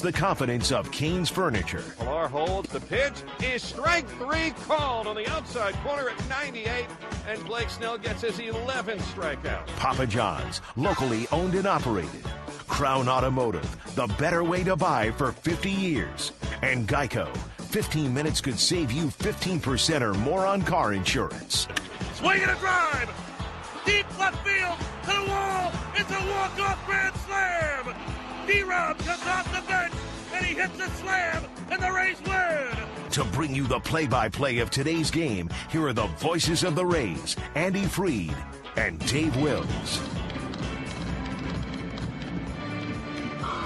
Trust the confidence of Kane's Furniture. Pilar holds. The pitch is strike 3 called on the outside corner at 98, and Blake Snell gets his 11th strikeout. Papa John's, locally owned and operated. Crown Automotive, the better way to buy for 50 years. And Geico, 15 minutes could save you 15% or more on car insurance. Swing and a drive! Deep left field, to the wall, it's a walk-off grand slam! D-Rob comes off the bench, and he hits a slam, and the Rays win! To bring you the play-by-play of today's game, here are the voices of the Rays, Andy Freed and Dave Wills.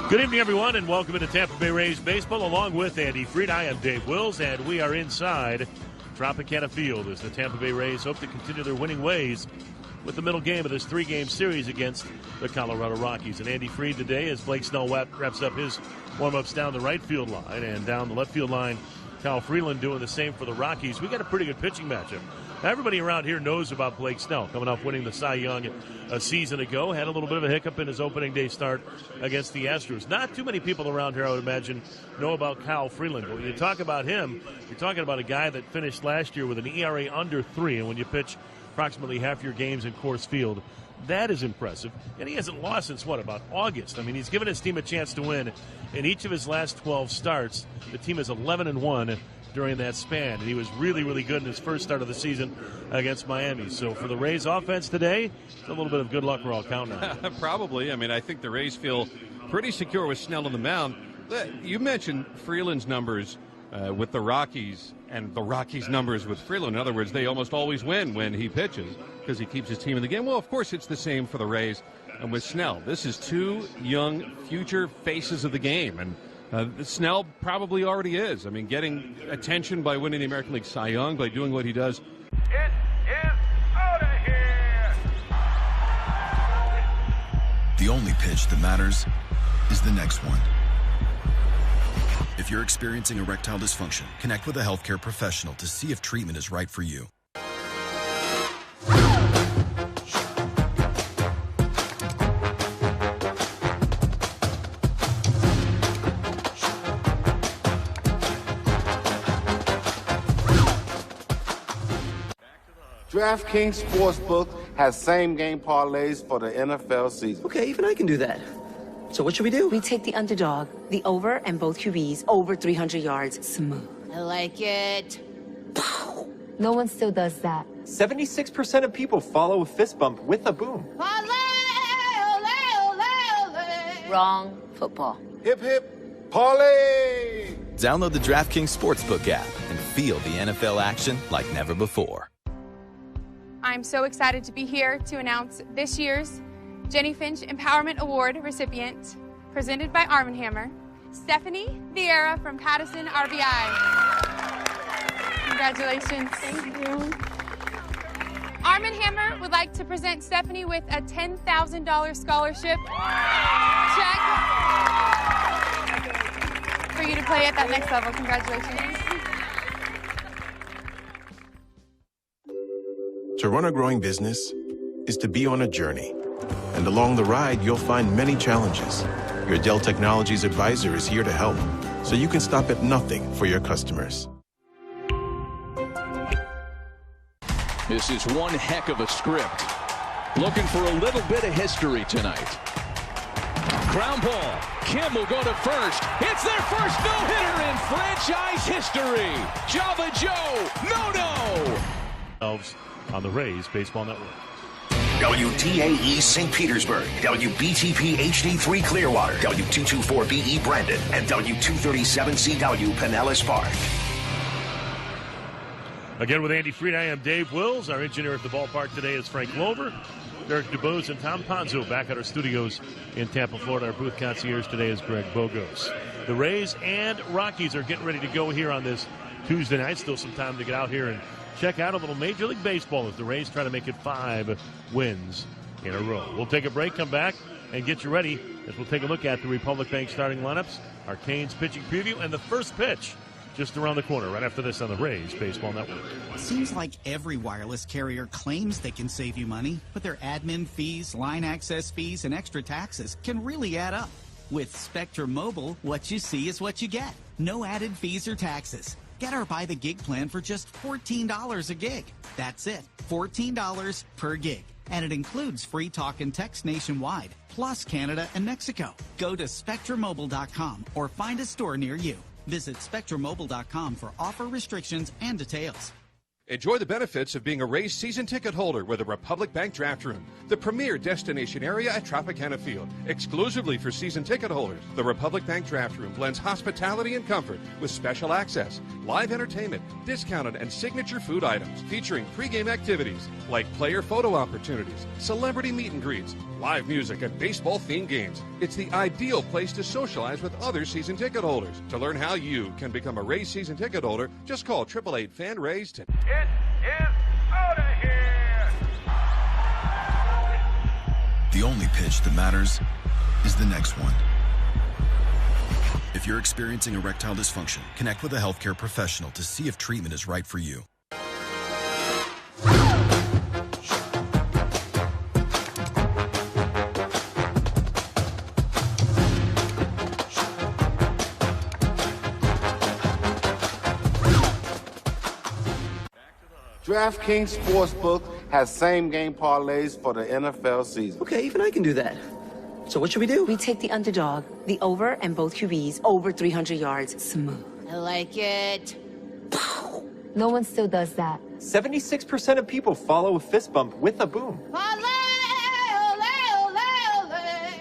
Good evening, everyone, and welcome to Tampa Bay Rays Baseball. Along with Andy Freed, I am Dave Wills, and we are inside Tropicana Field as the Tampa Bay Rays hope to continue their winning ways with the middle game of this 3-game series against the Colorado Rockies. And Andy Freed today as Blake Snell wraps up his warm-ups down the right field line, and down the left field line, Kyle Freeland doing the same for the Rockies. We got a pretty good pitching matchup. Now, everybody around here knows about Blake Snell, coming off winning the Cy Young a season ago. Had a little bit of a hiccup in his opening day start against the Astros. Not too many people around here, I would imagine, know about Kyle Freeland. But when you talk about him, you're talking about a guy that finished last year with an ERA under 3, and when you pitch approximately half your games in Coors Field, that is impressive. And he hasn't lost since, about August? I mean, he's given his team a chance to win. In each of his last 12 starts, the team is 11-1 during that span. And he was really, really good in his first start of the season against Miami. So for the Rays offense today, it's a little bit of good luck we're all counting on. Probably. I mean, I think the Rays feel pretty secure with Snell on the mound. You mentioned Freeland's numbers with the Rockies and the Rockies' numbers with Freeland. In other words, they almost always win when he pitches because he keeps his team in the game. Well, of course, it's the same for the Rays and with Snell. This is two young future faces of the game, and Snell probably already is. I mean, getting attention by winning the American League Cy Young, by doing what he does. It is out of here! The only pitch that matters is the next one. If you're experiencing erectile dysfunction, connect with a healthcare professional to see if treatment is right for you. DraftKings Sportsbook has same-game parlays for the NFL season. Okay, even I can do that. So what should we do? We take the underdog, the over, and both QBs over 300 yards. Smooth. I like it. No one still does that. 76% of people follow a fist bump with a boom. Wrong. Football. Hip, hip, parlay! Download the DraftKings Sportsbook app and feel the NFL action like never before. I'm so excited to be here to announce this year's Jenny Finch Empowerment Award recipient, presented by Arm & Hammer, Stephanie Vieira from Pattison RVI. Congratulations. Thank you. Arm & Hammer would like to present Stephanie with a $10,000 scholarship check for you to play at that next level. Congratulations. To run a growing business is to be on a journey. And along the ride, you'll find many challenges. Your Dell Technologies advisor is here to help, so you can stop at nothing for your customers. This is one heck of a script. Looking for a little bit of history tonight. Ground ball. Kim will go to first. It's their first no-hitter in franchise history. Java Joe, no-no. On the Rays Baseball Network. WTAE St. Petersburg, WBTP HD3 Clearwater, W224BE Brandon, and W237CW Pinellas Park. Again with Andy Freed, I am Dave Wills. Our engineer at the ballpark today is Frank Glover. Derek DuBose and Tom Ponzo back at our studios in Tampa, Florida. Our booth concierge today is Greg Bogos. The Rays and Rockies are getting ready to go here on this Tuesday night. Still some time to get out here and check out a little Major League Baseball as the Rays try to make it 5 wins in a row. We'll take a break, come back, and get you ready as we'll take a look at the Republic Bank starting lineups, our Canes pitching preview, and the first pitch just around the corner right after this on the Rays Baseball Network. Seems like every wireless carrier claims they can save you money, but their admin fees, line access fees, and extra taxes can really add up. With Spectrum Mobile, what you see is what you get. No added fees or taxes. Get our By the Gig plan for just $14 a gig. That's it, $14 per gig. And it includes free talk and text nationwide, plus Canada and Mexico. Go to SpectrumMobile.com or find a store near you. Visit SpectrumMobile.com for offer restrictions and details. Enjoy the benefits of being a Rays season ticket holder with the Republic Bank Draft Room, the premier destination area at Tropicana Field, exclusively for season ticket holders. The Republic Bank Draft Room blends hospitality and comfort with special access, live entertainment, discounted and signature food items, featuring pregame activities like player photo opportunities, celebrity meet and greets, live music, and baseball-themed games. It's the ideal place to socialize with other season ticket holders. To learn how you can become a Rays season ticket holder, just call 888-FAN-RAYS today. It is out of here! The only pitch that matters is the next one. If you're experiencing erectile dysfunction, connect with a healthcare professional to see if treatment is right for you. DraftKings Sportsbook has same-game parlays for the NFL season. Okay, even I can do that. So what should we do? We take the underdog, the over, and both QBs over 300 yards smooth. I like it. No one still does that. 76% of people follow a fist bump with a boom.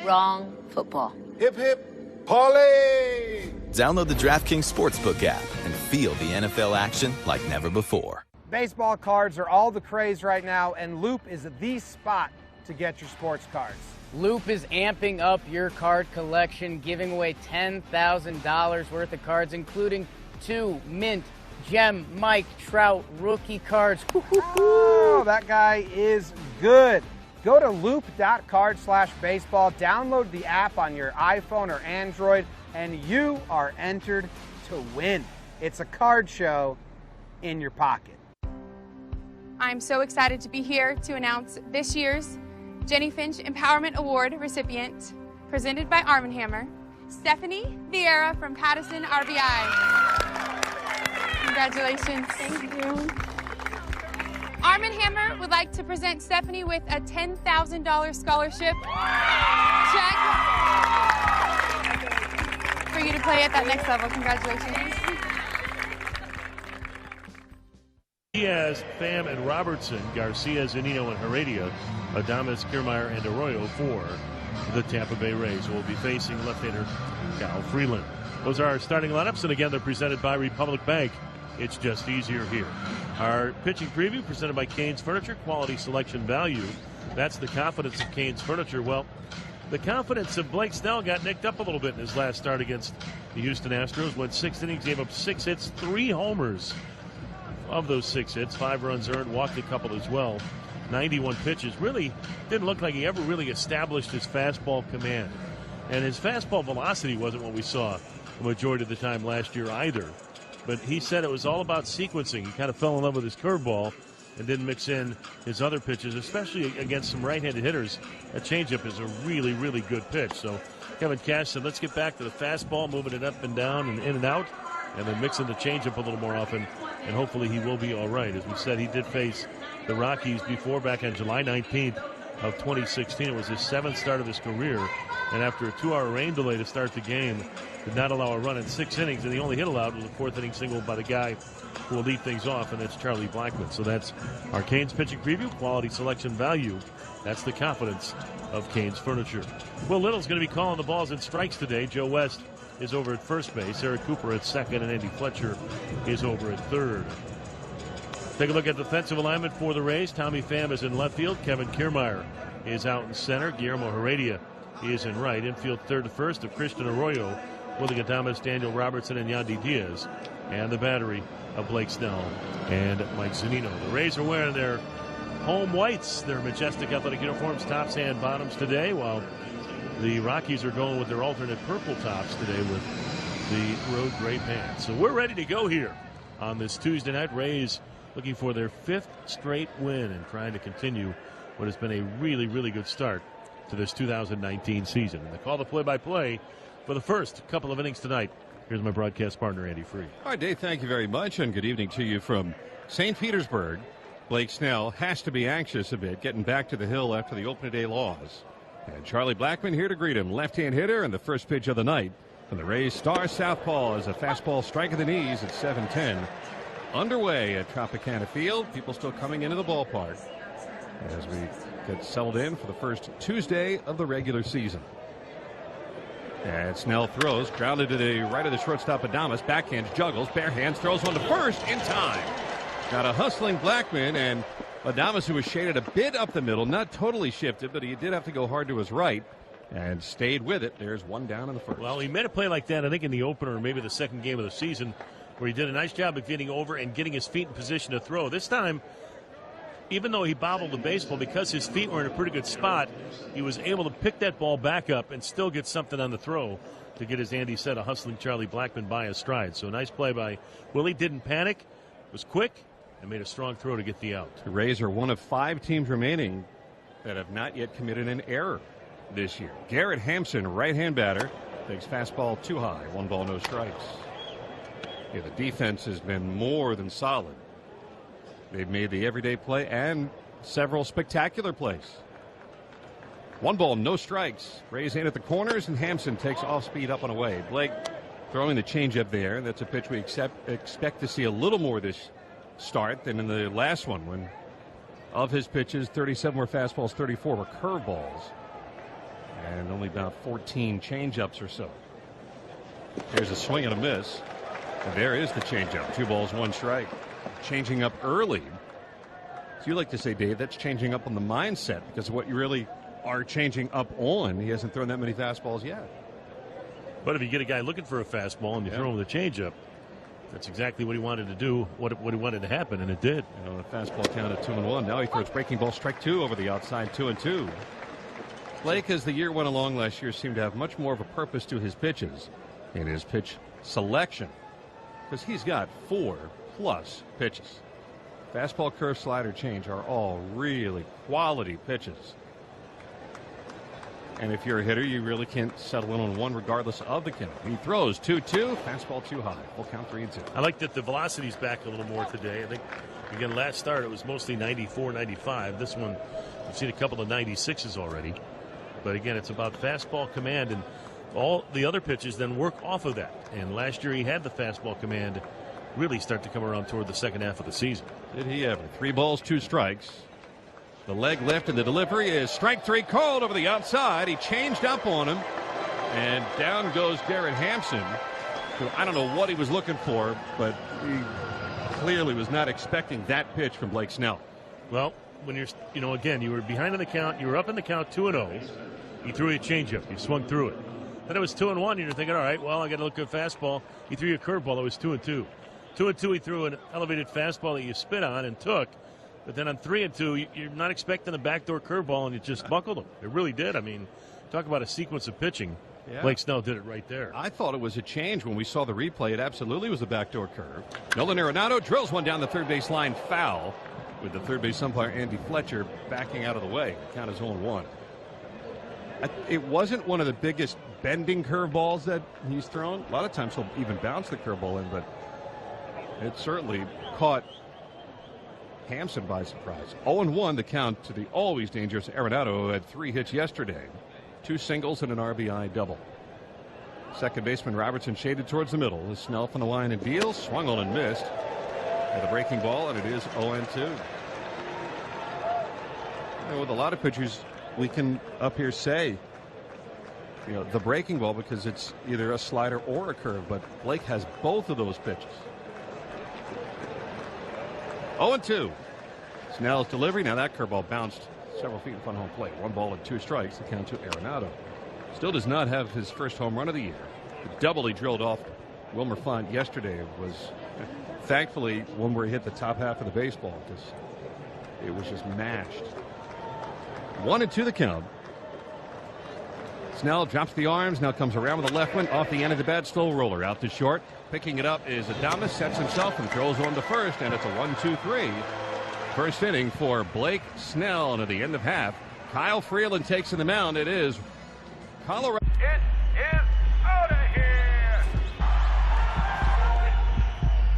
Wrong football. Hip, hip, parlay! Download the DraftKings Sportsbook app and feel the NFL action like never before. Baseball cards are all the craze right now, and Loop is the spot to get your sports cards. Loop is amping up your card collection, giving away $10,000 worth of cards, including 2 mint, gem, Mike Trout rookie cards. Oh, that guy is good. Go to loop.card/baseball, download the app on your iPhone or Android, and you are entered to win. It's a card show in your pocket. I'm so excited to be here to announce this year's Jenny Finch Empowerment Award recipient, presented by Arm & Hammer, Stephanie Vieira from Patterson, RBI. Congratulations. Thank you. Arm & Hammer would like to present Stephanie with a $10,000 scholarship check for you to play at that next level. Congratulations. Diaz, Pham, and Robertson, Garcia, Zunino, and Heredia, Adames, Kiermaier, and Arroyo for the Tampa Bay Rays, who will be facing left-hander Kyle Freeland. Those are our starting lineups, and again, they're presented by Republic Bank. It's just easier here. Our pitching preview presented by Canes Furniture, quality selection value. That's the confidence of Canes Furniture. Well, the confidence of Blake Snell got nicked up a little bit in his last start against the Houston Astros. Went 6 innings, gave up 6 hits, 3 homers. Of those 6 hits, 5 runs earned, walked a couple as well. 91 pitches. Really didn't look like he ever really established his fastball command. And his fastball velocity wasn't what we saw the majority of the time last year either. But he said it was all about sequencing. He kind of fell in love with his curveball and didn't mix in his other pitches, especially against some right-handed hitters. A changeup is a really, really good pitch. So Kevin Cash said, let's get back to the fastball, moving it up and down and in and out, and then mixing the changeup a little more often. And hopefully he will be all right. As we said, he did face the Rockies before back on July 19th of 2016. It was his 7th start of his career. And after a 2-hour rain delay to start the game, did not allow a run in 6 innings. And the only hit allowed was a 4th-inning single by the guy who will lead things off, and that's Charlie Blackmon. So that's our Canes pitching preview, quality selection value. That's the confidence of Canes Furniture. Will Little's going to be calling the balls and strikes today. Joe West is over at first base. Eric Cooper at second, and Andy Fletcher is over at third. Take a look at defensive alignment for the Rays. Tommy Pham is in left field. Kevin Kiermaier is out in center. Guillermo Heredia is in right. Infield third to first of Christian Arroyo, Willie Adames, Daniel Robertson, and Yandy Diaz. And the battery of Blake Snell and Mike Zunino. The Rays are wearing their home whites, their majestic athletic uniforms, tops and bottoms today, while the Rockies are going with their alternate purple tops today with the road gray pants. So we're ready to go here on this Tuesday night. Rays looking for their 5th straight win and trying to continue what has been a really, really good start to this 2019 season. And the call to play-by-play for the first couple of innings tonight. Here's my broadcast partner, Andy Freed. All right, Dave, thank you very much, and good evening to you from St. Petersburg. Blake Snell has to be anxious a bit getting back to the hill after the opening day loss. And Charlie Blackmon here to greet him. Left-hand hitter and the first pitch of the night from the Rays star southpaw is a fastball striking the knees at 7:10. Underway at Tropicana Field. People still coming into the ballpark as we get settled in for the first Tuesday of the regular season. And Snell throws, grounded to the right of the shortstop Adames. Backhands, juggles, bare hands, throws one to first in time. Got a hustling Blackmon, and Adames, who was shaded a bit up the middle, not totally shifted, but he did have to go hard to his right and stayed with it. There's one down in the first. Well, he made a play like that, I think, in the opener or maybe the second game of the season, where he did a nice job of getting over and getting his feet in position to throw. This time, even though he bobbled the baseball, because his feet were in a pretty good spot, he was able to pick that ball back up and still get something on the throw to get, as Andy said, a hustling Charlie Blackmon by his stride. So nice play by Willie. Didn't panic, was quick, and made a strong throw to get the out. The Rays are one of 5 teams remaining that have not yet committed an error this year. Garrett Hampson, right-hand batter, takes fastball too high. 1 ball, no strikes. Yeah, the defense has been more than solid. They've made the everyday play and several spectacular plays. 1 ball, no strikes. Rays in at the corners, and Hampson takes off speed up and away. Blake throwing the changeup there. That's a pitch we expect to see a little more this start than in the last one, when of his pitches, 37 were fastballs, 34 were curveballs, and only about 14 changeups or so. Here's a swing and a miss. And there is the changeup. 2 balls, 1 strike. Changing up early. So you like to say, Dave, that's changing up on the mindset, because what you really are changing up on, he hasn't thrown that many fastballs yet. But if you get a guy looking for a fastball and you throw him the changeup, that's exactly what he wanted to do, what he wanted to happen, and it did. You know, the fastball count at 2-1. Now he throws breaking ball, strike 2 over the outside, 2-2. Blake, as the year went along last year, seemed to have much more of a purpose to his pitches in his pitch selection, because he's got 4+ pitches. Fastball, curve, slider, change are all really quality pitches. And if you're a hitter, you really can't settle in on one regardless of the count. He throws 2-2, fastball too high. Full count 3-2. I like that the velocity's back a little more today. I think, again, last start it was mostly 94, 95. This one, we've seen a couple of 96s already. But again, it's about fastball command, and all the other pitches then work off of that. And last year he had the fastball command really start to come around toward the second half of the season. Did he ever? 3 balls, 2 strikes. The leg lift and the delivery is strike 3 called over the outside. He changed up on him, and down goes Garrett Hampson. So I don't know what he was looking for, but he clearly was not expecting that pitch from Blake Snell. Well, when you're, again, you were behind in the count, you were up in the count 2-0. He threw you a changeup, you swung through it. Then it was 2-1, and you're thinking, all right, well, I got to look at fastball. He threw you a curveball, it was 2-2. 2-2, he threw an elevated fastball that you spit on and took. But then on 3-2, you're not expecting the backdoor curveball, and it just buckled him. It really did. I mean, talk about a sequence of pitching. Yeah. Blake Snell did it right there. I thought it was a change when we saw the replay. It absolutely was a backdoor curve. Nolan Arenado drills one down the third base line, foul, with the third base umpire Andy Fletcher backing out of the way. Count is 0-1. It wasn't one of the biggest bending curveballs that he's thrown. A lot of times he'll even bounce the curveball in, but it certainly caught Hampson by surprise. 0-1 the count to the always dangerous Arenado, who had 3 hits yesterday. 2 singles and an RBI double. Second baseman Robertson shaded towards the middle. The Snell from the line and deals. Swung on and missed. With a breaking ball, and it is 0-2. With a lot of pitchers, we can up here say, the breaking ball, because it's either a slider or a curve, but Blake has both of those pitches. 0-2. Snell's delivery. Now that curveball bounced several feet in front of home plate. 1 ball and 2 strikes. The count to Arenado. Still does not have his first home run of the year. The double he drilled off Wilmer Font yesterday was thankfully one where he hit the top half of the baseball, because it was just mashed. 1-2 the count. Snell drops the arms, now comes around with the left one off the end of the bat, slow roller out to short. Picking it up is Adames, sets himself and throws on to first, and it's a 1-2-3. First inning for Blake Snell, and at the end of half, Kyle Freeland takes to the mound. It is Colorado. It is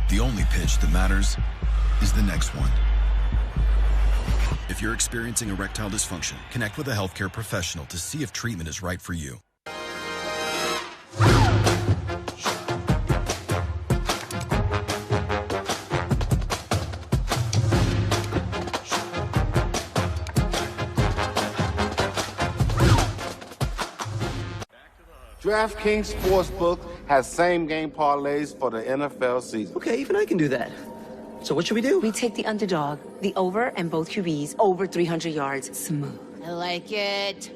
The only pitch that matters is the next one. If you're experiencing erectile dysfunction, connect with a healthcare professional to see if treatment is right for you. DraftKings Sportsbook has same-game parlays for the NFL season. Okay, even I can do that. So what should we do? We take the underdog, the over, and both QBs over 300 yards. Smooth. I like it.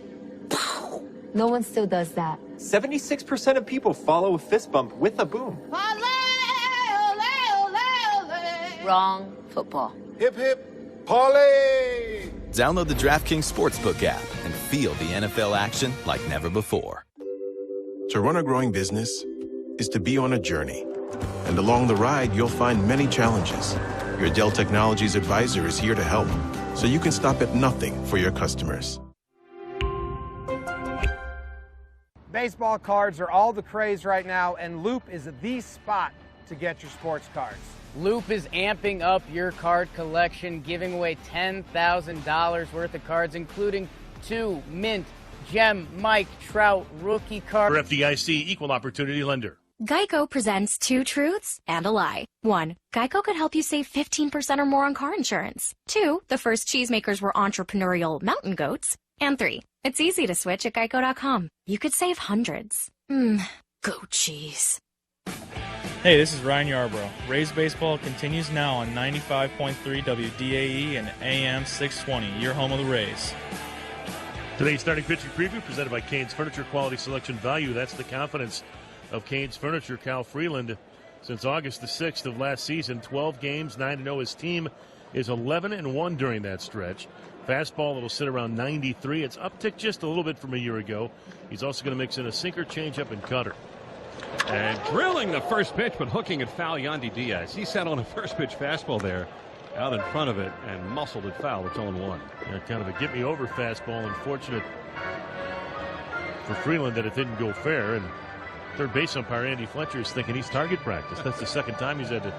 No one still does that. 76% of people follow a fist bump with a boom. Wrong football. Hip, hip, parlay! Download the DraftKings Sportsbook app and feel the NFL action like never before. To run a growing business is to be on a journey. And along the ride, you'll find many challenges. Your Dell Technologies advisor is here to help, so you can stop at nothing for your customers. Baseball cards are all the craze right now, and Loop is the spot to get your sports cards. Loop is amping up your card collection, giving away $10,000 worth of cards, including 2 mint Gem Mike Trout rookie cards. For FDIC equal opportunity lender. Geico presents 2 truths and a lie. 1, Geico could help you save 15% or more on car insurance. 2, the first cheesemakers were entrepreneurial mountain goats. And 3, it's easy to switch at geico.com. You could save hundreds. Goat cheese. Hey, this is Ryan Yarbrough. Rays Baseball continues now on 95.3 WDAE and AM 620, your home of the Rays. Today's starting pitching preview presented by Cain's Furniture, quality selection value. That's the confidence of Cain's Furniture. Kyle Freeland, since August the 6th of last season, 12 games, 9-0. His team is 11-1 during that stretch. Fastball that'll sit around 93. It's upticked just a little bit from a year ago. He's also going to mix in a sinker, changeup, and cutter. And drilling the first pitch, but hooking it foul, Yandy Diaz. He sat on a first pitch fastball there, out in front of it, and muscled it foul. It's 0-1. Yeah, kind of a get-me-over fastball. Unfortunate for Freeland that it didn't go fair. And third base umpire Andy Fletcher is thinking he's target practice. That's the second time he's had to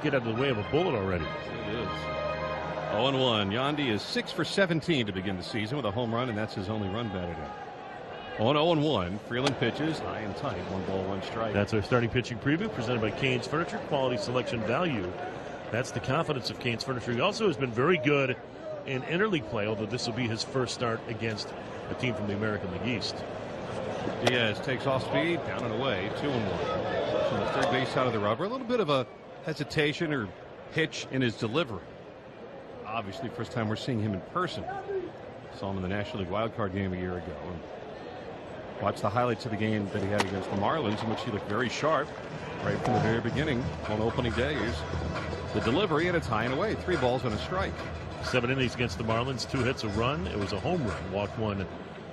get out of the way of a bullet already. It is. 0-1. Yandy is 6 for 17 to begin the season with a home run, and that's his only run batted in. On 0-1, Freeland pitches high and tight, 1 ball, 1 strike. That's our starting pitching preview presented by Cain's Furniture, quality selection value. That's the confidence of Cain's Furniture. He also has been very good in interleague play, although this will be his first start against a team from the American League East. Diaz takes off speed, down and away, 2-1. From the third base side of the rubber, a little bit of a hesitation or hitch in his delivery. Obviously, first time we're seeing him in person. Saw him in the National League wildcard game a year ago. And watched the highlights of the game that he had against the Marlins, in which he looked very sharp right from the very beginning on opening day. Here's the delivery, and it's high and away. 3 balls and a strike. 7 innings against the Marlins, 2 hits, a run. It was a home run. Walked 1,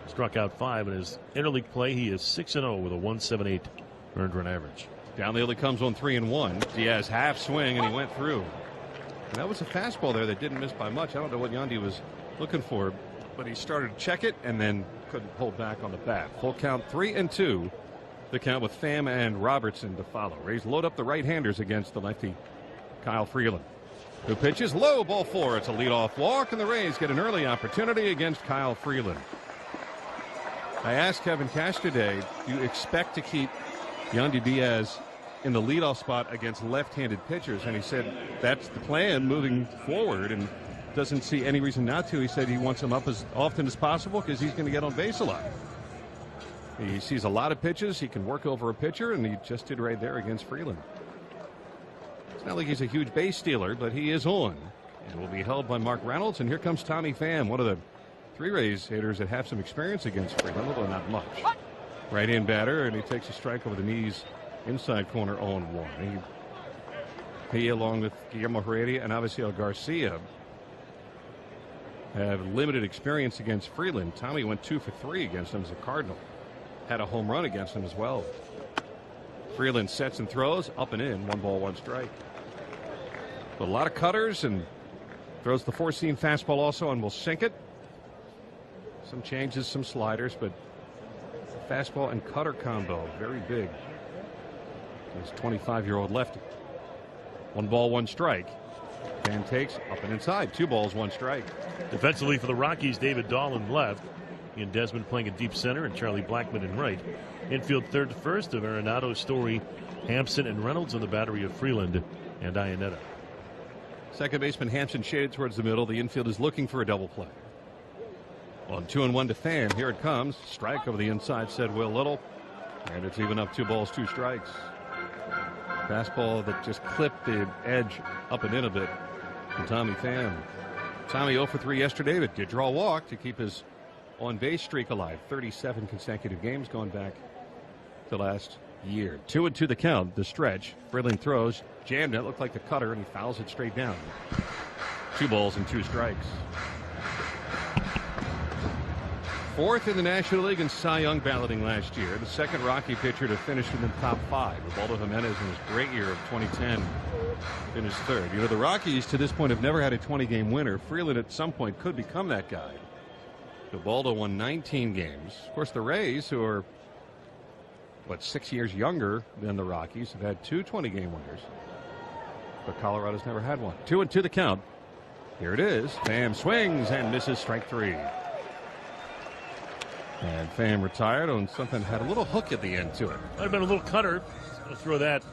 struck out 5. In his interleague play, he is 6-0 with a 1.78 earned run average. Down the hill he comes on 3-1. Diaz half swing, and he went through. And that was a fastball there that didn't miss by much. I don't know what Yandy was looking for, but he started to check it and then couldn't pull back on the bat. Full count, 3-2. The count with Pham and Robertson to follow. Rays load up the right-handers against the lefty Kyle Freeland, who pitches low, ball 4. It's a leadoff walk, and the Rays get an early opportunity against Kyle Freeland. I asked Kevin Cash today, do you expect to keep Yandy Diaz in the leadoff spot against left-handed pitchers? And he said that's the plan moving forward and doesn't see any reason not to. He said he wants him up as often as possible because he's going to get on base a lot. He sees a lot of pitches. He can work over a pitcher, and he just did right there against Freeland. It's not like he's a huge base stealer, but he is on and will be held by Mark Reynolds. And here comes Tommy Pham, one of the 3 Rays hitters that have some experience against Freeland, although not much. Right-hand batter, and he takes a strike over the knees, inside corner, 0-1. He, along with Guillermo Heredia and Avisail Garcia, have limited experience against Freeland. Tommy went 2 for 3 against him as a Cardinal. Had a home run against him as well. Freeland sets and throws, up and in, 1 ball, 1 strike. But a lot of cutters, and throws the 4-seam fastball also, and will sink it. Some changes, some sliders, but fastball and cutter combo, very big. This 25-year-old lefty. 1 ball, 1 strike. Fan takes up and inside. 2 balls, 1 strike. Defensively for the Rockies, David Dahlin left. Ian Desmond playing at deep center and Charlie Blackmon in right. Infield third to first of Arenado, Story, Hampson, and Reynolds on the battery of Freeland and Iannetta. Second baseman Hampson shaded towards the middle. The infield is looking for a double play. On 2-1 to Fan. Here it comes. Strike over the inside, said Will Little. And it's even up 2 balls, 2 strikes. Fastball that just clipped the edge up and in a bit from Tommy Pham. Tommy 0 for 3 yesterday, but did draw a walk to keep his on-base streak alive. 37 consecutive games going back to last year. 2-2 the count, the stretch. Freeland throws, jammed it, looked like the cutter, and he fouls it straight down. 2 balls and 2 strikes. 4th in the National League in Cy Young balloting last year. The second Rocky pitcher to finish in the top 5. Ubaldo Jimenez in his great year of 2010 finished 3rd. You know, the Rockies to this point have never had a 20-game winner. Freeland at some point could become that guy. Ubaldo won 19 games. Of course, the Rays, who are, 6 years younger than the Rockies, have had 2 20-game winners. But Colorado's never had one. 2-2 the count. Here it is. Pham swings and misses, strike 3. And Pham retired on something that had a little hook at the end to it. Might have been a little cutter. I'll throw that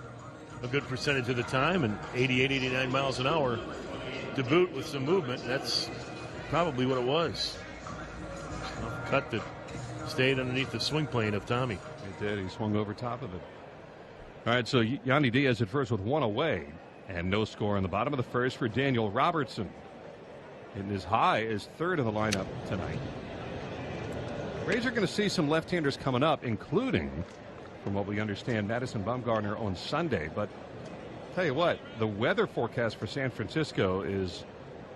a good percentage of the time, and 88, 89 miles an hour to boot with some movement. That's probably what it was. A cut that stayed underneath the swing plane of Tommy. It did. He swung over top of it. All right, so Yandy Diaz at first with 1 away, and no score in the bottom of the first for Daniel Robertson. And his high is 3rd in the lineup tonight. Rays are going to see some left-handers coming up, including, from what we understand, Madison Bumgarner on Sunday. But tell you what, the weather forecast for San Francisco is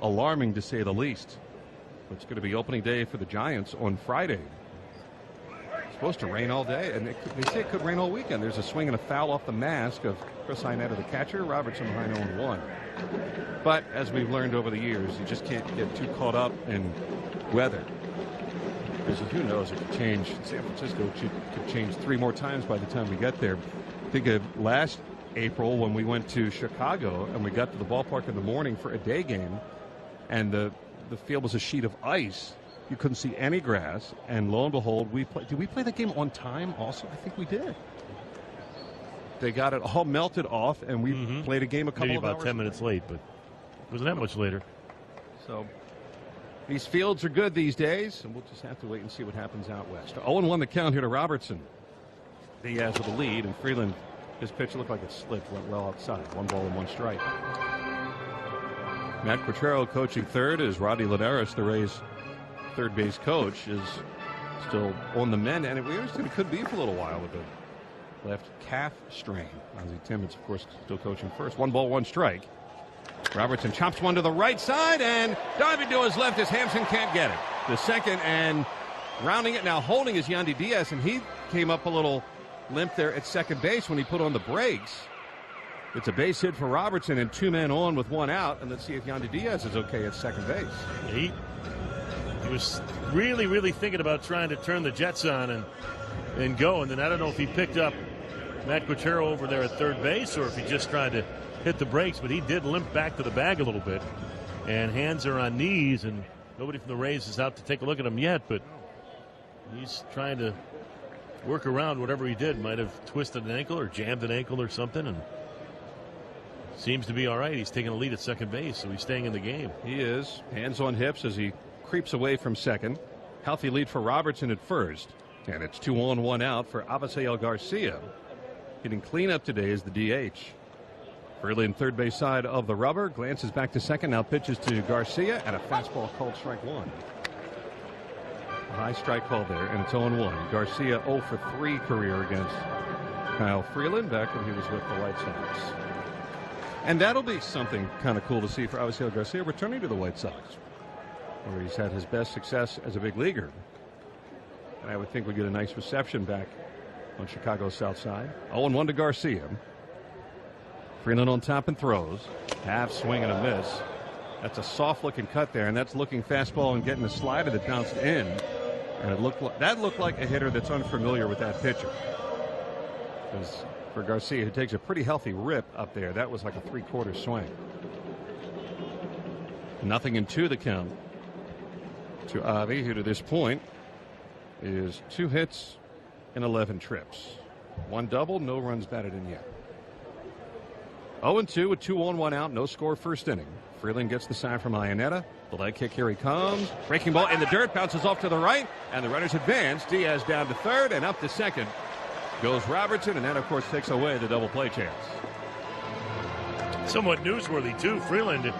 alarming to say the least. It's going to be opening day for the Giants on Friday. It's supposed to rain all day, and they say it could rain all weekend. There's a swing and a foul off the mask of Chris Iannetta, the catcher. Robertson behind 0-1. But as we've learned over the years, you just can't get too caught up in weather. Because who knows, it could change. San Francisco could change 3 more times by the time we get there. Think of last April when we went to Chicago and we got to the ballpark in the morning for a day game, and the field was a sheet of ice. You couldn't see any grass, and lo and behold, did we play that game on time also? I think we did. They got it all melted off, and we played a game a couple Maybe of about hours 10 minutes late, but it wasn't that much later. So these fields are good these days, and we'll just have to wait and see what happens out west. 0-1 the count here to Robertson. Diaz with the lead, and Freeland, his pitch looked like it slipped, went well outside. 1 ball and 1 strike. Matt Quatrero coaching third as Rodney Linares, the Rays' third base coach, is still on the mend, and we understand it could be for a little while with the left calf strain. Ozzie Timmons, of course, still coaching first. 1 ball, 1 strike. Robertson chops one to the right side, and diving to his left as Hampson can't get it. The second, and rounding it now, holding is Yandy Diaz, and he came up a little limp there at second base when he put on the brakes. It's a base hit for Robertson and 2 men on with 1 out, and let's see if Yandy Diaz is okay at second base. He was really, really thinking about trying to turn the Jets on and go, and then I don't know if he picked up Matt Quatrero over there at third base or if he just tried to hit the brakes, but he did limp back to the bag a little bit, and hands are on knees, and nobody from the Rays is out to take a look at him yet, but he's trying to work around whatever he did. Might have twisted an ankle or jammed an ankle or something, and seems to be all right. He's taking a lead at second base, so he's staying in the game. He is. Hands on hips as he creeps away from second. Healthy lead for Robertson at first, and it's 2 on, 1 out for Avisail Garcia. Hitting cleanup today is the DH. Freeland, third base side of the rubber, glances back to second, now pitches to Garcia, and a fastball called strike 1. A high strike call there, and it's 0-1. Garcia 0 for 3 career against Kyle Freeland back when he was with the White Sox. And that'll be something kind of cool to see for Avisail Garcia returning to the White Sox, where he's had his best success as a big leaguer. And I would think we'd get a nice reception back on Chicago's south side. 0-1 to Garcia. Freeland on top and throws. Half swing and a miss. That's a soft-looking cut there, and that's looking fastball and getting a slider that bounced in. And that looked like a hitter that's unfamiliar with that pitcher. Because for Garcia, who takes a pretty healthy rip up there. That was like a 3/4 swing. 0-2 the count to Avi, who to this point is 2 hits and 11 trips. 1 double, no runs batted in yet. 0-2 with 2 on, 1 out, no score first inning. Freeland gets the sign from Iannetta. The leg kick, here he comes. Breaking ball in the dirt, bounces off to the right, and the runners advance. Diaz down to third and up to second goes Robertson, and that, of course, takes away the double play chance. Somewhat newsworthy, too. Freeland,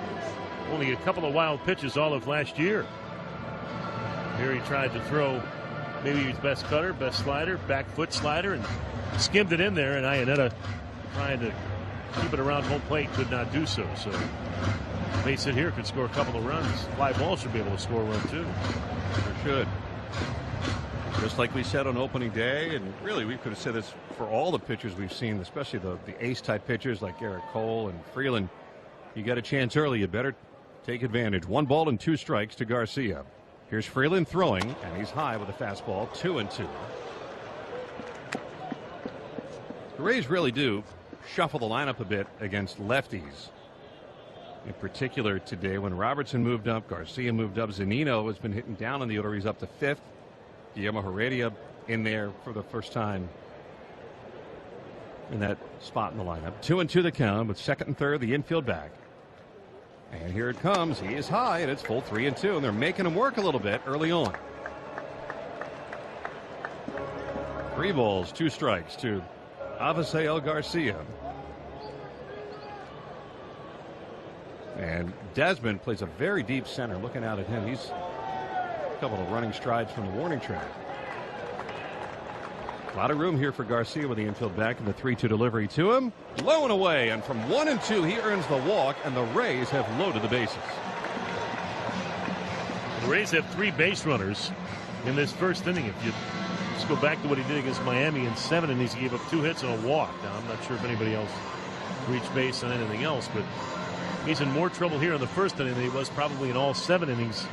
only a couple of wild pitches all of last year. Here he tried to throw maybe his best cutter, best slider, back foot slider, and skimmed it in there, and Iannetta trying to keep it around home plate could not do so. So base hit here could score a couple of runs. Fly ball should be able to score a run, too. Sure should. Just like we said on opening day, and really we could have said this for all the pitchers we've seen, especially the ace-type pitchers like Garrett Cole and Freeland. You got a chance early, you better take advantage. 1 ball and 2 strikes to Garcia. Here's Freeland throwing, and he's high with a fastball, 2-2. The Rays really do shuffle the lineup a bit against lefties. In particular today, when Robertson moved up, Garcia moved up, Zunino has been hitting down in the order. He's up to 5th. Guillermo Heredia in there for the first time in that spot in the lineup. 2-2 the count with second and third, the infield back. And here it comes. He is high, and it's full 3-2, and they're making him work a little bit early on. 3 balls, 2 strikes to Avisail Garcia. And Desmond plays a very deep center. Looking out at him, he's a couple of running strides from the warning track. A lot of room here for Garcia with the infield back, and the 3-2 delivery to him. Low and away, and from 1-2 he earns the walk, and the Rays have loaded the bases. The Rays have 3 base runners in this first inning. If you just go back to what he did against Miami in 7 innings, he gave up 2 hits and a walk. Now, I'm not sure if anybody else reached base on anything else, but he's in more trouble here in the first inning than he was probably in all 7 innings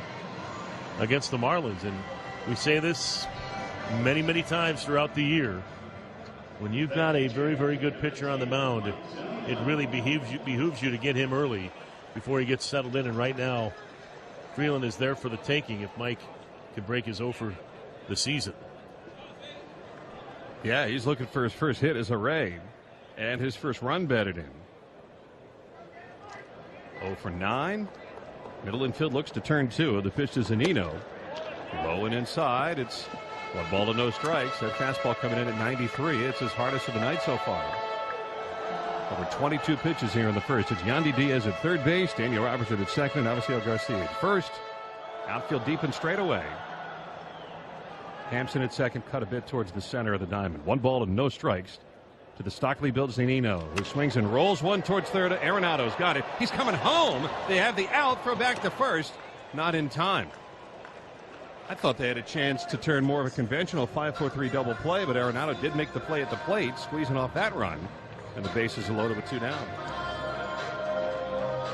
against the Marlins. And we say this many, many times throughout the year. When you've got a very, very good pitcher on the mound, it really behooves you to get him early before he gets settled in. And right now, Freeland is there for the taking if Mike could break his 0 for the season. Yeah, he's looking for his first hit as a Ray, and his first run batted in. 0 for 9. Middle infield looks to turn 2. The pitch to Zunino. Low and inside. It's 1 ball and no strikes. That fastball coming in at 93. It's his hardest of the night so far. Over 22 pitches here in the first. It's Yandy Diaz at third base. Daniel Robertson at second. And Avisail Garcia at first. Outfield deep and straight away. Hampson at second. Cut a bit towards the center of the diamond. 1 ball and no strikes to the Stockley built Zunino, who swings and rolls one towards third. Arenado's got it. He's coming home. They have the out. Throw back to first. Not in time. I thought they had a chance to turn more of a conventional 5-4-3 double play, but Arenado did make the play at the plate, squeezing off that run, and the bases are loaded with 2 down.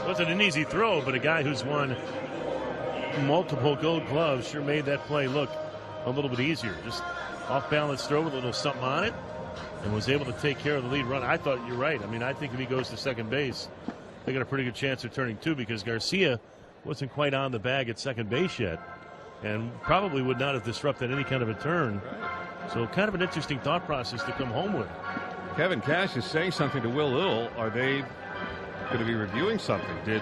Wasn't an easy throw, but a guy who's won multiple Gold Gloves sure made that play look a little bit easier. Just off-balance throw with a little something on it, and was able to take care of the lead run. I thought you're right. I mean, I think if he goes to second base, they got a pretty good chance of turning 2 because Garcia wasn't quite on the bag at second base yet and probably would not have disrupted any kind of a turn. So kind of an interesting thought process to come home with. Kevin Cash is saying something to Will Lill. Are they going to be reviewing something? Did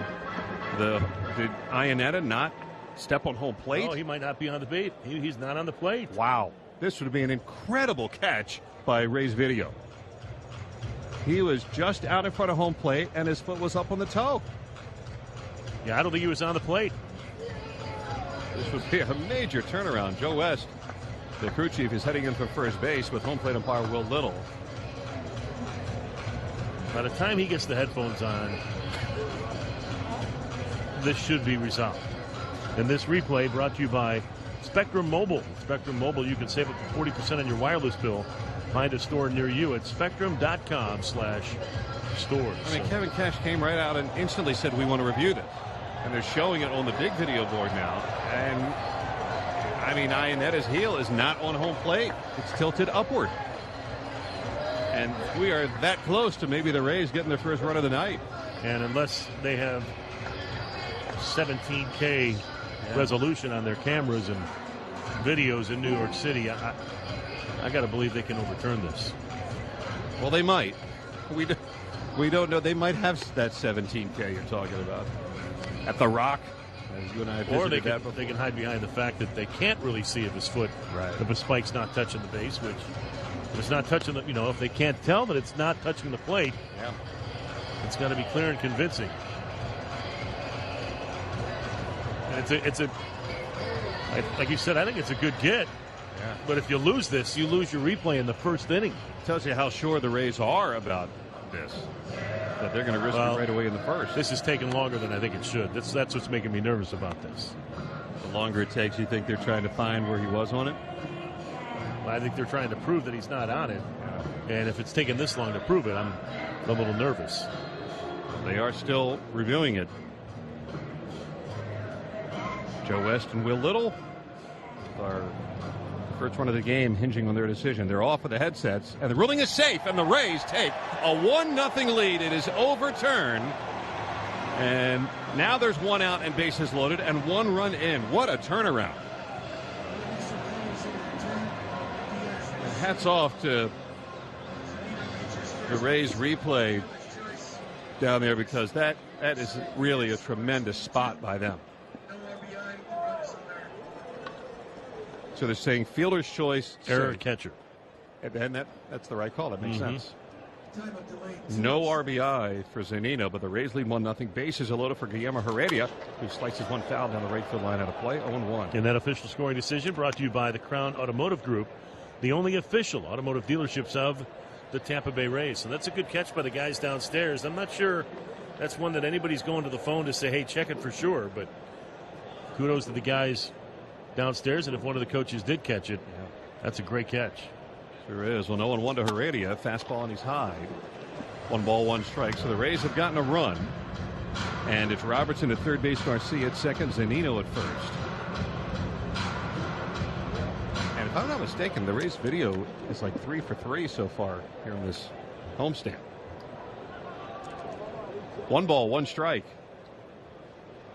Iannetta not step on home plate? Oh, he might not be on the bait. He's not on the plate. Wow. This would be an incredible catch by Ray's video. He was just out in front of home plate, and his foot was up on the toe. Yeah, I don't think he was on the plate. This would be a major turnaround. Joe West, the crew chief, is heading in for first base with home plate umpire Will Little. By the time he gets the headphones on, this should be resolved. And this replay brought to you by Spectrum Mobile. Spectrum Mobile, you can save up to 40% on your wireless bill. Find a store near you at spectrum.com/stores. I mean, Kevin Cash came right out and instantly said, we want to review this. And they're showing it on the big video board now. And, I mean, Iannetta's heel is not on home plate. It's tilted upward. And we are that close to maybe the Rays getting their first run of the night. And unless they have 17K resolution on their cameras and videos in New York City, I got to believe they can overturn this. Well, they might. We don't know. They might have that 17K you're talking about at the Rock. As you and I or they can hide behind the fact that they can't really see if his foot, if a spike's not touching the base, which if it's not touching the, if they can't tell that it's not touching the plate, it's got to be clear and convincing. And it's a like you said, I think it's a good get. Yeah. But if you lose this, you lose your replay in the first inning. Tells you how sure the Rays are about this. That they're going to risk it right away in the first. This is taking longer than I think it should. That's what's making me nervous about this. The longer it takes, you think they're trying to find where he was on it? Well, I think they're trying to prove that he's not on it. And if it's taking this long to prove it, I'm a little nervous. They are still reviewing it. Joe West and Will Little are first run of the game hinging on their decision. They're off with the headsets, and the ruling is safe, and the Rays take a 1-0 lead. It is overturned, and now there's one out and bases loaded and 1 run in. What a turnaround. And hats off to the Rays replay down there, because that is really a tremendous spot by them. So they're saying fielder's choice. Error catcher. And that's the right call. That makes sense. No RBI for Zunino, but the Rays lead 1-0. Bases are loaded for Guillermo Heredia, who slices one foul down the right field line out of play. 0-1. And that official scoring decision brought to you by the Crown Automotive Group, the only official automotive dealerships of the Tampa Bay Rays. So that's a good catch by the guys downstairs. I'm not sure that's one that anybody's going to the phone to say, hey, check it for sure. But kudos to the guys downstairs, and if one of the coaches did catch it, that's a great catch. Sure is. Well, 0-1 to Heredia. Fastball on his hide. 1 ball, 1 strike. So the Rays have gotten a run. And it's Robertson at third base, Garcia at second, Zunino at first. And if I'm not mistaken, the Rays video is like 3 for 3 so far here in this homestand. 1 ball, 1 strike.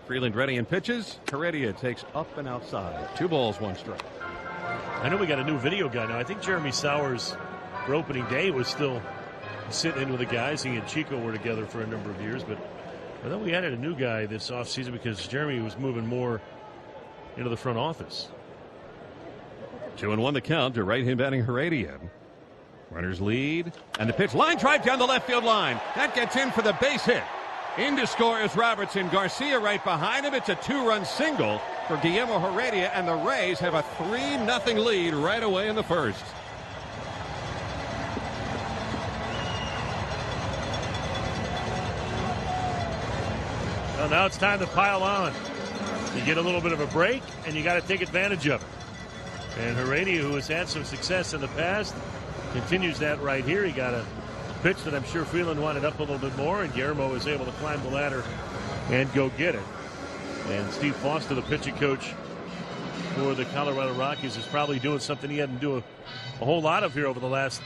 Freeland ready and pitches. Heredia takes up and outside. 2 balls, 1 strike. I know we got a new video guy now. I think Jeremy Sowers for opening day was still sitting in with the guys. He and Chico were together for a number of years, but I thought we added a new guy this offseason because Jeremy was moving more into the front office. 2-1 the count to right-hand batting Heredia. Runners lead, and the pitch, line drive down the left field line. That gets in for the base hit. In to score is Robertson. Garcia right behind him. It's a 2-run single for Guillermo Heredia, and the Rays have a 3-0 lead right away in the first. Well, now it's time to pile on. You get a little bit of a break, and you got to take advantage of it. And Heredia, who has had some success in the past, continues that right here. He got a pitch that I'm sure Freeland wanted up a little bit more, and Guillermo was able to climb the ladder and go get it. And Steve Foster, the pitching coach for the Colorado Rockies, is probably doing something he hadn't do a whole lot of here over the last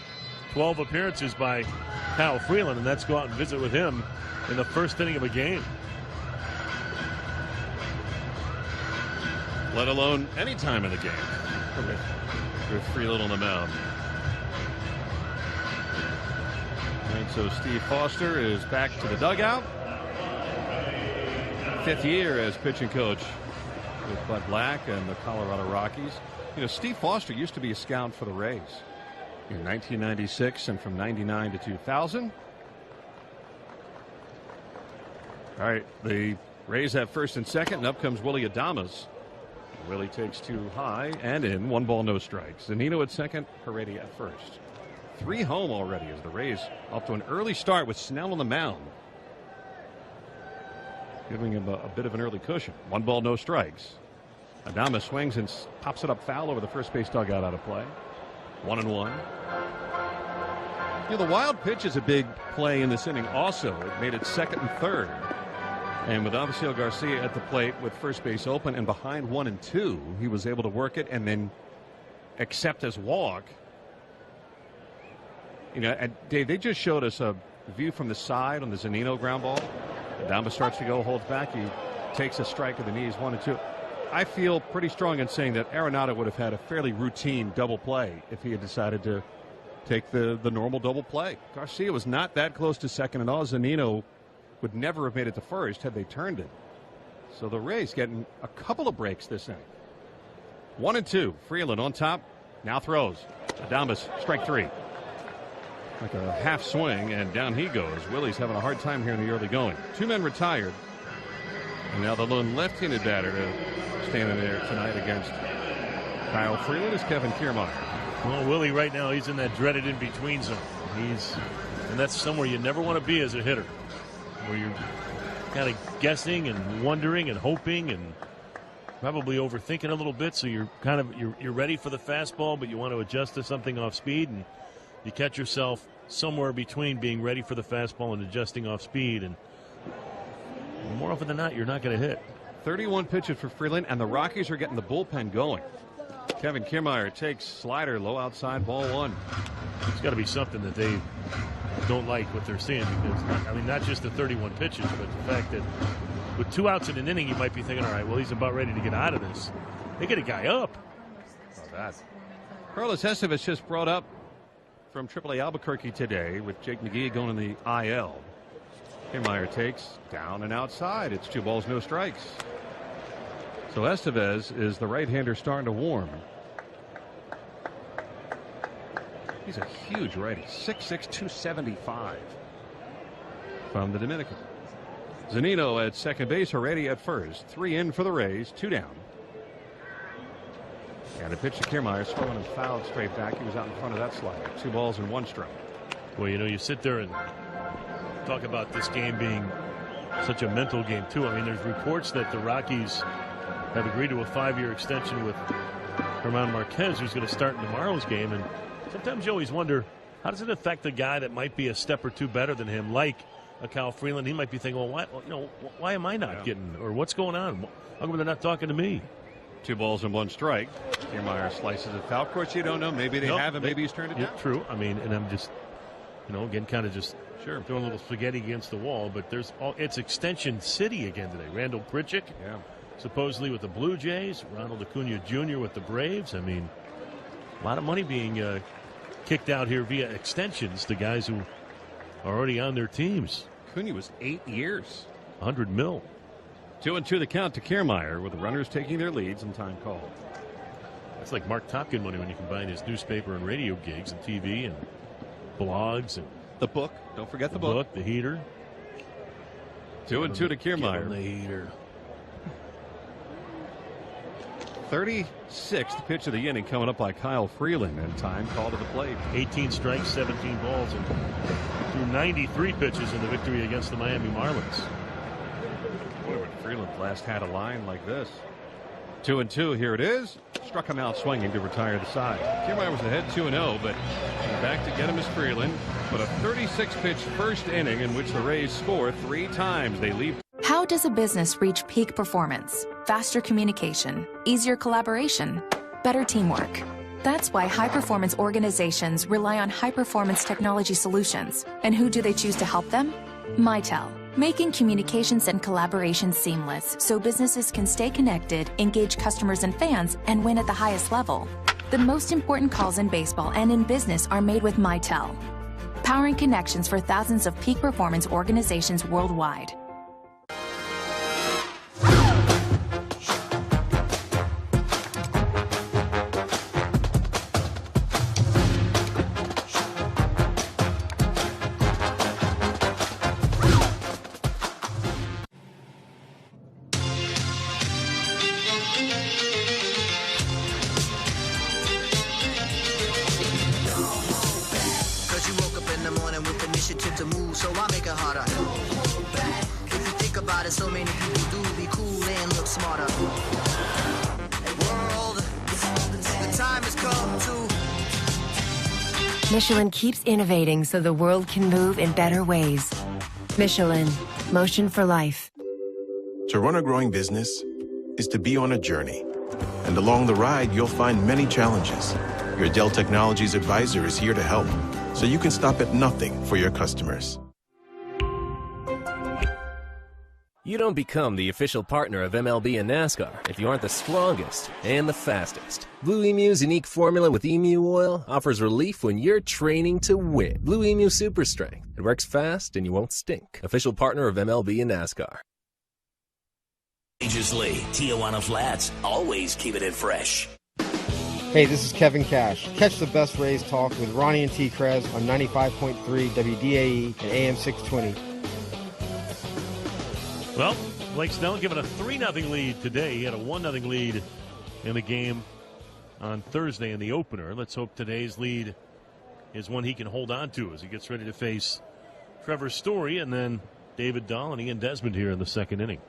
12 appearances by Kyle Freeland, and that's go out and visit with him in the first inning of a game. Let alone any time in the game with Freeland on the mound. And so Steve Foster is back to the dugout. 5th year as pitching coach with Bud Black and the Colorado Rockies. You know, Steve Foster used to be a scout for the Rays in 1996 and from 99 to 2000. All right, the Rays have first and second, and up comes Willie Adames. Willie takes 2 high and in. 1 ball, no strikes. Zunino at second, Heredia at first. 3 home already as the Rays up to an early start with Snell on the mound, giving him a bit of an early cushion. 1 ball, no strikes. Adames swings and pops it up foul over the first base dugout out of play. 1-1. You know, the wild pitch is a big play in this inning also. It made it second and third. And with Avisail Garcia at the plate with first base open and behind 1 and 2, he was able to work it and then accept his walk. You know, and Dave, they just showed us a view from the side on the Zunino ground ball. Adamba starts to go, holds back. He takes a strike of the knees, 1-2. I feel pretty strong in saying that Arenado would have had a fairly routine double play if he had decided to take the normal double play. Garcia was not that close to second at all. Zunino would never have made it to first had they turned it. So the Rays getting a couple of breaks this inning. 1-2. Freeland on top. Now throws. Adambas, strike 3. Like a half swing, and down he goes. Willie's having a hard time here in the early going. 2 men retired. And now the lone left-handed batter to stand in there tonight against Kyle Freeland is Kevin Kiermaier. Well, Willie right now, he's in that dreaded in-between zone. And that's somewhere you never want to be as a hitter, where you're kind of guessing and wondering and hoping and probably overthinking a little bit. So you're you're ready for the fastball, but you want to adjust to something off speed, and you catch yourself somewhere between being ready for the fastball and adjusting off speed. And more often than not, you're not going to hit. 31 pitches for Freeland, and the Rockies are getting the bullpen going. Kevin Kiermaier takes slider low outside, ball 1. It's got to be something that they don't like what they're seeing, because not just the 31 pitches, but the fact that with 2 outs in an inning, you might be thinking, all right, well, he's about ready to get out of this. They get a guy up. Oh, that. Carlos Estevez just brought up from AAA Albuquerque today with Jake McGee going in the IL. Kiermaier takes down and outside. It's 2 balls, no strikes. So Estevez is the right-hander starting to warm. He's a huge righty, 6'6", 275 from the Dominican. Zunino at second base, already at first. 3 in for the Rays, 2 down. And a pitch to Kiermaier, swung and fouled straight back. He was out in front of that slider. 2 balls and 1 strike. Well, you sit there and talk about this game being such a mental game, too. There's reports that the Rockies have agreed to a 5-year extension with German Marquez, who's going to start in tomorrow's game. And sometimes you always wonder, how does it affect a guy that might be a step or 2 better than him, like a Kyle Freeland? He might be thinking, well, why am I not getting, or what's going on? How come they're not talking to me? 2 balls and 1 strike. Kiermaier slices it foul. Of course, you don't know. Maybe they haven't. Maybe he's turned it down. True. And I'm just, again, kind of just throwing a little spaghetti against the wall. But it's Extension City again today. Randall Pritchett, supposedly with the Blue Jays. Ronald Acuna Jr. with the Braves. A lot of money being kicked out here via extensions to guys who are already on their teams. Acuna was 8 years. $100 million. 2-2 the count to Kiermaier with the runners taking their leads and time called. That's like Mark Topkin money when you combine his newspaper and radio gigs and TV and blogs and the book. Don't forget the book. The heater. 2-2 to Kiermaier. The heater. 36th pitch of the inning coming up by Kyle Freeland, and time called to the plate. 18 strikes, 17 balls, and threw 93 pitches in the victory against the Miami Marlins. Boy, when Freeland last had a line like this. 2-2, here it is. Struck him out swinging to retire the side. Kiermaier was ahead 2-0, but back to get him is Freeland. But a 36-pitch first inning in which the Rays score 3 times. They leave. How does a business reach peak performance? Faster communication, easier collaboration, better teamwork. That's why high-performance organizations rely on high-performance technology solutions. And who do they choose to help them? Mitel, making communications and collaboration seamless so businesses can stay connected, engage customers and fans, and win at the highest level. The most important calls in baseball and in business are made with Mitel, powering connections for thousands of peak performance organizations worldwide. Michelin keeps innovating so the world can move in better ways. Michelin, motion for life. To run a growing business is to be on a journey. And along the ride, you'll find many challenges. Your Dell Technologies advisor is here to help, so you can stop at nothing for your customers. You don't become the official partner of MLB and NASCAR if you aren't the strongest and the fastest. Blue Emu's unique formula with emu oil offers relief when you're training to win. Blue Emu Super Strength. It works fast and you won't stink. Official partner of MLB and NASCAR. Courageously, Tijuana Flats, always keeping it fresh. Hey, this is Kevin Cash. Catch the best Rays talk with Ronnie and T. Krez on 95.3 WDAE and AM 620. Well, Blake Snell given a 3-0 lead today. He had a 1-0 lead in the game on Thursday in the opener. Let's hope today's lead is one he can hold on to as he gets ready to face Trevor Story and then David Dahl and Ian Desmond here in the second inning.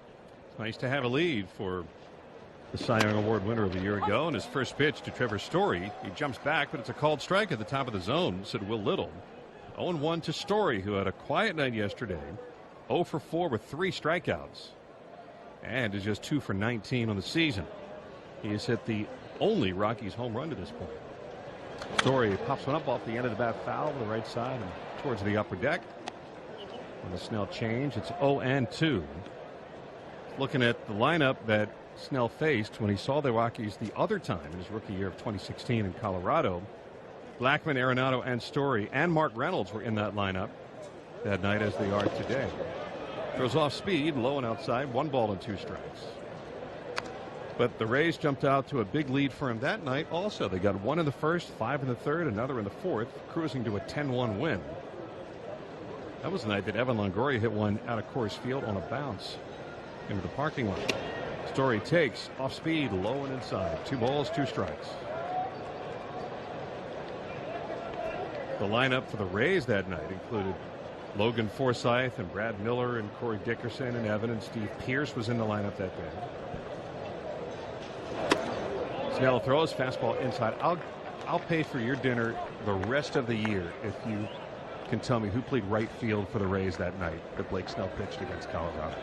It's nice to have a lead for the Cy Young Award winner of a year ago. And his first pitch to Trevor Story, he jumps back, but it's a called strike at the top of the zone, said Will Little. 0-1 to Story, who had a quiet night yesterday. 0 for 4 with 3 strikeouts and is just 2 for 19 on the season. He has hit the only Rockies home run to this point. Story pops one up off the end of the bat foul to the right side and towards the upper deck. On the Snell change, it's 0-2. Looking at the lineup that Snell faced when he saw the Rockies the other time in his rookie year of 2016 in Colorado. Blackman, Arenado, and Story and Mark Reynolds were in that lineup that night as they are today. Throws off speed, low and outside, 1 ball and 2 strikes. But the Rays jumped out to a big lead for him that night also. They got 1 in the first, 5 in the third, another in the fourth, cruising to a 10-1 win. That was the night that Evan Longoria hit one out of Coors Field on a bounce into the parking lot. Story takes off speed, low and inside, 2 balls, 2 strikes. The lineup for the Rays that night included Logan Forsythe and Brad Miller and Corey Dickerson and Evan and Steve Pearce was in the lineup that day. Snell throws fastball inside. I'll pay for your dinner the rest of the year if you can tell me who played right field for the Rays that night that Blake Snell pitched against Colorado.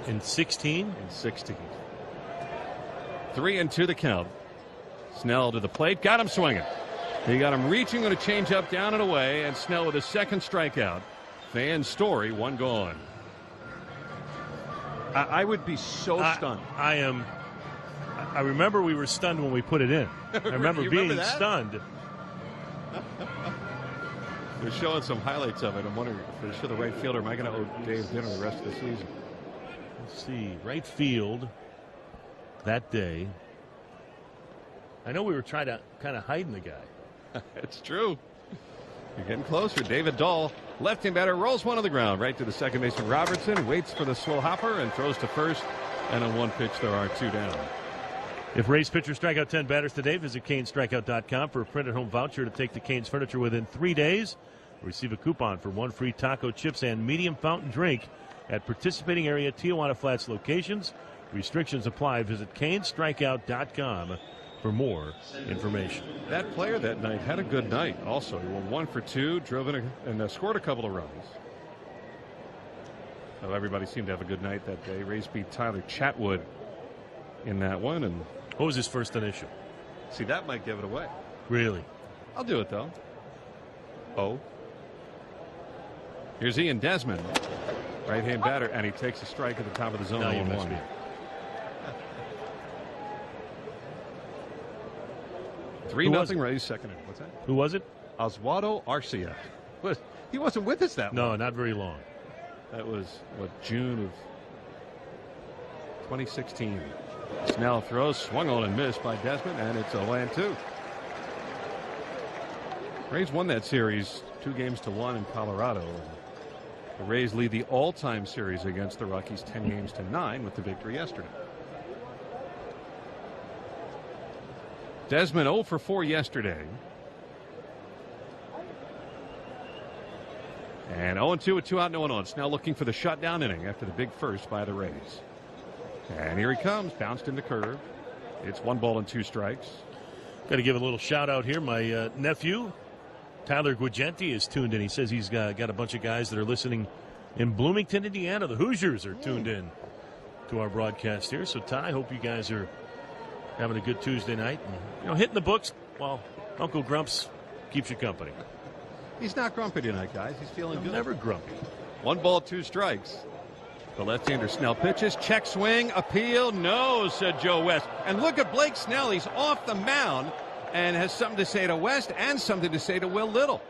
In 16? In 16. 3-2 the count. Snell to the plate, got him swinging. He got him reaching on a changeup down and away, and Snell with a second strikeout. Fan Story, 1 gone. I would be so stunned. I remember we were stunned when we put it in. I remember being stunned. They're showing some highlights of it. I'm wondering if they show the right fielder. Am I going to owe Dave dinner the rest of the season? Let's see. Right field that day. I know we were trying to kind of hide the guy. It's true. You're getting closer. David Dahl, left-hand batter, rolls one on the ground right to the second baseman Robertson, waits for the slow hopper and throws to first. And on 1 pitch, there are 2 down. If Rays pitchers strike out 10 batters today, visit CaneStrikeout.com for a printed home voucher to take to Cane's Furniture within 3 days. Receive a coupon for 1 free taco, chips, and medium fountain drink at participating area Tijuana Flats locations. Restrictions apply. Visit CaneStrikeout.com for more information. That player that night had a good night also. He went 1 for 2, drove in and scored a couple of runs. So everybody seemed to have a good night that day. Rays beat Tyler Chatwood in that one. And what was his first initial? See, that might give it away. Really? I'll do it, though. Oh. Here's Ian Desmond. Right-hand batter, and he takes a strike at the top of the zone. No, you missed me. 3-0 Rays second inning. What's that? Who was it? Oswaldo Arcia. He wasn't with us that long. No, not very long. That was, June of 2016. Snell throws, swung on and missed by Desmond, and it's 0-2. Rays won that series 2-1 in Colorado. The Rays lead the all-time series against the Rockies 10-9 with the victory yesterday. Desmond 0 for 4 yesterday. And 0-2 with 2 out, no one on. Snell looking for the shutdown inning after the big first by the Rays. And here he comes, bounced in the curve. It's 1 ball and 2 strikes. Got to give a little shout out here. My nephew, Tyler Guigenti, is tuned in. He says he's got a bunch of guys that are listening in Bloomington, Indiana. The Hoosiers are tuned in to our broadcast here. So, Ty, hope you guys are having a good Tuesday night. And, hitting the books while Uncle Grumps keeps you company. He's not grumpy tonight, guys. He's feeling good. Never grumpy. 1 ball, 2 strikes. The left-hander Snell pitches. Check swing. Appeal. No, said Joe West. And look at Blake Snell. He's off the mound and has something to say to West and something to say to Will Little.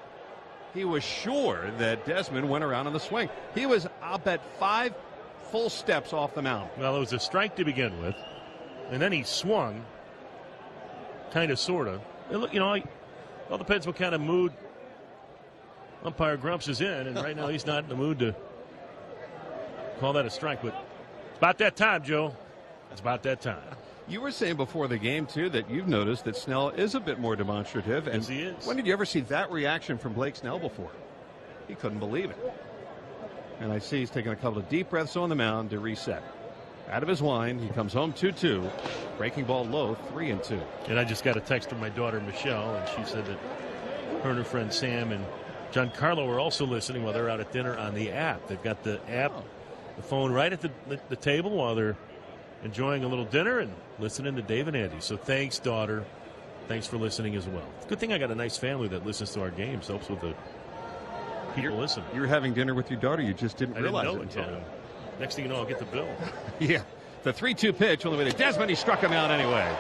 He was sure that Desmond went around on the swing. He was, I'll bet, 5 full steps off the mound. Well, it was a strike to begin with. And then he swung. Kind of, sort of. Look, you know, it all depends what kind of mood umpire Grumps is in, and right now he's not in the mood to call that a strike. But it's about that time, Joe. It's about that time. You were saying before the game, too, that you've noticed that Snell is a bit more demonstrative. And yes, he is. When did you ever see that reaction from Blake Snell before? He couldn't believe it. And I see he's taking a couple of deep breaths on the mound to reset. Out of his wind, he comes home 2-2. Breaking ball low, 3-2. And I just got a text from my daughter, Michelle, and she said that her and her friend Sam and Giancarlo are also listening while they're out at dinner on the app. They've got the app, the phone right at the table while they're enjoying a little dinner and listening to Dave and Andy. So thanks, daughter. Thanks for listening as well. It's a good thing I got a nice family that listens to our games. Helps with the people listening. You were having dinner with your daughter. You just didn't realize know it until. Next thing you know, I'll get the bill. Yeah. The 3-2 pitch on the way to Desmond. He struck him out anyway.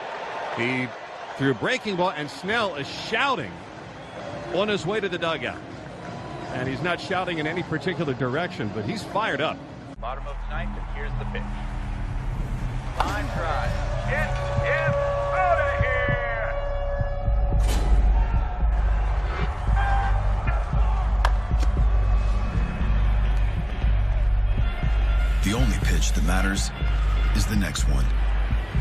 He threw a breaking ball, and Snell is shouting on his way to the dugout. And he's not shouting in any particular direction, but he's fired up. Bottom of the ninth, and here's the pitch. Line drive. It is out of here! The only pitch that matters is the next one.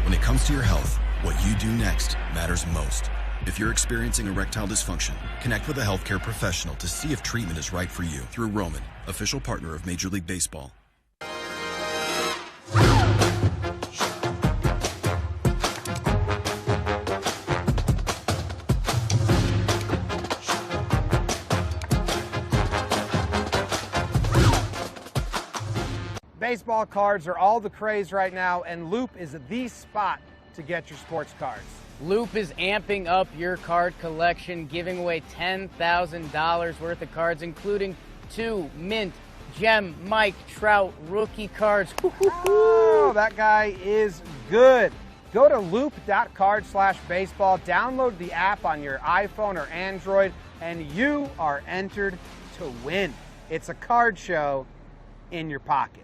When it comes to your health, what you do next matters most. If you're experiencing erectile dysfunction, connect with a healthcare professional to see if treatment is right for you through Roman, official partner of Major League Baseball. Baseball cards are all the craze right now, and Loop is the spot to get your sports cards. Loop is amping up your card collection, giving away $10,000 worth of cards, including 2 Mint, Gem, Mike Trout rookie cards. Oh, that guy is good. Go to loop.card/baseball, download the app on your iPhone or Android, and you are entered to win. It's a card show in your pocket.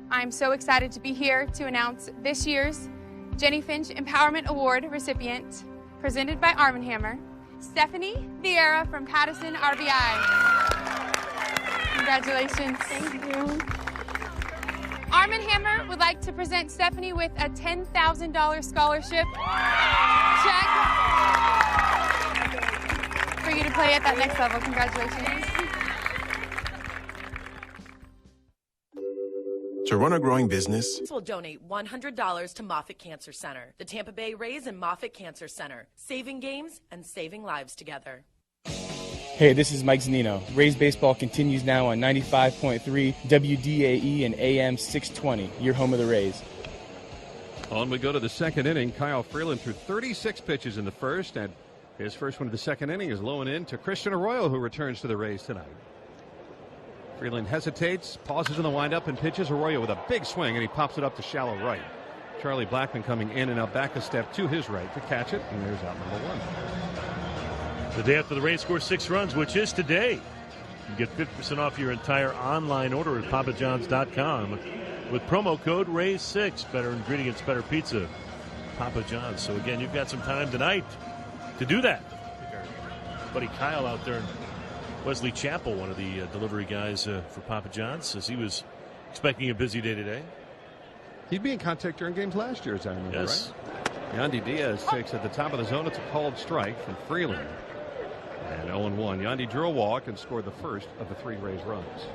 I'm so excited to be here to announce this year's Jenny Finch Empowerment Award recipient, presented by Arm & Hammer, Stephanie Vieira from Pattison RBI. Congratulations. Thank you. Arm & Hammer would like to present Stephanie with a $10,000 scholarship check for you to play at that next level. Congratulations. To run a growing business, Will donate $100 to Moffitt Cancer Center, the Tampa Bay Rays and Moffitt Cancer Center, saving games and saving lives together. Hey, this is Mike Zanino. Rays baseball continues now on 95.3 WDAE and AM 620, your home of the Rays. On we go to the second inning. Kyle Freeland threw 36 pitches in the first, and his first one of the second inning is low and in to Christian Arroyo, who returns to the Rays tonight. Freeland hesitates, pauses in the windup, and pitches Arroyo with a big swing, and he pops it up to shallow right. Charlie Blackmon coming in and out back a step to his right to catch it, and there's out number 1. The day after the Rays score 6 runs, which is today. You get 50% off your entire online order at papajohns.com with promo code RAYS6. Better ingredients, better pizza. Papa John's. So again, you've got some time tonight to do that. Buddy Kyle out there, Wesley Chappell, one of the delivery guys for Papa John's, says he was expecting a busy day today. He'd be in contact during games last year, as I remember, yes. Right? Yandy Diaz takes at the top of the zone. It's a called strike from Freeland. And 0-1. Yandy drew a walk and scored the first of the 3 Rays runs.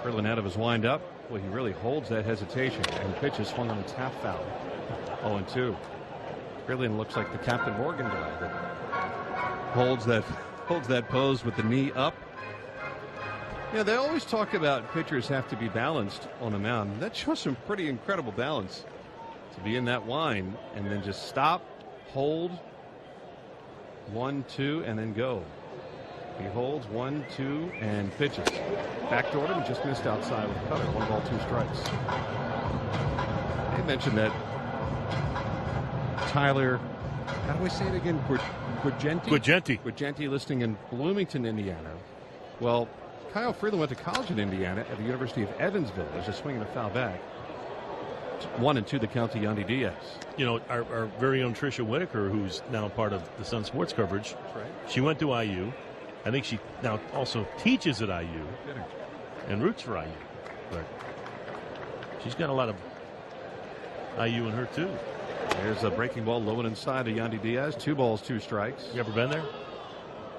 Freeland out of his windup. Well, he really holds that hesitation, and pitches swung on its half foul. 0-2. Freeland looks like the Captain Morgan guy that holds that pose with the knee up. Yeah, they always talk about pitchers have to be balanced on a mound. That shows some pretty incredible balance to be in that wind and then just stop, hold, 1-2, and then go. He holds 1-2 and pitches. Backdoored him, just missed outside with a cutter. 1 ball, 2 strikes. They mentioned that Tyler, how do we say it again? Guargenti listing in Bloomington, Indiana. Well, Kyle Freeland went to college in Indiana at the University of Evansville. There's a swing and a foul back. 1-2 the count to Yandy Diaz. You know, our very own Tricia Whitaker, who's now part of the Sun Sports coverage. That's right. She went to IU. I think she now also teaches at IU and roots for IU. But she's got a lot of IU in her, too. There's a breaking ball low and inside to Yandy Diaz. 2 balls, 2 strikes. You ever been there?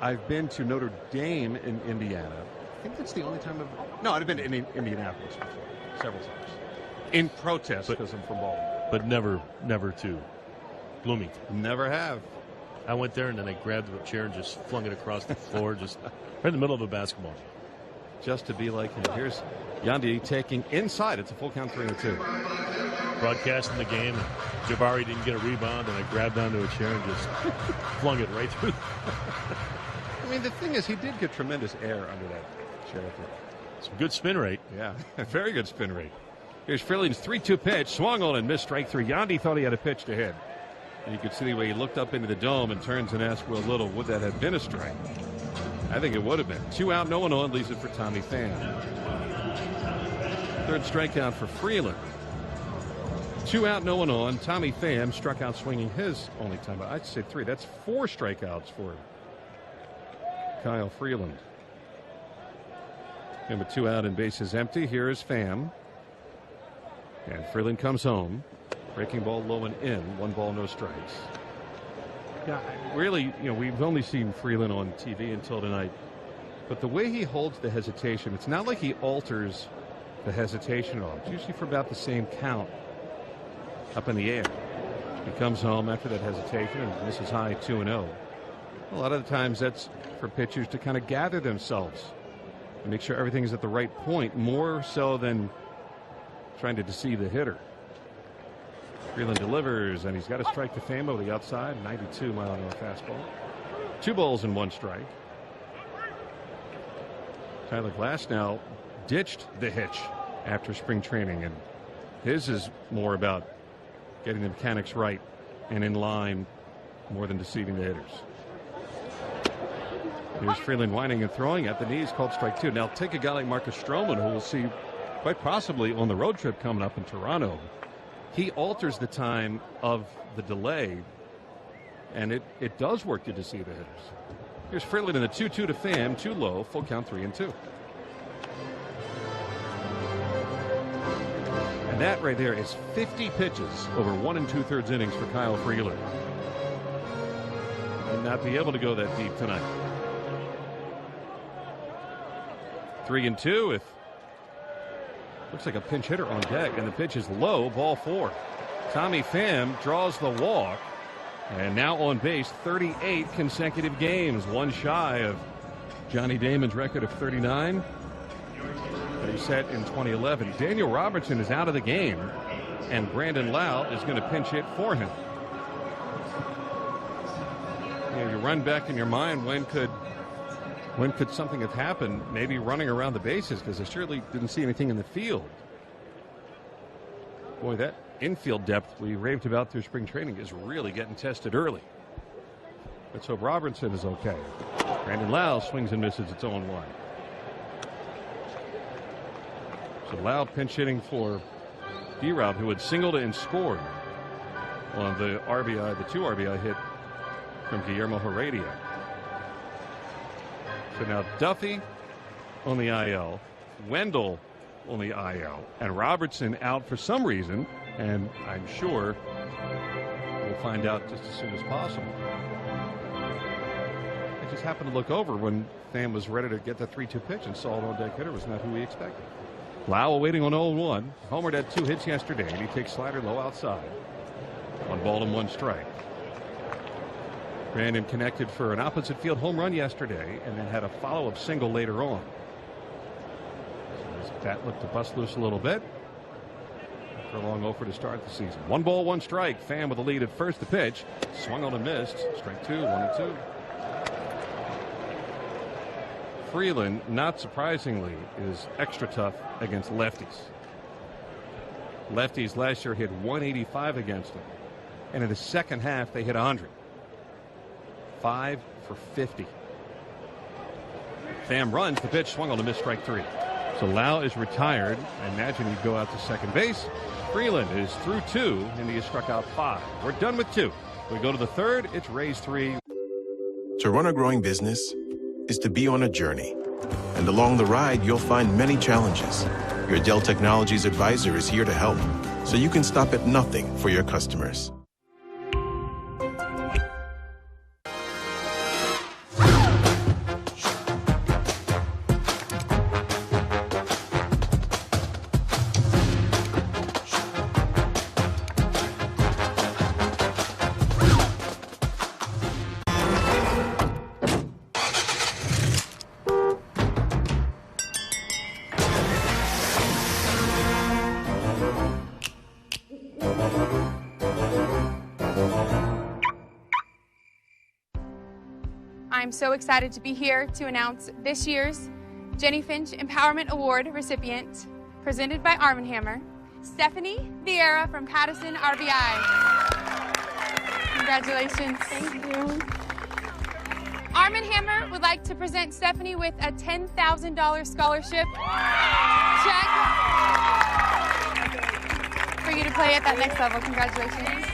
I've been to Notre Dame in Indiana. I think that's the only time I've been in Indianapolis before, several times. In protest, because I'm from Baltimore. But never to Bloomington. Never have. I went there and then I grabbed a chair and just flung it across the floor, just right in the middle of a basketball. Just to be like him. Here's Yandy taking inside. It's a full count, 3-2. Broadcasting the game. Jabari didn't get a rebound, and I grabbed onto a chair and just flung it right through. I mean, the thing is, he did get tremendous air under that chair. Some good spin rate. Yeah, very good spin rate. Here's Freeland's 3-2 pitch. Swung on and missed, strike 3. Yandy thought he had a pitch to hit. And you could see the way he looked up into the dome and turns and asks Will Little, would that have been a strike? I think it would have been. 2 out, no one on, leaves it for Tommy Pham. 3rd strikeout for Freeland. 2 out, no one on. Tommy Pham struck out swinging his only time. I'd say 3. That's 4 strikeouts for Kyle Freeland. And with 2 out and bases empty, here is Pham. And Freeland comes home. Breaking ball low and in. 1 ball, no strikes. Yeah, really, we've only seen Freeland on TV until tonight. But the way he holds the hesitation, it's not like he alters the hesitation at all. It's usually for about the same count up in the air. He comes home after that hesitation and misses high 2-0. A lot of the times that's for pitchers to kind of gather themselves and make sure everything is at the right point, more so than trying to deceive the hitter. Freeland delivers, and he's got a strike to Pham over the outside, 92-mile-an-hour fastball. 2 balls and 1 strike. Tyler Glasnow ditched the hitch after spring training, and his is more about getting the mechanics right and in line more than deceiving the hitters. Here's Freeland whining and throwing at the knees, called strike 2. Now take a guy like Marcus Stroman, who we'll see quite possibly on the road trip coming up in Toronto. He alters the time of the delay, and it does work to deceive the hitters. Here's Freeland in the 2-2 to Pham, 2 low, full count 3-2. And that right there is 50 pitches over 1 2/3 innings for Kyle Freeland. And not be able to go that deep tonight. 3-2 if looks like a pinch hitter on deck, and the pitch is low, ball 4. Tommy Pham draws the walk, and now on base 38 consecutive games, 1 shy of Johnny Damon's record of 39 that he set in 2011. Daniel Robertson is out of the game, and Brandon Lau is going to pinch hit for him. You run back in your mind, when could something have happened? Maybe running around the bases, because I surely didn't see anything in the field. Boy, that infield depth we raved about through spring training is really getting tested early. Let's hope Robertson is okay. Brandon Lau swings and misses. It's 0-1. So Lau pinch hitting for D-Rob, who had singled and scored on the RBI, the 2 RBI hit from Guillermo Heredia. So now Duffy on the IL, Wendell on the IL, and Robertson out for some reason, and I'm sure we'll find out just as soon as possible. I just happened to look over when Pham was ready to get the 3-2 pitch and saw it on deck hitter was not who we expected. Lau waiting on 0-1. Homered had 2 hits yesterday, and he takes slider low outside. 1 ball and 1 strike. Brandon connected for an opposite field home run yesterday and then had a follow-up single later on. So his bat looked to bust loose a little bit. For a long offer to start the season. 1 ball, 1 strike. Pham with the lead at first. The pitch swung on and missed. Strike 2, 1-2. Freeland, not surprisingly, is extra tough against lefties. Lefties last year hit 185 against him. And in the second half, they hit 100. 5 for 50. Pham runs. The pitch swung on a missed, strike 3. So Lau is retired. I imagine he'd go out to second base. Freeland is through 2, and he has struck out 5. We're done with 2. We go to the third. It's Rays 3. To run a growing business is to be on a journey. And along the ride, you'll find many challenges. Your Dell Technologies advisor is here to help, so you can stop at nothing for your customers. I'm so excited to be here to announce this year's Jenny Finch Empowerment Award recipient, presented by Arm & Hammer, Stephanie Vieira from Patterson, RBI. Congratulations. Thank you. Arm & Hammer would like to present Stephanie with a $10,000 scholarship check for you to play at that next level. Congratulations.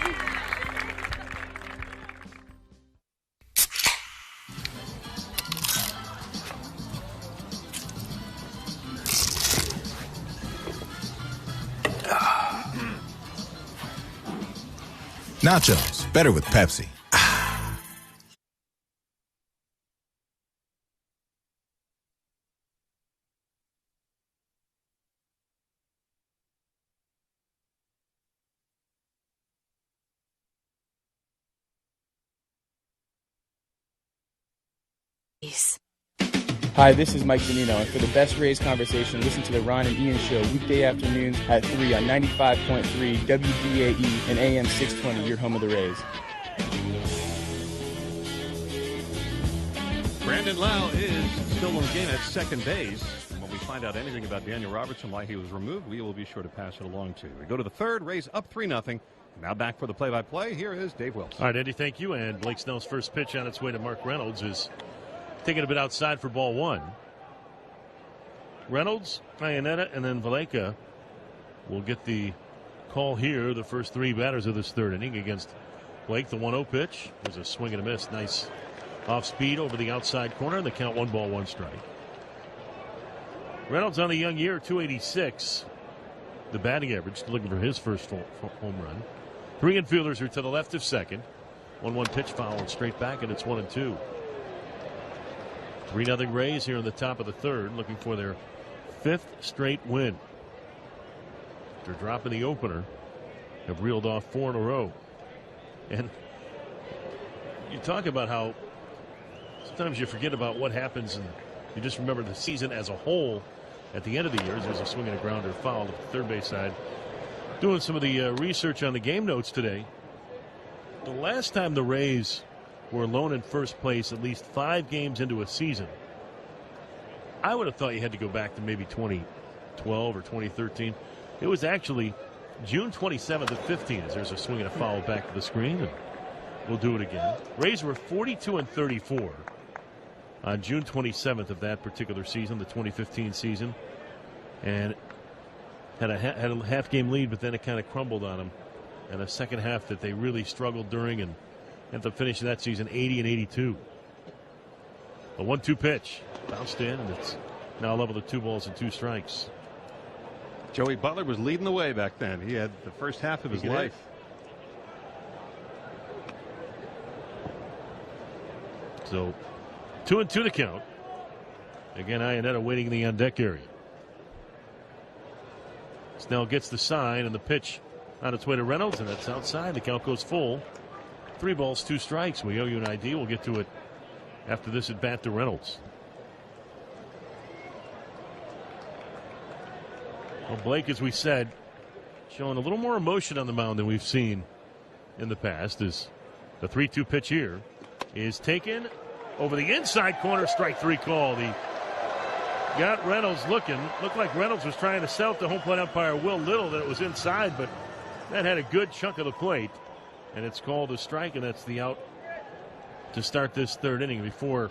Nachos, better with Pepsi. Hi, this is Mike Zanino, and for the best Rays conversation, listen to the Ron and Ian Show weekday afternoons at 3 on 95.3 WDAE and AM 620, your home of the Rays. Brandon Lau is still in the game at second base. And when we find out anything about Daniel Robertson, why he was removed, we will be sure to pass it along to you. We go to the third, Rays up 3-0. Now back for the play-by-play. Here is Dave Wilson. All right, Eddie, thank you. And Blake Snell's first pitch on its way to Mark Reynolds is taking a bit outside for ball 1. Reynolds, Iannetta, and then Valleca will get the call here. The first 3 batters of this third inning against Blake. The 1-0 pitch was a swing and a miss. Nice off speed over the outside corner. The count 1 ball, 1 strike. Reynolds on the young year, 286. The batting average, looking for his first home run. 3 infielders are to the left of second. 1-1 pitch foul and straight back, and it's 1-2. 3-0 Rays here in the top of the third, looking for their 5th straight win. After dropping the opener, have reeled off 4 in a row. And you talk about how sometimes you forget about what happens and you just remember the season as a whole. At the end of the year, there's a swing and a grounder foul to the third base side. Doing some of the research on the game notes today. The last time the Rays were alone in first place at least 5 games into a season, I would have thought you had to go back to maybe 2012 or 2013. It was actually June 27th of 15 as there's a swing and a foul back to the screen, and we'll do it again. Rays were 42-34 on June 27th of that particular season, the 2015 season, and had a half game lead, but then it kind of crumbled on them, and a second half that they really struggled during, and at the finish of that season, 80-82. A 1-2 pitch bounced in, and it's now level to 2 balls and 2 strikes. Joey Butler was leading the way back then. He had the first half of his life. So 2-2 to count. Again, Iannetta waiting in the on deck area. Snell gets the sign, and the pitch on its way to Reynolds, and that's outside. The count goes full. 3 balls, 2 strikes. We owe you an ID. We'll get to it after this at bat to Reynolds. Well, Blake, as we said, showing a little more emotion on the mound than we've seen in the past, as the 3-2 pitch here is taken over the inside corner. Strike 3 call. The Got Reynolds looking. Looked like Reynolds was trying to sell it to home plate umpire Will Little that it was inside, but that had a good chunk of the plate. And it's called a strike, and that's the out to start this third inning. Before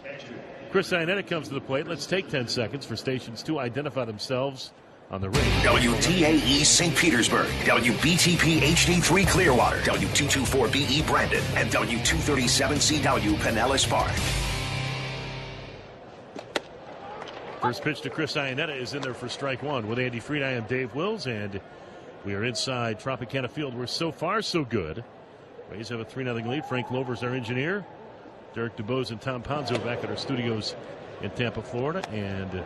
Chris Iannetta comes to the plate, let's take 10 seconds for stations to identify themselves on the ring. WDAE St. Petersburg, WBTP HD3 Clearwater, W224BE Brandon, and W237CW Pinellas Park. First pitch to Chris Iannetta is in there for strike one. With Andy Freed, I am Dave Wills, and we are inside Tropicana Field. We're so far so good. Rays have a 3-0 lead. Frank Lover's our engineer. Derek DuBose and Tom Ponzo back at our studios in Tampa, Florida. And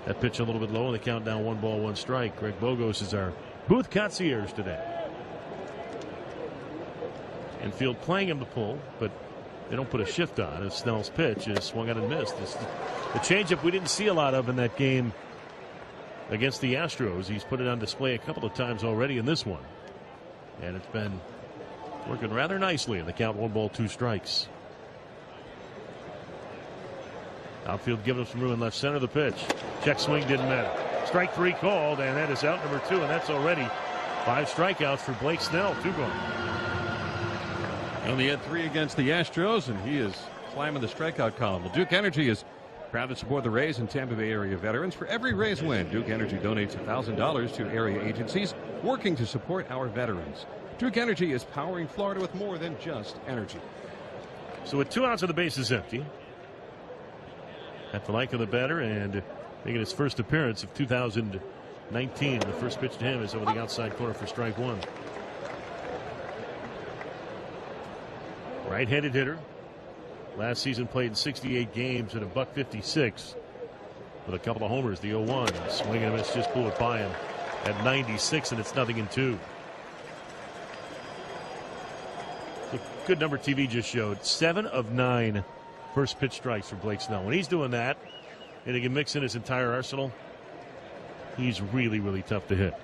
that pitch a little bit low on the count down, 1 ball, 1 strike. Greg Bogos is our booth concierge today. Infield playing him to pull, but they don't put a shift on. As Snell's pitch is swung out and missed. The changeup we didn't see a lot of in that game against the Astros. He's put it on display a couple of times already in this one. And it's been working rather nicely in the count, 1 ball, 2 strikes. Outfield giving us some room in left center. The pitch. Check swing didn't matter. Strike 3 called, and that is out number 2, and that's already 5 strikeouts for Blake Snell. 2 gone. He only had 3 against the Astros, and he is climbing the strikeout column. Well, Duke Energy is proud to support the Rays and Tampa Bay area veterans. For every Rays win, Duke Energy donates $1,000 to area agencies working to support our veterans. Duke Energy is powering Florida with more than just energy. So with 2 outs and the base is empty, at the like of the batter, and making his first appearance of 2019. The first pitch to him is over the outside corner for strike 1. Right-handed hitter. Last season played in 68 games at $156 with a couple of homers. The 0-1 swing and a miss just blew it by him at 96, and it's 0-2. The good number TV just showed 7 of 9 first pitch strikes for Blake Snell. When he's doing that, and he can mix in his entire arsenal, he's really, really tough to hit.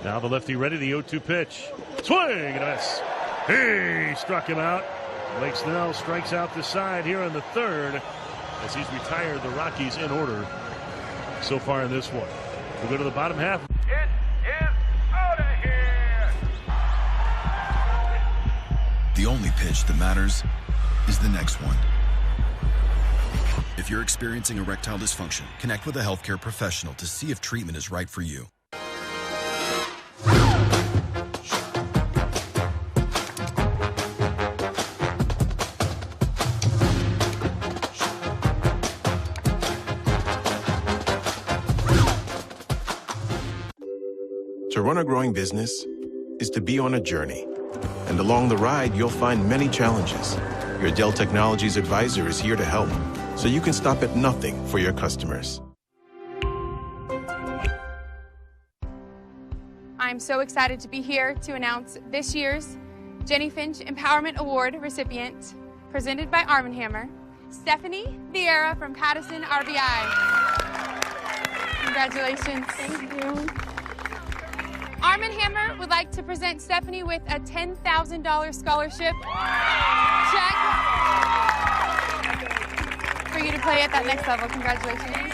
Now the lefty ready, the 0-2 pitch. Swing and a miss. He struck him out. Blake Snell strikes out the side here in the third as he's retired the Rockies in order so far in this one. We'll go to the bottom half. It is out of here. The only pitch that matters is the next one. If you're experiencing erectile dysfunction, connect with a healthcare professional to see if treatment is right for you. To run a growing business is to be on a journey. And along the ride, you'll find many challenges. Your Dell Technologies advisor is here to help, so you can stop at nothing for your customers. I'm so excited to be here to announce this year's Jenny Finch Empowerment Award recipient, presented by Arm & Hammer, Stephanie Vieira from Patterson RBI. Congratulations. Thank you. Arm & Hammer would like to present Stephanie with a $10,000 scholarship check for you to play at that next level. Congratulations.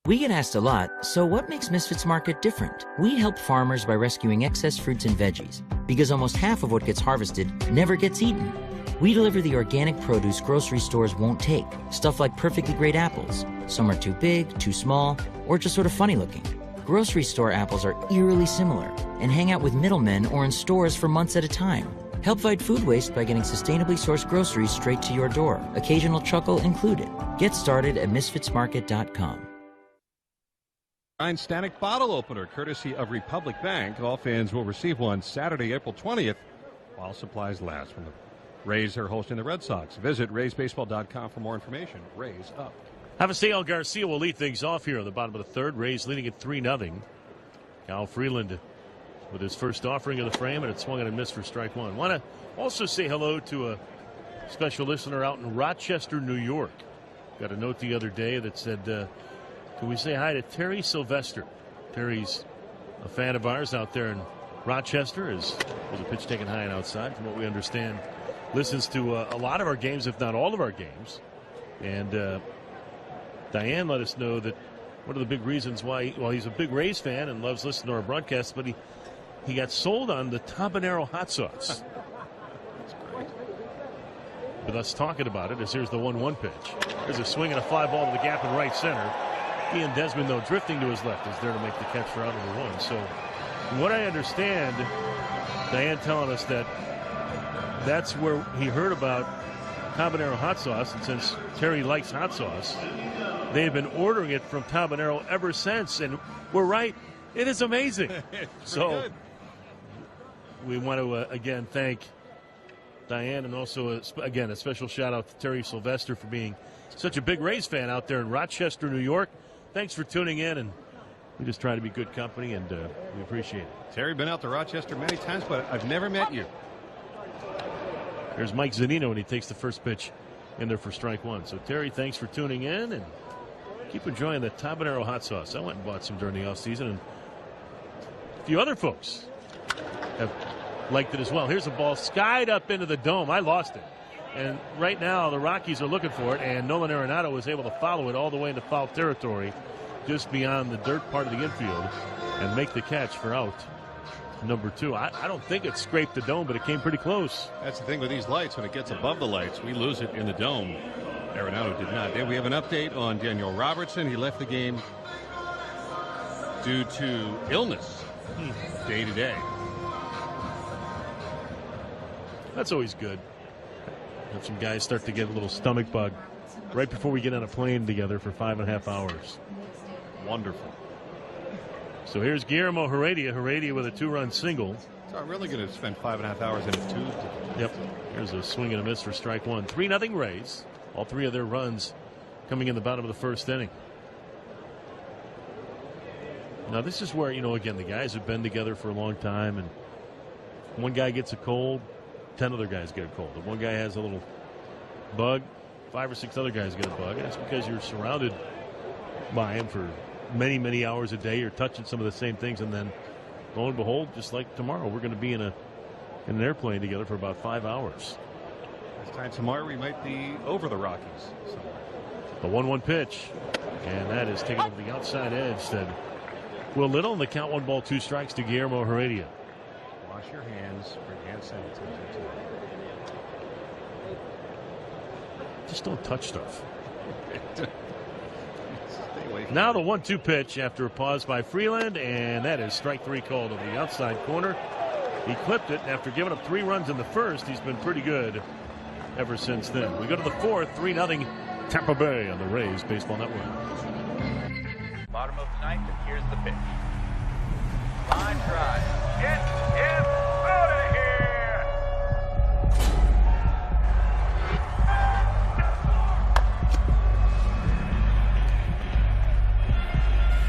We get asked a lot, so what makes Misfits Market different? We help farmers by rescuing excess fruits and veggies, because almost half of what gets harvested never gets eaten. We deliver the organic produce grocery stores won't take, stuff like perfectly great apples. Some are too big, too small, or just sort of funny looking. Grocery store apples are eerily similar and hang out with middlemen or in stores for months at a time. Help fight food waste by getting sustainably sourced groceries straight to your door, occasional chuckle included. Get started at misfitsmarket.com. Static bottle opener courtesy of Republic Bank. All fans will receive one Saturday, April 20th, while supplies last. When the Rays are hosting the Red Sox. Visit RaysBaseball.com for more information. Rays up. Avisail Garcia will lead things off here on the bottom of the third. Rays leading at 3-0. Kyle Freeland with his first offering of the frame, and it swung and a miss for strike 1. Want to also say hello to a special listener out in Rochester, New York. Got a note the other day that said, can we say hi to Terry Sylvester? Terry's a fan of ours out there in Rochester. Was a pitch taken high and outside, from what we understand. listens to a lot of our games, if not all of our games. And Diane let us know that one of the big reasons why, well, he's a big Rays fan and loves listening to our broadcasts, but he got sold on the habanero hot sauce. That's great. With us talking about it, as here's the 1-1 pitch. There's a swing and a fly ball to the gap in right center. Ian Desmond, though, drifting to his left, is there to make the catch for out number 1. So, from what I understand, Diane telling us that that's where he heard about habanero hot sauce, and since Terry likes hot sauce, they've been ordering it from Habanero ever since, and we're right. It is amazing. So good. We want to, again, thank Diane, and also, again, a special shout-out to Terry Sylvester for being such a big Rays fan out there in Rochester, New York. Thanks for tuning in, and we just try to be good company, and we appreciate it. Terry, been out to Rochester many times, but I've never met you. There's Mike Zunino, and he takes the first pitch in there for strike 1. So, Terry, thanks for tuning in, and keep enjoying the habanero hot sauce. I went and bought some during the offseason, and a few other folks have liked it as well. Here's a ball skied up into the dome. I lost it. And right now, the Rockies are looking for it, and Nolan Arenado was able to follow it all the way into foul territory, just beyond the dirt part of the infield, and make the catch for out number 2. I don't think it scraped the dome, but it came pretty close. That's the thing with these lights. When it gets above the lights, we lose it in the dome. Arenado did not. Then we have an update on Daniel Robertson. He left the game due to illness day to day. That's always good. Have some guys start to get a little stomach bug right before we get on a plane together for 5.5 hours. Wonderful. So here's Guillermo Heredia with a 2-run single. So I'm really going to spend 5.5 hours in a tube. Yep. Here's a swing and a miss for strike 1. 3-0 Rays. All 3 of their runs coming in the bottom of the first inning. Now this is where, again, the guys have been together for a long time, and one guy gets a cold, 10 other guys get a cold. If one guy has a little bug, 5 or 6 other guys get a bug. And that's because you're surrounded by him for many, many hours a day. You're touching some of the same things, and then lo and behold, just like tomorrow, we're going to be in an airplane together for about 5 hours. This time tomorrow we might be over the Rockies. So. The 1-1 pitch, and that is taken over the outside edge. Said Will Little, and the count 1 ball 2 strikes to Guillermo Heredia. Wash your hands for hand sanitizer. Just don't touch stuff. Now the 1-2 pitch after a pause by Freeland, and that is strike 3 called over the outside corner. He clipped it, and after giving up 3 runs in the first, he's been pretty good ever since then. We go to the 4th, 3-0 Tampa Bay on the Rays Baseball Network. Bottom of the 9th, and here's the pitch. Line drive. It is out of here!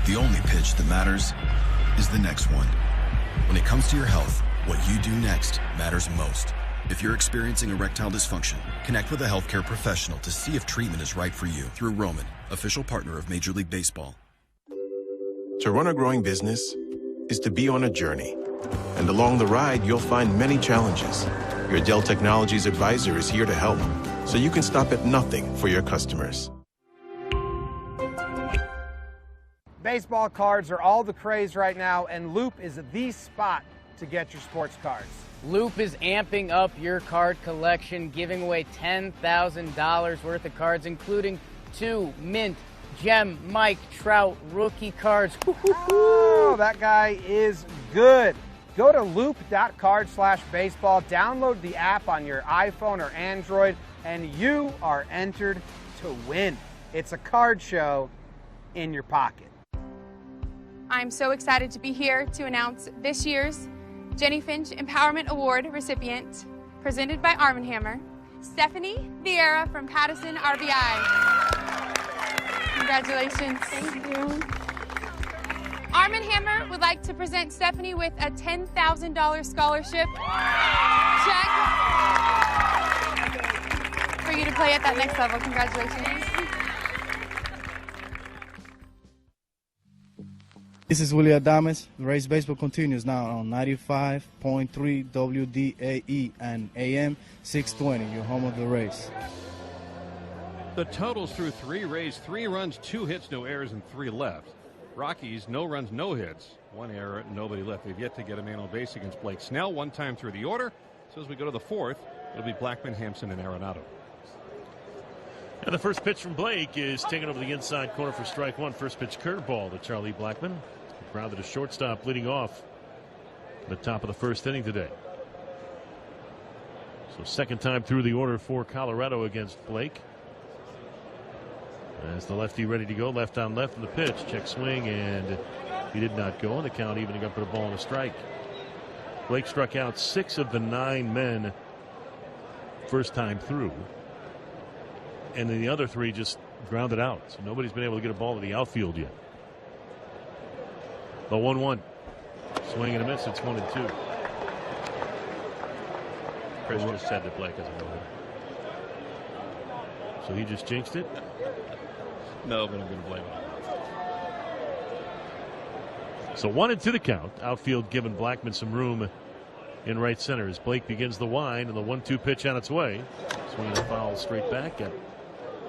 The only pitch that matters is the next one. When it comes to your health, what you do next matters most. If you're experiencing erectile dysfunction, connect with a healthcare professional to see if treatment is right for you through Roman, official partner of Major League Baseball. To run a growing business is to be on a journey. And along the ride, you'll find many challenges. Your Dell Technologies advisor is here to help, so you can stop at nothing for your customers. Baseball cards are all the craze right now, and Loop is the spot to get your sports cards. Loop is amping up your card collection, giving away $10,000 worth of cards, including 2 mint, gem, Mike Trout rookie cards. Oh, that guy is good. Go to loop.card/baseball, download the app on your iPhone or Android, and you are entered to win. It's a card show in your pocket. I'm so excited to be here to announce this year's Jenny Finch Empowerment Award recipient, presented by Arm & Hammer, Stephanie Vieira from Pattison RBI. Congratulations. Thank you. Arm & Hammer would like to present Stephanie with a $10,000 scholarship check for you to play at that next level. Congratulations. This is Willie Adames. The Rays Baseball continues now on 95.3 WDAE and AM 620, your home of the Rays. The totals through 3: Rays 3 runs, 2 hits, no errors, and 3 left. Rockies, no runs, no hits, 1 error, nobody left. They've yet to get a man on base against Blake Snell, 1 time through the order. So as we go to the 4th, it'll be Blackman, Hampson, and Arenado. And the first pitch from Blake is taken over the inside corner for strike 1. First pitch curveball to Charlie Blackman. Grounded to shortstop, leading off the top of the first inning today. So second time through the order for Colorado against Blake. As the lefty ready to go, left on left in the pitch. Check swing, and he did not go. And the count evening up with a ball and a strike. Blake struck out 6 of the 9 men first time through. And then the other 3 just grounded out. So nobody's been able to get a ball to the outfield yet. The 1-1. Swing and a miss. It's 1-2. Chris just said that Blake hasn't gone. So he just jinxed it? No, but I'm going to blame him. So 1-2 the count. Outfield giving Blackman some room in right center as Blake begins the wind, and the 1-2 pitch on its way. Swinging a foul straight back.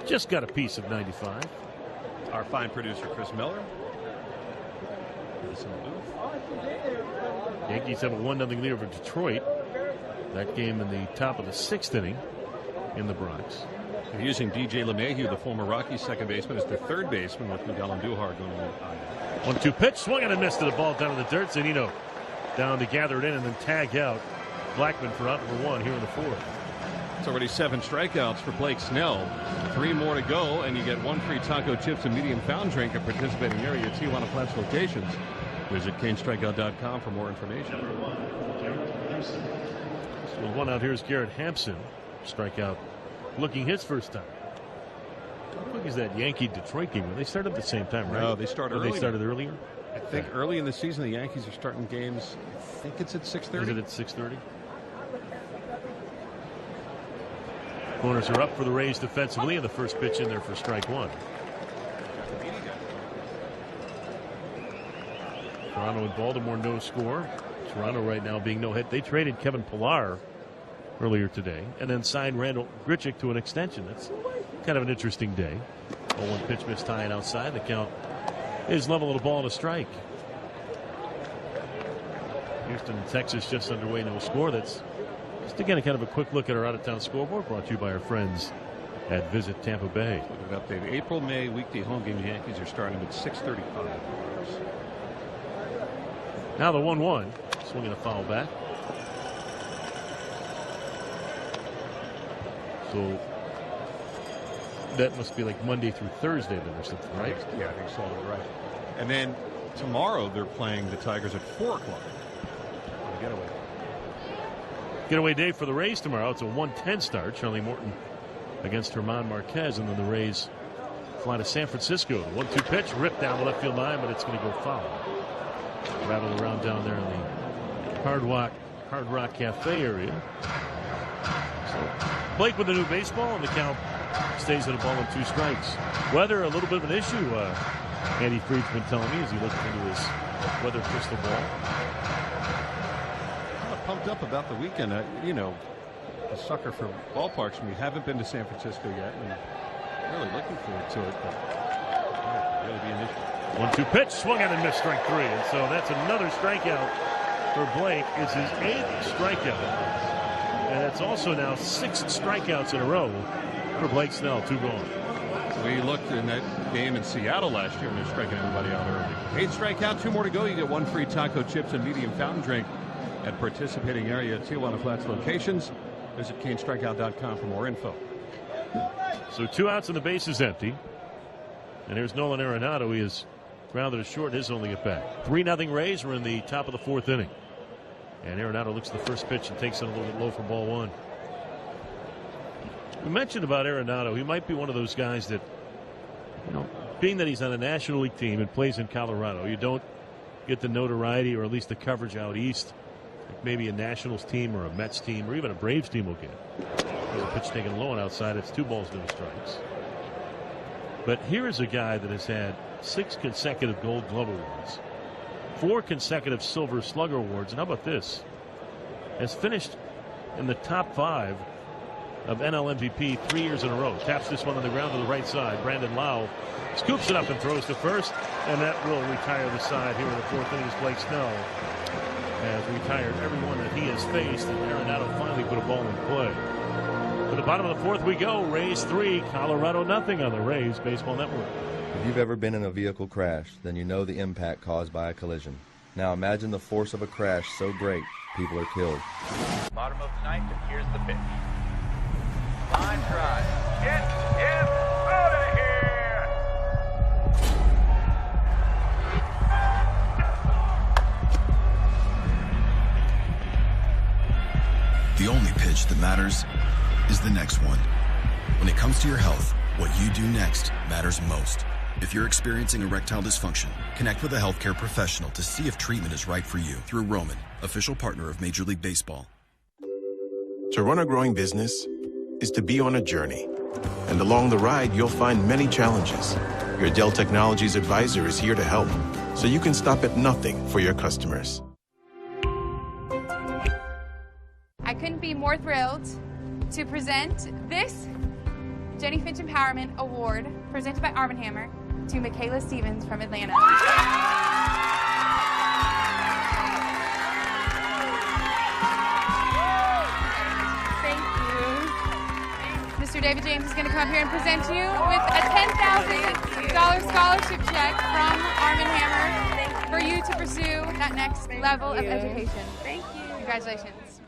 Just got a piece of 95. Our fine producer, Chris Miller. Yankees have a 1-0 lead over Detroit. That game in the top of the 6th inning in the Bronx. They're using DJ LeMahieu, the former Rockies second baseman, as their third baseman, with Miguel Andujar going on. 1-2 pitch, swung and a miss to the ball down in the dirt. Zunino down to gather it in and then tag out Blackman for out number 1 here in the 4th. It's already 7 strikeouts for Blake Snell. 3 more to go, and you get 1 free taco chips and medium fountain drink at participating area Tijuana Flats locations. Visit canestrikeout.com for more information. So 1 out here is Garrett Hampson. Strikeout looking his first time. How quick is that Yankee-Detroit game? They started at the same time, right? No, they started earlier. They started earlier? I think early in the season, the Yankees are starting games, I think it's at 6:30. Is it at 6:30? Corners are up for the Rays defensively, and the first pitch in there for strike 1. Toronto and Baltimore no score. Toronto right now being no hit. They traded Kevin Pillar earlier today and then signed Randall Grichuk to an extension. That's kind of an interesting day. 0-1 pitch missed tying outside. The count is level at a ball and a strike. Houston and Texas just underway, no score. That's just again kind of a quick look at our out-of-town scoreboard brought to you by our friends at Visit Tampa Bay. An update. April, May weekday home game. The Yankees are starting at 6:35. Now the 1-1. Swinging a foul back. So that must be like Monday through Thursday then or something, right? Yeah, I think so. Right. And then tomorrow they're playing the Tigers at 4 o'clock. Getaway. Getaway day for the Rays tomorrow. It's a 1:10 start. Charlie Morton against German Marquez, and then the Rays fly to San Francisco. The 1-2 pitch ripped down the left field line, but it's going to go foul. Rattled around down there in the Hard Rock Cafe area. So Blake with a new baseball, and the count stays at a ball and 2 strikes. Weather a little bit of an issue. Andy Freed's been telling me as he looks into his weather crystal ball. Pumped up about the weekend. You know, a sucker for ballparks, and we haven't been to San Francisco yet, and really looking forward to it. But really be an issue. 1-2 pitch, swung at and missed, strike 3, and so that's another strikeout for Blake. It's his 8th strikeout, and it's also now 6 strikeouts in a row for Blake Snell. 2 gone. We looked in that game in Seattle last year when they're striking everybody out early. 8 strikeout, 2 more to go. You get 1 free taco chips and medium fountain drink at participating area Tijuana Flats locations. Visit canestrikeout.com for more info. So 2 outs and the base is empty. And here's Nolan Arenado. He is grounded to short in his only at bat. 3-0 Rays. We're in the top of the 4th inning. And Arenado looks at the first pitch and takes it a little bit low for ball 1. We mentioned about Arenado. He might be one of those guys that, you know, being that he's on a National League team and plays in Colorado, you don't get the notoriety or at least the coverage out east like maybe a Nationals team or a Mets team or even a Braves team will get. There's a pitch taken low and outside. It's 2 balls, no strikes. But here is a guy that has had 6 consecutive Gold Glove awards 4 consecutive Silver Slugger Awards. And how about this? Has finished in the top 5 of NL MVP 3 years in a row. Taps this one on the ground to the right side. Brandon Lau scoops it up and throws to first, and that will retire the side here in the 4th inning. Blake Snell has retired everyone that he has faced, and Arenado finally put a ball in play. To the bottom of the 4th we go. Rays 3, Colorado nothing on the Rays Baseball Network. If you've ever been in a vehicle crash, then you know the impact caused by a collision. Now imagine the force of a crash so great, people are killed. Bottom of the 9th, and here's the pitch. Line drive. It is out of here! The only pitch that matters is the next one. When it comes to your health, what you do next matters most. If you're experiencing erectile dysfunction, connect with a healthcare professional to see if treatment is right for you through Roman, official partner of Major League Baseball. To run a growing business is to be on a journey. And along the ride, you'll find many challenges. Your Dell Technologies advisor is here to help, so you can stop at nothing for your customers. I couldn't be more thrilled to present this Jenny Finch Empowerment Award, presented by Arm & Hammer, to Michaela Stevens from Atlanta. Thank you. Mr. David James is going to come up here and present you with a $10,000 scholarship check from Arm & Hammer for you to pursue that next level of education. Thank you. Congratulations.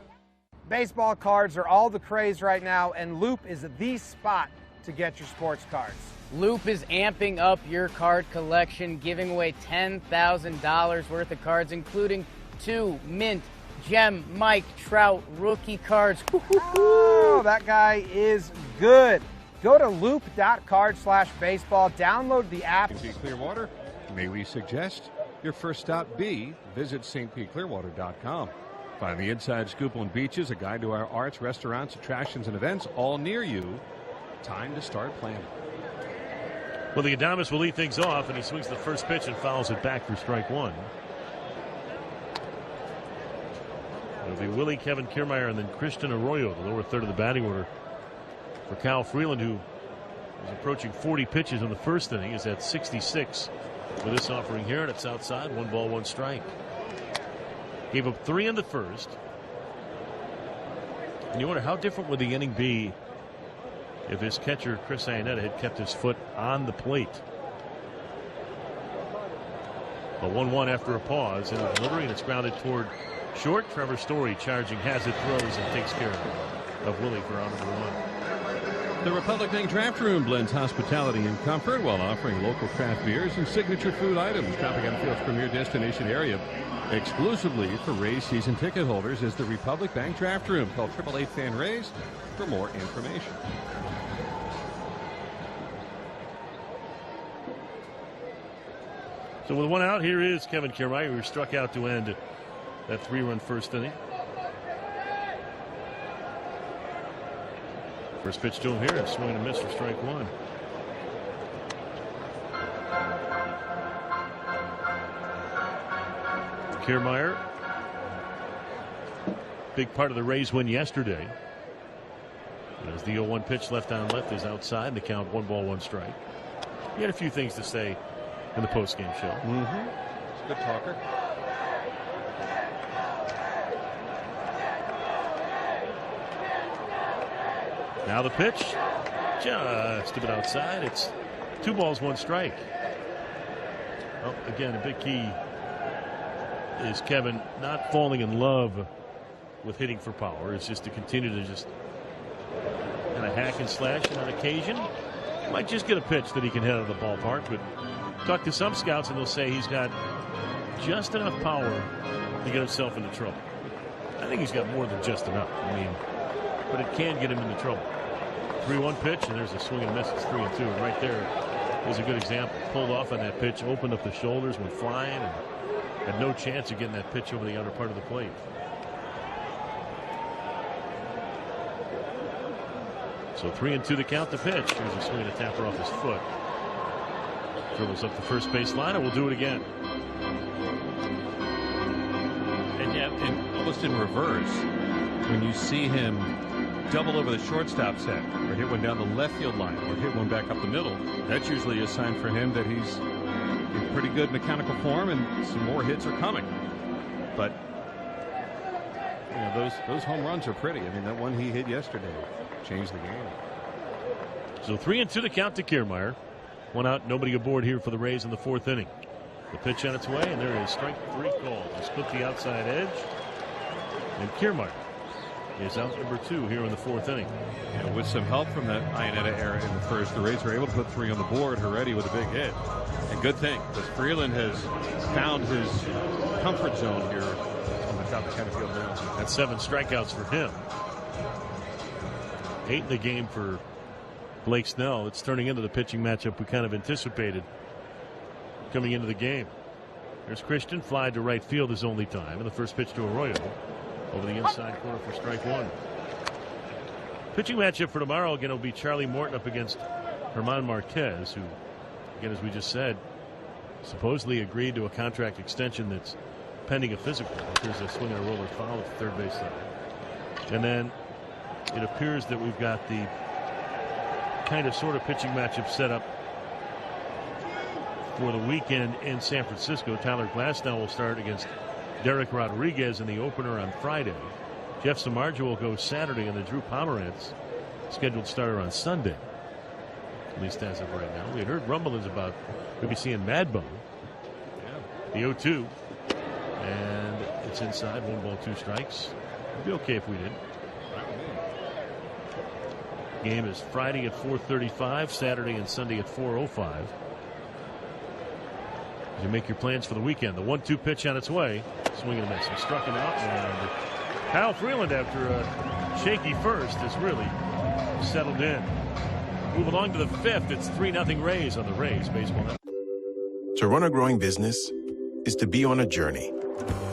Baseball cards are all the craze right now, and Loop is the spot to get your sports cards. Loop is amping up your card collection, giving away $10,000 worth of cards, including 2 Mint, Gem, Mike Trout rookie cards. Oh, that guy is good. Go to loop.card/baseball, download the app. St. Clearwater, may we suggest your first stop be visit stpclearwater.com. Find the inside scoop on beaches, a guide to our arts, restaurants, attractions, and events all near you. Time to start planning. Well, the Adamas will lead things off, and he swings the first pitch and fouls it back for strike 1. It'll be Willie, Kevin Kiermaier, and then Christian Arroyo, the lower third of the batting order for Kyle Freeland, who is approaching 40 pitches in the first inning. Is at 66 with this offering here, and it's outside. 1 ball, 1 strike. Gave up 3 in the first. And you wonder how different would the inning be if his catcher, Chris Iannetta, had kept his foot on the plate. A 1-1 after a pause in the delivery, and it's grounded toward short. Trevor Story charging, has it, throws, and takes care of Willie for out number 1. The Republic Bank Draft Room blends hospitality and comfort while offering local craft beers and signature food items. Tropicana Field's premier destination area exclusively for Rays season ticket holders is the Republic Bank Draft Room. Call 888-FAN-RAYS for more information. So with 1 out, here is Kevin Kiermaier, who struck out to end that 3-run first inning. First pitch to him here, and swing and a miss for strike 1. Kiermaier, big part of the Rays win yesterday. As the 0-1 pitch left on left is outside, the count 1 ball, 1 strike. He had a few things to say in the postgame show. It's a good talker. Now the pitch, just a bit outside. It's 2 balls, 1 strike. Well, again, a big key is Kevin not falling in love with hitting for power. It's just to continue to just kind of hack and slash, and on occasion might just get a pitch that he can hit out of the ballpark. But talk to some scouts and they'll say he's got just enough power to get himself into trouble. I think he's got more than just enough. I mean, but it can get him into trouble. 3-1 pitch, and there's a swing and a miss. It's 3-2, and right there is a good example. Pulled off on that pitch, opened up the shoulders, went flying, and had no chance of getting that pitch over the outer part of the plate. So 3-2 to count the pitch. Here's a swing and a tapper off his foot. Dribbles up the first base line, and we'll do it again. almost in reverse when you see him double over the shortstop set or hit one down the left field line or hit one back up the middle. That's usually a sign for him that he's in pretty good mechanical form and some more hits are coming. But you know, those home runs are pretty. I mean, that one he hit yesterday changed the game. So 3-2 to count to Kiermaier. One out, nobody aboard here for the Rays in the fourth inning. The pitch on its way, and there is strike 3 called. He split the outside edge, and Kiermaier is out number 2 here in the fourth inning. And with some help from that Iannetta error in the first, the Rays were able to put 3 on the board. Heredia with a big hit. And good thing, because Freeland has found his comfort zone here on the top of Kennedy Field now. That's 7 strikeouts for him. 8 in the game for Blake Snell. It's turning into the pitching matchup we kind of anticipated coming into the game. There's Christian, fly to right field his only time, and the first pitch to Arroyo over the inside corner for strike 1. Pitching matchup for tomorrow again will be Charlie Morton up against Herman Marquez, who, again, as we just said, supposedly agreed to a contract extension that's pending a physical. There's a swing and a roller foul at the third base side. And then it appears that we've got the kind of sort of pitching matchup set up for the weekend in San Francisco. Tyler Glasnow will start against Derek Rodriguez in the opener on Friday. Jeff Samardzija will go Saturday, and the Drew Pomerantz scheduled starter on Sunday, at least as of right now. We had heard rumblings about maybe seeing Madbone. The 0-2, and it's inside. 1 ball, 2 strikes. It'd be okay if we didn't. Game is Friday at 4:35, Saturday and Sunday at 4:05. As you make your plans for the weekend, the 1-2 pitch on its way. Swing and a miss. He struck him out, and Kyle Freeland, after a shaky first, has really settled in. Move along to the 5th. It's 3-0 Rays on the Rays Baseball Network. To run a growing business is to be on a journey.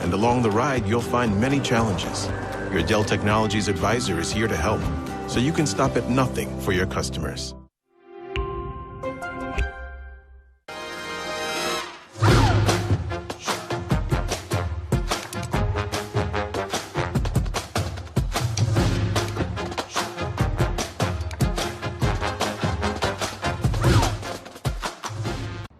And along the ride, you'll find many challenges. Your Dell Technologies advisor is here to help, so you can stop at nothing for your customers.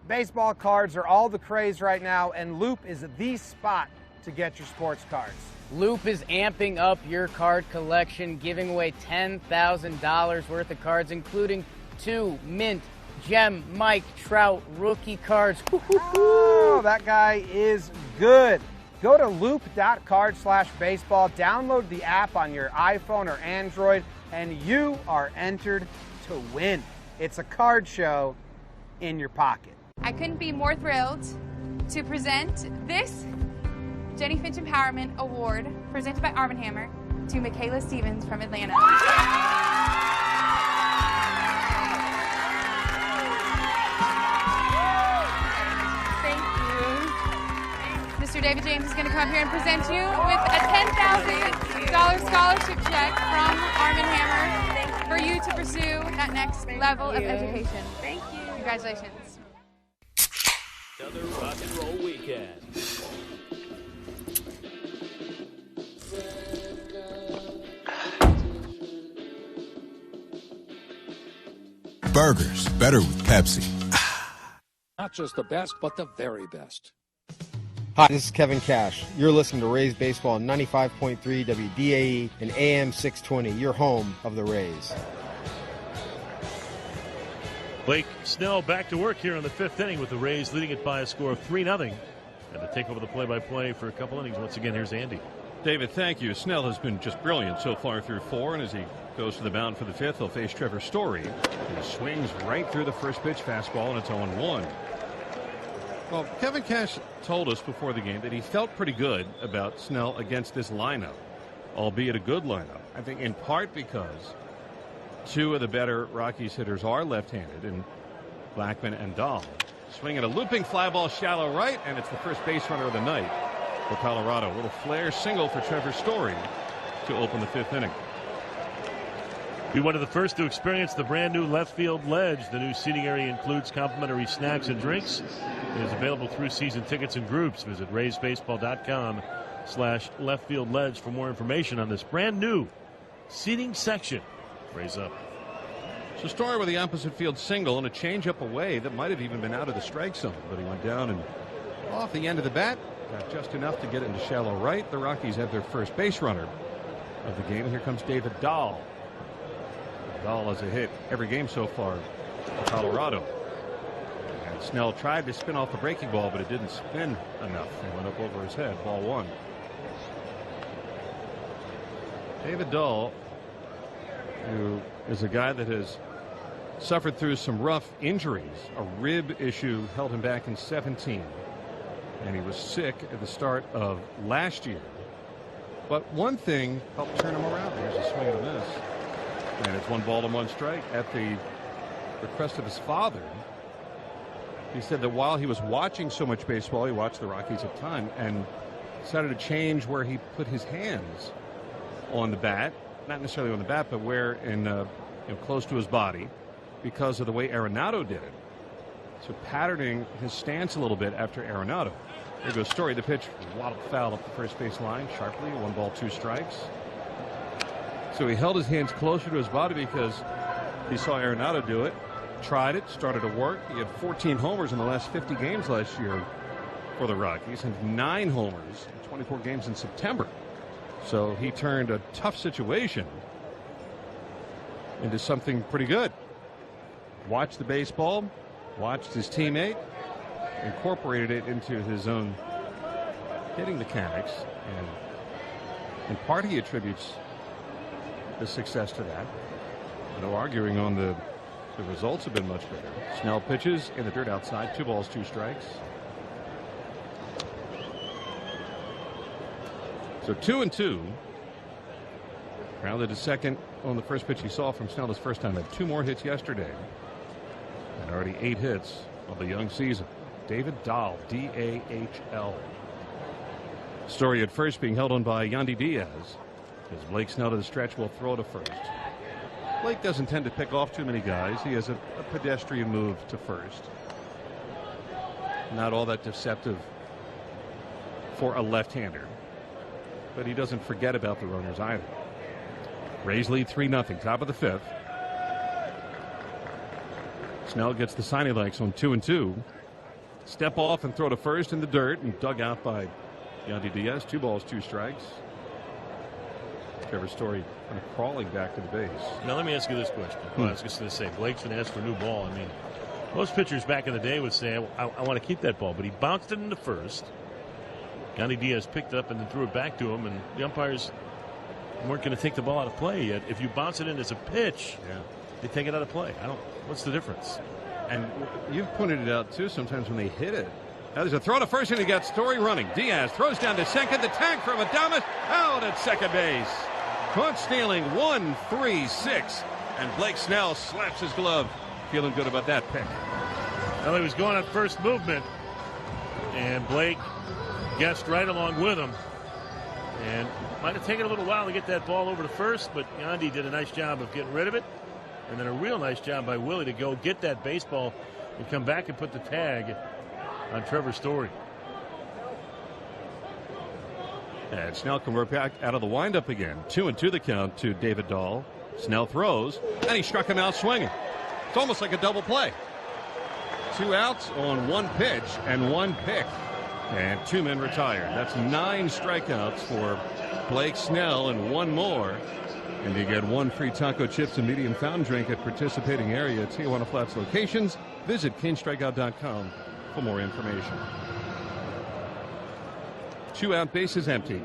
Baseball cards are all the craze right now, and Loop is the spot to get your sports cards. Loop is amping up your card collection, giving away $10,000 worth of cards, including 2 Mint, Gem, Mike Trout rookie cards. Oh, that guy is good. Go to loop.card/baseball, download the app on your iPhone or Android, and you are entered to win. It's a card show in your pocket. I couldn't be more thrilled to present this Jenny Finch Empowerment Award, presented by Arm & Hammer, to Michaela Stevens from Atlanta. Thank you. Mr. David James is going to come up here and present you with a $10,000 scholarship check from Arm & Hammer for you to pursue that next level of education. Thank you. Congratulations. Another rock and roll weekend. Burgers, better with Pepsi. Not just the best, but the very best. Hi, this is Kevin Cash. You're listening to Rays Baseball on 95.3 WDAE and AM 620, your home of the Rays. Blake Snell back to work here in the 5th inning with the Rays leading it by a score of 3-0. And to take over the play-by-play for a couple innings, once again, here's Andy. David, thank you. Snell has been just brilliant so far through 4, and as he goes to the mound for the 5th, he'll face Trevor Story. He swings right through the first pitch fastball, and it's 0-1. Well, Kevin Cash told us before the game that he felt pretty good about Snell against this lineup, albeit a good lineup. I think in part because 2 of the better Rockies hitters are left-handed, in Blackman and Dahl. Swinging a looping fly ball shallow right, and it's the first base runner of the night for Colorado. A little flare single for Trevor Story to open the 5th inning. Be one of the first to experience the brand new left field ledge. The new seating area includes complimentary snacks and drinks. It is available through season tickets and groups. Visit RaysBaseball.com facebook.com/left field ledge for more information on this brand new seating section. Raise up. It's a story with the opposite field single and a changeup away that might have even been out of the strike zone, but he went down and off the end of the bat, got just enough to get into shallow right. The Rockies have their first base runner of the game. Here comes David Dahl. Dahl has a hit every game so far for Colorado. And Snell tried to spin off the breaking ball, but it didn't spin enough. It went up over his head. Ball one. David Dahl, who is a guy that has suffered through some rough injuries. A rib issue held him back in 17. And he was sick at the start of last year. But one thing helped turn him around. There's a swing and a miss. And it's 1-1 strike at the request of his father. He said that while he was watching so much baseball, he watched the Rockies at the time and decided to change where he put his hands on the bat. Not necessarily on the bat, but where in close to his body because of the way Arenado did it. So patterning his stance a little bit after Arenado. Here goes Story. The pitch waddled foul up the first base line sharply. 1-2 strikes. So he held his hands closer to his body because he saw Arenado do it. Tried it. Started to work. He had 14 homers in the last 50 games last year for the Rockies and 9 homers in 24 games in September. So he turned a tough situation into something pretty good. Watched the baseball. Watched his teammate, incorporated it into his own hitting mechanics, and in part he attributes the success to that. No arguing on the results have been much better. Snell pitches in the dirt outside, 2-2 strikes. So 2-2. Grounded to second on the first pitch he saw from Snell his first time. Had 2 more hits yesterday. And already 8 hits of the young season. David Dahl, D-A-H-L. Story at first being held on by Yandy Diaz. As Blake Snell to the stretch will throw to first. Blake doesn't tend to pick off too many guys. He has a pedestrian move to first. Not all that deceptive for a left-hander. But he doesn't forget about the runners either. Rays lead 3-0, top of the 5th. Snell gets the signing likes on 2-2. Step off and throw to first in the dirt and dug out by Yandy Diaz. 2-2 strikes. Trevor Story kind of crawling back to the base. Now let me ask you this question. Well, I was just going to say, Blake's going to ask for a new ball. I mean, most pitchers back in the day would say, I want to keep that ball, but he bounced it into first. Yandy Diaz picked it up and then threw it back to him, and the umpires weren't going to take the ball out of play yet. If you bounce it in as a pitch, they take it out of play. What's the difference? And you've pointed it out too sometimes when they hit it. Now there's a throw to first and he got Story running. Diaz throws down to second. The tag from Adames out at second base. Caught stealing 1-3-6. And Blake Snell slaps his glove. Feeling good about that pick. Well, he was going on first movement. And Blake guessed right along with him. And might have taken a little while to get that ball over to first, but Yandy did a nice job of getting rid of it. And then a real nice job by Willie to go get that baseball and come back and put the tag on Trevor Story. And Snell can work back out of the windup again. 2-2 the count to David Dahl. Snell throws, and he struck him out swinging. It's almost like a double play. 2 outs on 1 pitch and 1 pick. And 2 men retired. That's 9 strikeouts for Blake Snell and 1 more. And you get 1 free taco chips and medium fountain drink at participating area Tijuana Flats locations. Visit KingStrikeout.com for more information. 2 out, bases empty.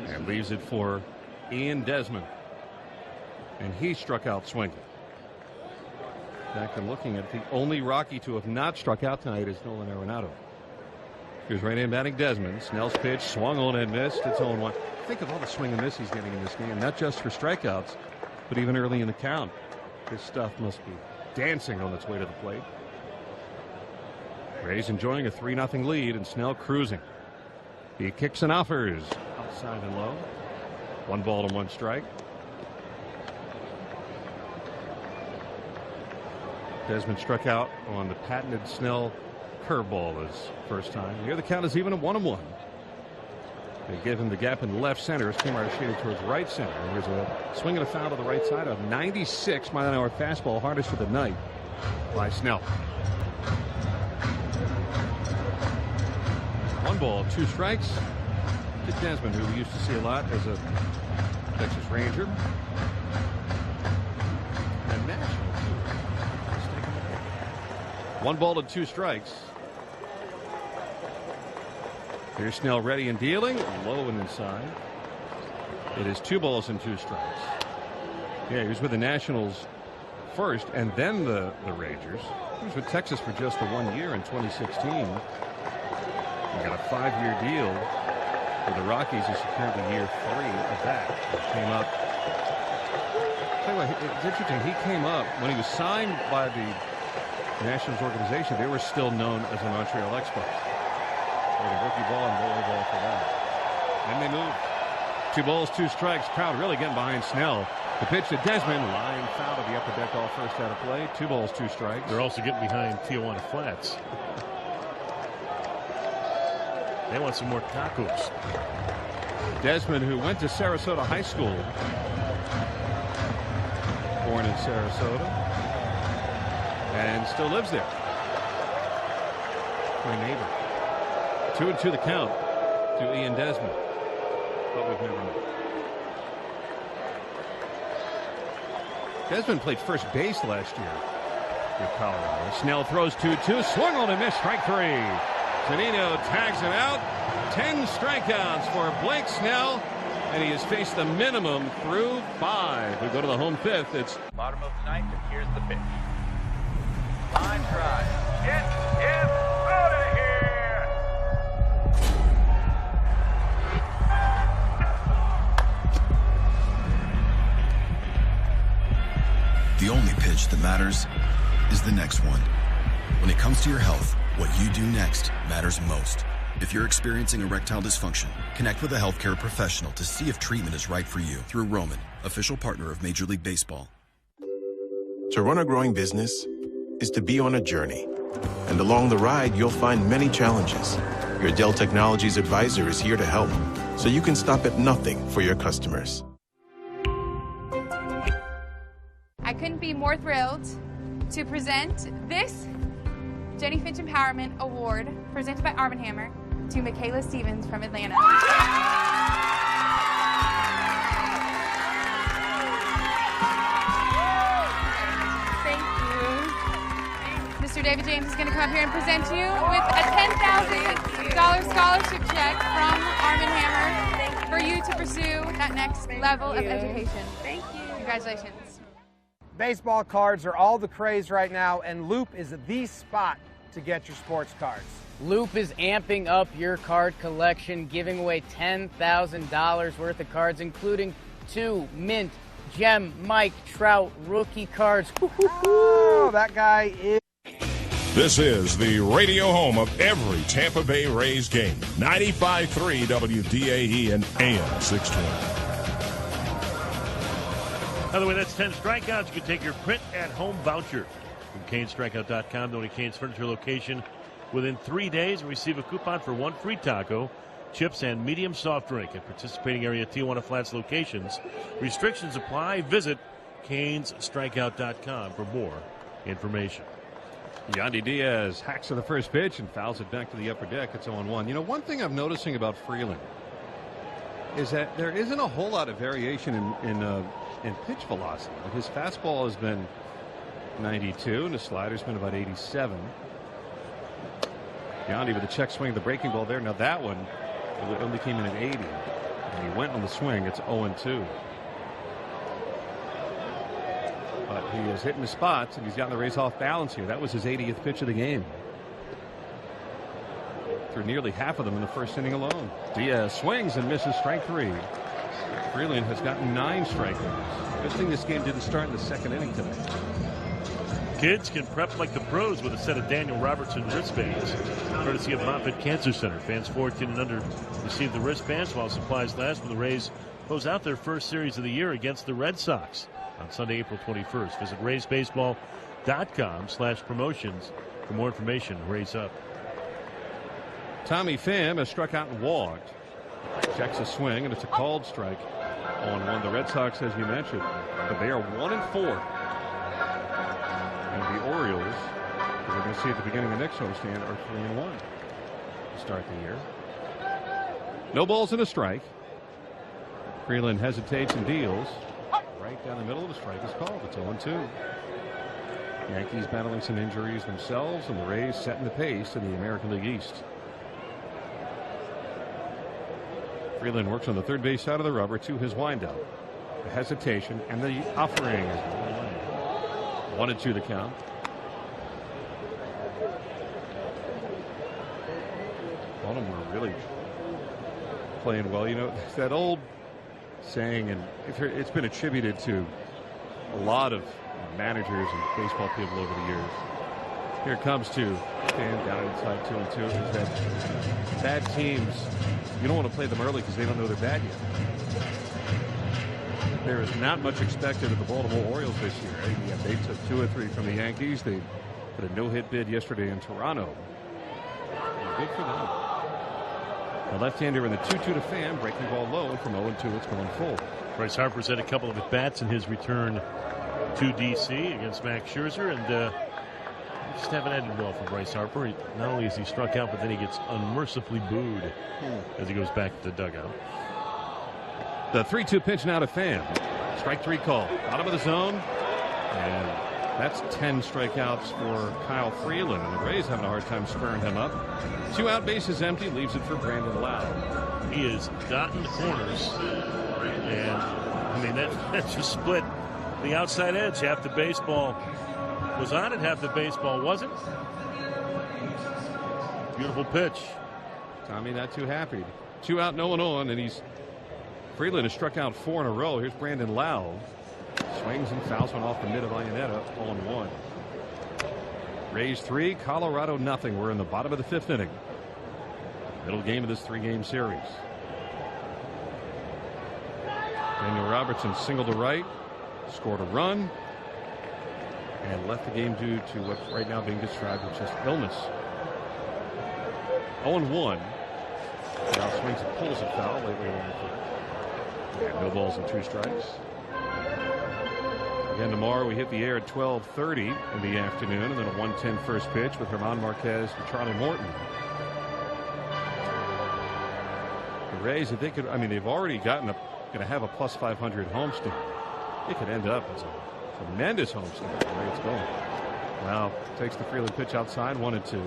And leaves it for Ian Desmond. And he struck out swinging. Back and looking at the only Rocky to have not struck out tonight is Nolan Arenado. Here's right-hand batting Desmond. Snell's pitch swung on and missed. It's 0-1. Think of all the swing and miss he's getting in this game, not just for strikeouts, but even early in the count. This stuff must be dancing on its way to the plate. Rays enjoying a 3-0 lead and Snell cruising. He kicks and offers outside and low. 1-1 strike. Desmond struck out on the patented Snell curveball his first time. Here the count is even at 1-1. They give him the gap in left center as Kumar is shaded towards right center. And here's a swing and a foul to the right side. A 96-mile-an-hour fastball, hardest of the night by Snell. 1 ball, 2 strikes to Desmond, who we used to see a lot as a Texas Ranger. And National, too. 1 ball and 2 strikes. Here's Snell ready and dealing. Low and inside. It is 2 balls and 2 strikes. Yeah, he was with the Nationals first and then the Rangers. He was with Texas for just the 1 year in 2016. He got a 5-year deal with the Rockies. He's currently year 3 of that. He came up. Tell you what, it's interesting. He came up when he was signed by the Nationals organization. They were still known as the Montreal Expos. They had a rookie ball and bowling ball for that. Then they moved. 2 balls, 2 strikes. Crowd really getting behind Snell. The pitch to Desmond, line foul to the upper deck, all first out of play. 2 balls, 2 strikes. They're also getting behind Tijuana Flats. They want some more tacos. Desmond, who went to Sarasota High School, born in Sarasota, and still lives there. My neighbor. 2-2 the count to Ian Desmond, but we've never met. Desmond played first base last year with Colorado. Snell throws 2-2, swung on and missed, strike 3. Zunino tags him out. 10 strikeouts for Blake Snell, and he has faced the minimum through 5. We go to the home 5th. It's bottom of the 9th, and here's the pitch. Line drive. It is out of here. The only pitch that matters is the next one. When it comes to your health, what you do next matters most. If you're experiencing erectile dysfunction, connect with a healthcare professional to see if treatment is right for you through Roman, official partner of Major League Baseball. To run a growing business is to be on a journey. And along the ride, you'll find many challenges. Your Dell Technologies advisor is here to help, so you can stop at nothing for your customers. I couldn't be more thrilled to present this Jenny Finch Empowerment Award presented by Arm & Hammer to Michaela Stevens from Atlanta. Thank you. Mr. David James is going to come up here and present you with a $10,000 scholarship check from Arm & Hammer for you to pursue that next level of education. Thank you. Congratulations. Baseball cards are all the craze right now, and Loop is the spot to get your sports cards. Loop is amping up your card collection, giving away $10,000 worth of cards, including 2 Mint, Gem, Mike Trout rookie cards. Oh, that guy is... This is the radio home of every Tampa Bay Rays game. 95.3 WDAE and AM 620. By the way, that's 10 strikeouts. You can take your print-at-home voucher from CaneStrikeout.com. The only Cane's Furniture location within 3 days, and receive a coupon for 1 free taco, chips, and medium soft drink at participating area Tijuana Flats locations. Restrictions apply. Visit CaneStrikeout.com for more information. Yandy Diaz hacks to the first pitch and fouls it back to the upper deck. It's 0-1. You know, one thing I'm noticing about Freeland is that there isn't a whole lot of variation in pitch velocity. Like his fastball has been 92 and his slider's been about 87. Yandy with a check swing, the breaking ball there. Now that one only came in at 80, and he went on the swing. It's 0-2. But he is hitting the spots, and he's gotten the Rays off balance here. That was his 80th pitch of the game. Threw nearly half of them in the first inning alone. Diaz swings and misses, strike 3. Freeland has gotten 9 strikeouts. Good thing this game didn't start in the second inning today. Kids can prep like the pros with a set of Daniel Robertson wristbands, courtesy of Moffitt Cancer Center. Fans 14 and under receive the wristbands while supplies last when the Rays close out their first series of the year against the Red Sox on Sunday, April 21st. Visit RaysBaseball.com/promotions for more information. Rays up. Tommy Pham has struck out and walked. Checks a swing, and it's a called strike. 0-1. The Red Sox, as you mentioned, but they are 1-4. And the Orioles, as we're going to see at the beginning of the next homestand, are 3-1 to start the year. No balls and a strike. Freeland hesitates and deals. Right down the middle of the strike is called. It's 0-2. Yankees battling some injuries themselves, and the Rays setting the pace in the American League East. Freeland works on the third base side of the rubber to his windup. The hesitation and the offering. 1-2 the count. Baltimore really playing well. You know, that old saying, and it's been attributed to a lot of managers and baseball people over the years. Here it comes to stand down inside 2-2. Is that bad teams, you don't want to play them early because they don't know they're bad yet. There is not much expected of the Baltimore Orioles this year. They took 2 or 3 from the Yankees. They put a no-hit bid yesterday in Toronto. Good for them. The left-hander in the 2-2 to Pham, breaking ball low, and from 0-2 it's going full. Bryce Harper's had a couple of at-bats in his return to D.C. against Max Scherzer, and just haven't ended well for Bryce Harper. Not only is he struck out, but then he gets unmercifully booed as he goes back to the dugout. The 3-2 pitch now to Pham. Strike 3 call. Bottom of the zone. And that's 10 strikeouts for Kyle Freeland. And the Rays having a hard time squaring him up. 2 out, bases empty. Leaves it for Brandon Lau. He is dotting the corners. And, I mean, that just split the outside edge. Half the baseball was on it, half the baseball wasn't. Beautiful pitch. Tommy not too happy. 2 out, no one on, and Freeland has struck out 4 in a row. Here's Brandon Lau. Swings and fouls one off the mid of Iannetta. 0-1. Rays 3, Colorado nothing. We're in the bottom of the 5th inning. Middle game of this 3-game series. Daniel Robertson singled to right, scored a run, and left the game due to what's right now being described as just illness. 0-1. Now swings and pulls it foul lately. No balls and 2 strikes. Again tomorrow we hit the air at 12:30 in the afternoon, and then a 1:10 first pitch with German Marquez and Charlie Morton. The Rays, if they could, I mean, they've already going to have a plus 500 homestand. It could end up as a tremendous homestand the way it's going. Now takes the Freeland pitch outside, 1-2.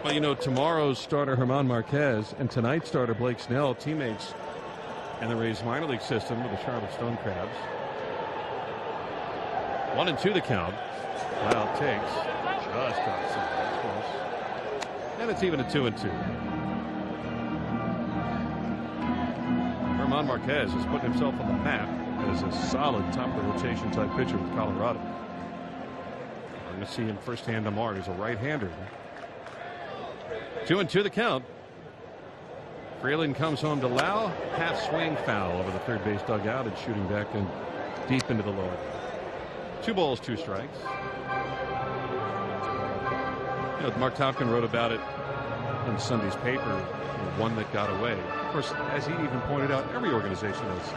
Well, you know, tomorrow's starter German Marquez and tonight's starter Blake Snell, teammates in the Rays minor league system with the Charlotte Stone Crabs. 1-2 the count. Well, takes just outside. That's close. And it's even a 2-2. German Marquez has put himself on the map as a solid top of the rotation type pitcher with Colorado. We're going to see him firsthand tomorrow. He's a right-hander. 2-2 the count. Freeland comes home to Lau. Half swing foul over the third base dugout and shooting back in deep into the lower. 2 balls, 2 strikes. You know, Mark Topkin wrote about it in Sunday's paper, one that got away. Of course, as he even pointed out, every organization has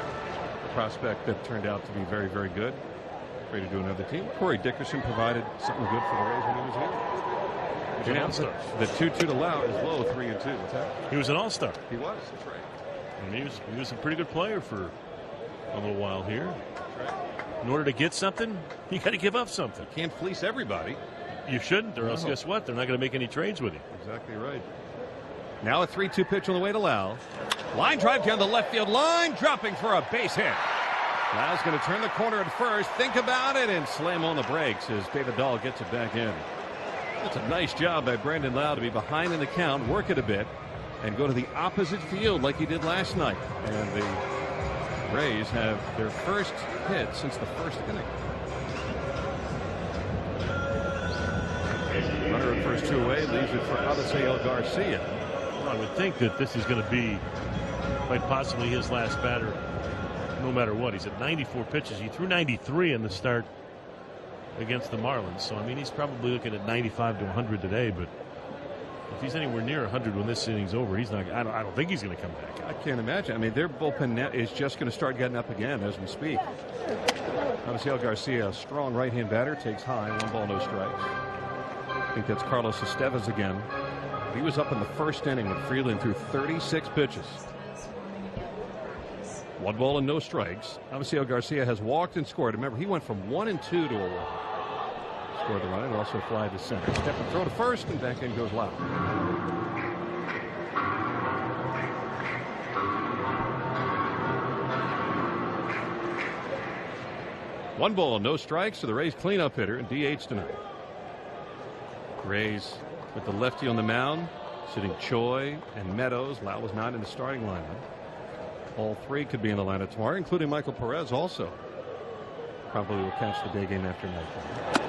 a prospect that turned out to be very, very good. Ready to do another team. Corey Dickerson provided something good for the Rays when he was here. He was an all-star. The 2-2 to Lau is low, 3-2. What's that? He was an all-star. He was. That's right. And he was a pretty good player for a little while here. That's right. In order to get something, you got to give up something. You can't fleece everybody. You shouldn't, or else guess what? They're not going to make any trades with you. Exactly right. Now a 3-2 pitch on the way to Lau. Line drive down the left field line, dropping for a base hit. Lau's going to turn the corner at first, think about it, and slam on the brakes as David Dahl gets it back in. That's a nice job by Brandon Lau to be behind in the count, work it a bit, and go to the opposite field like he did last night. And the Rays have their first hit since the first inning. Runner at first 2 away, leaves it for Avisail Garcia. Well, I would think that this is going to be quite possibly his last batter, no matter what. He's at 94 pitches. He threw 93 in the start against the Marlins. So, I mean, he's probably looking at 95 to 100 today, but If he's anywhere near 100 when this inning's over, he's not. I don't think he's going to come back. I can't imagine. I mean, their bullpen net is just going to start getting up again as we speak. Avisail Garcia, a strong right-hand batter, takes high, 1 ball, no strikes. I think that's Carlos Estevez again. He was up in the first inning when Freeland threw 36 pitches. 1 ball and no strikes. Avisail Garcia has walked and scored. Remember, he went from 1 and 2 to a walk. Scored the run and also fly to center. Step and throw to first, and back in goes Lau. One ball, no strikes to the Rays cleanup hitter and DH tonight. Rays with the lefty on the mound, sitting Choi and Meadows. Lau was not in the starting lineup. All 3 could be in the lineup tomorrow, including Michael Perez also. Probably will catch the day game after nightfall.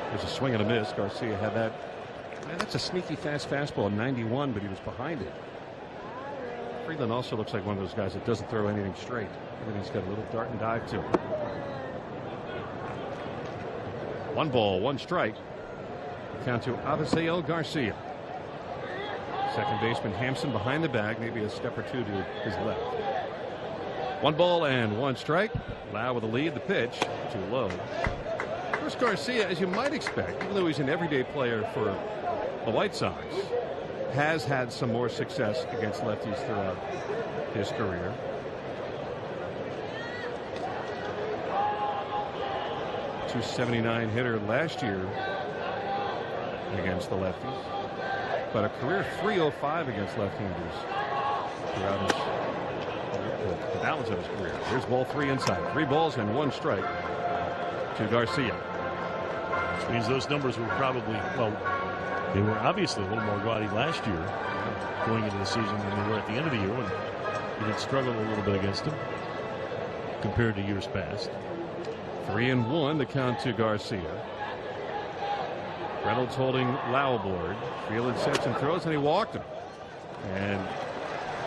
There's a swing and a miss. Garcia had that. Man, that's a sneaky fast fastball, 91, but he was behind it. Freeland also looks like one of those guys that doesn't throw anything straight. Everything's got a little dart and dive to it. 1 ball, 1 strike. Count to Avisail Garcia. Second baseman Hampson behind the bag, maybe a step or 2 to his left. 1 ball and 1 strike. Lau with the lead. The pitch too low. Chris Garcia, as you might expect, even though he's an everyday player for the White Sox, has had some more success against lefties throughout his career. .279 hitter last year against the lefties, but a career .305 against left-handers throughout the balance of his career. Here's ball 3 inside. 3 balls and 1 strike to Garcia. Which means those numbers were probably, well, they were obviously a little more gaudy last year going into the season than they were at the end of the year when he had struggled a little bit against him compared to years past. 3-1 the count to Garcia. Reynolds holding Lau aboard. Freeland sets and throws, and he walked him. And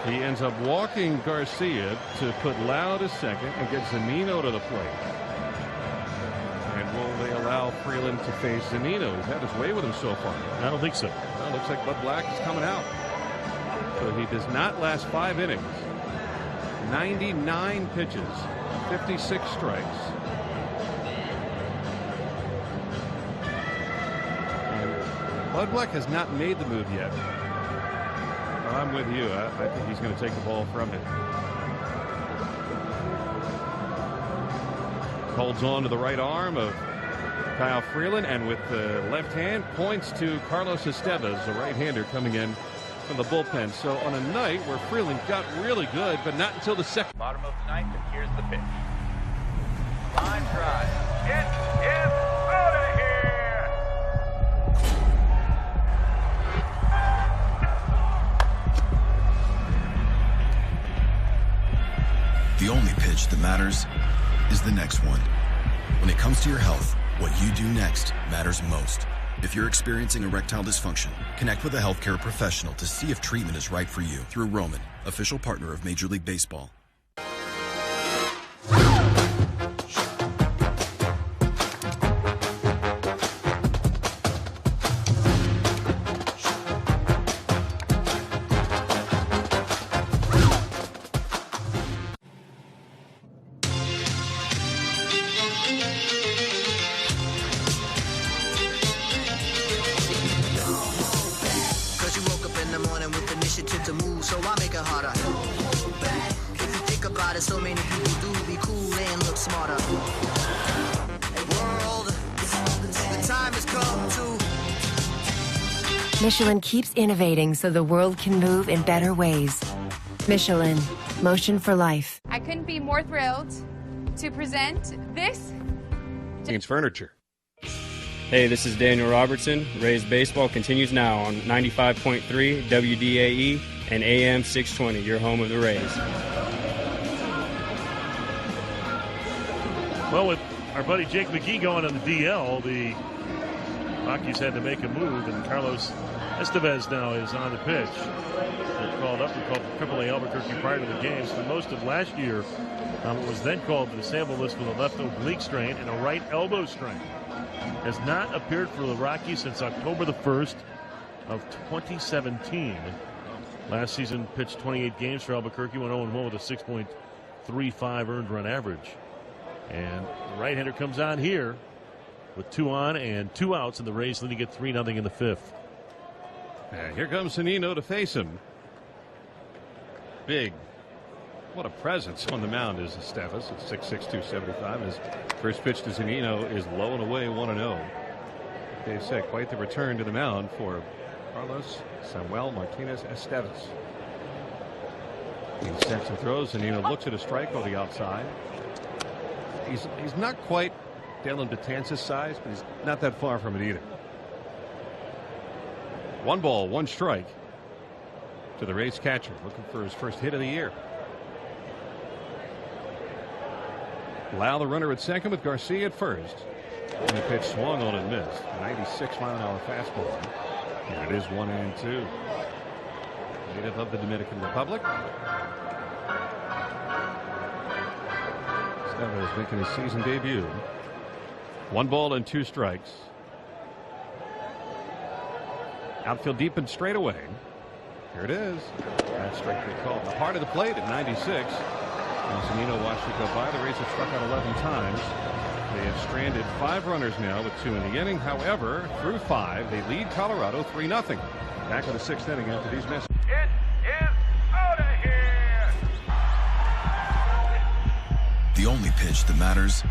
he ends up walking Garcia to put Lau to second and get Zunino to the plate. And will they allow Freeland to face Zunino? He's had his way with him so far. I don't think so. Well, it looks like Bud Black is coming out. So he does not last 5 innings. 99 pitches, 56 strikes. Bud Black has not made the move yet. Well, I'm with you. I think he's going to take the ball from him. Holds on to the right arm of Kyle Freeland, and with the left hand points to Carlos Estevez, a right-hander coming in from the bullpen. So on a night where Freeland got really good, but not until the second. Bottom of the 9th, and here's the pitch. Line drive. It is out of here. The only pitch that matters is the next one. When it comes to your health, what you do next matters most. If you're experiencing erectile dysfunction, connect with a healthcare professional to see if treatment is right for you through Roman, official partner of Major League Baseball. Michelin keeps innovating so the world can move in better ways. Michelin, motion for life. I couldn't be more thrilled to present this. It's furniture. Hey, this is Daniel Robertson. Rays baseball continues now on 95.3 WDAE and AM 620, your home of the Rays. Well, with our buddy Jake McGee going on the DL, the Rockies had to make a move, and Carlos Estevez now is on the pitch. They're called up. They called AAA Albuquerque prior to the games. For most of last year, what was then called the sample list with a left oblique strain and a right elbow strain. Has not appeared for the Rockies since October the 1st, of 2017. Last season pitched 28 games for Albuquerque, went 0-1 with a 6.35 earned run average. And the right-hander comes on here with 2 on and 2 outs, and the Rays leading at 3-0 in the 5th. And here comes Zunino to face him. Big. What a presence on the mound is Estevez at 6'6", 275. His first pitch to Zunino is low and away, 1-0. Dave said quite the return to the mound for Carlos Samuel Martinez Estevez. He steps and throws. Zunino looks at a strike on the outside. He's not quite Dylan Betances' size, but he's not that far from it either. 1 ball, 1 strike to the Rays catcher, looking for his first hit of the year. Lau, the runner at second, with Garcia at first. And the pitch swung on and missed. 96-mile-an-hour fastball. Here it is, 1-2. Native of the Dominican Republic. Estevez making his season debut. 1 ball and 2 strikes. Outfield deep and straight away. Here it is. That strike they called. The heart of the plate at 96. And Zunino watched it go by. The Rays have struck out 11 times. They have stranded 5 runners now with 2 in the inning. However, through 5, they lead Colorado 3-0. Back in the 6th inning after these messages. It is out of here. The only pitch that matters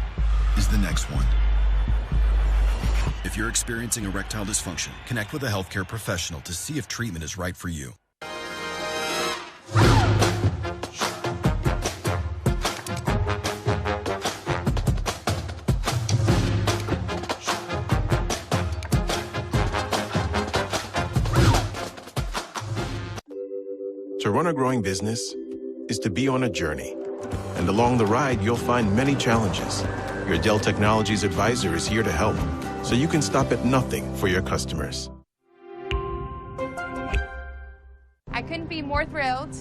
is the next one. If you're experiencing erectile dysfunction, connect with a healthcare professional to see if treatment is right for you. To run a growing business is to be on a journey. And along the ride, you'll find many challenges. Your Dell Technologies advisor is here to help, so you can stop at nothing for your customers. I couldn't be more thrilled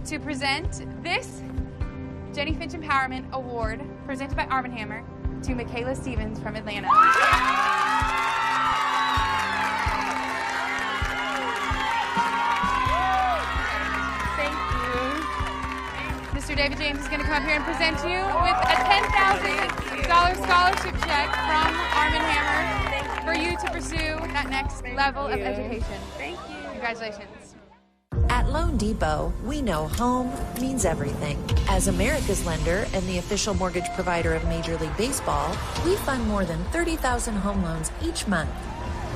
to present this Jenny Finch Empowerment Award, presented by Arm & Hammer, to Michaela Stevens from Atlanta. Mr. David James is going to come up here and present you with a $10,000 scholarship check from Arm & Hammer for you to pursue that next level of education. Thank you. Congratulations. At Loan Depot, we know home means everything. As America's lender and the official mortgage provider of Major League Baseball, we fund more than 30,000 home loans each month,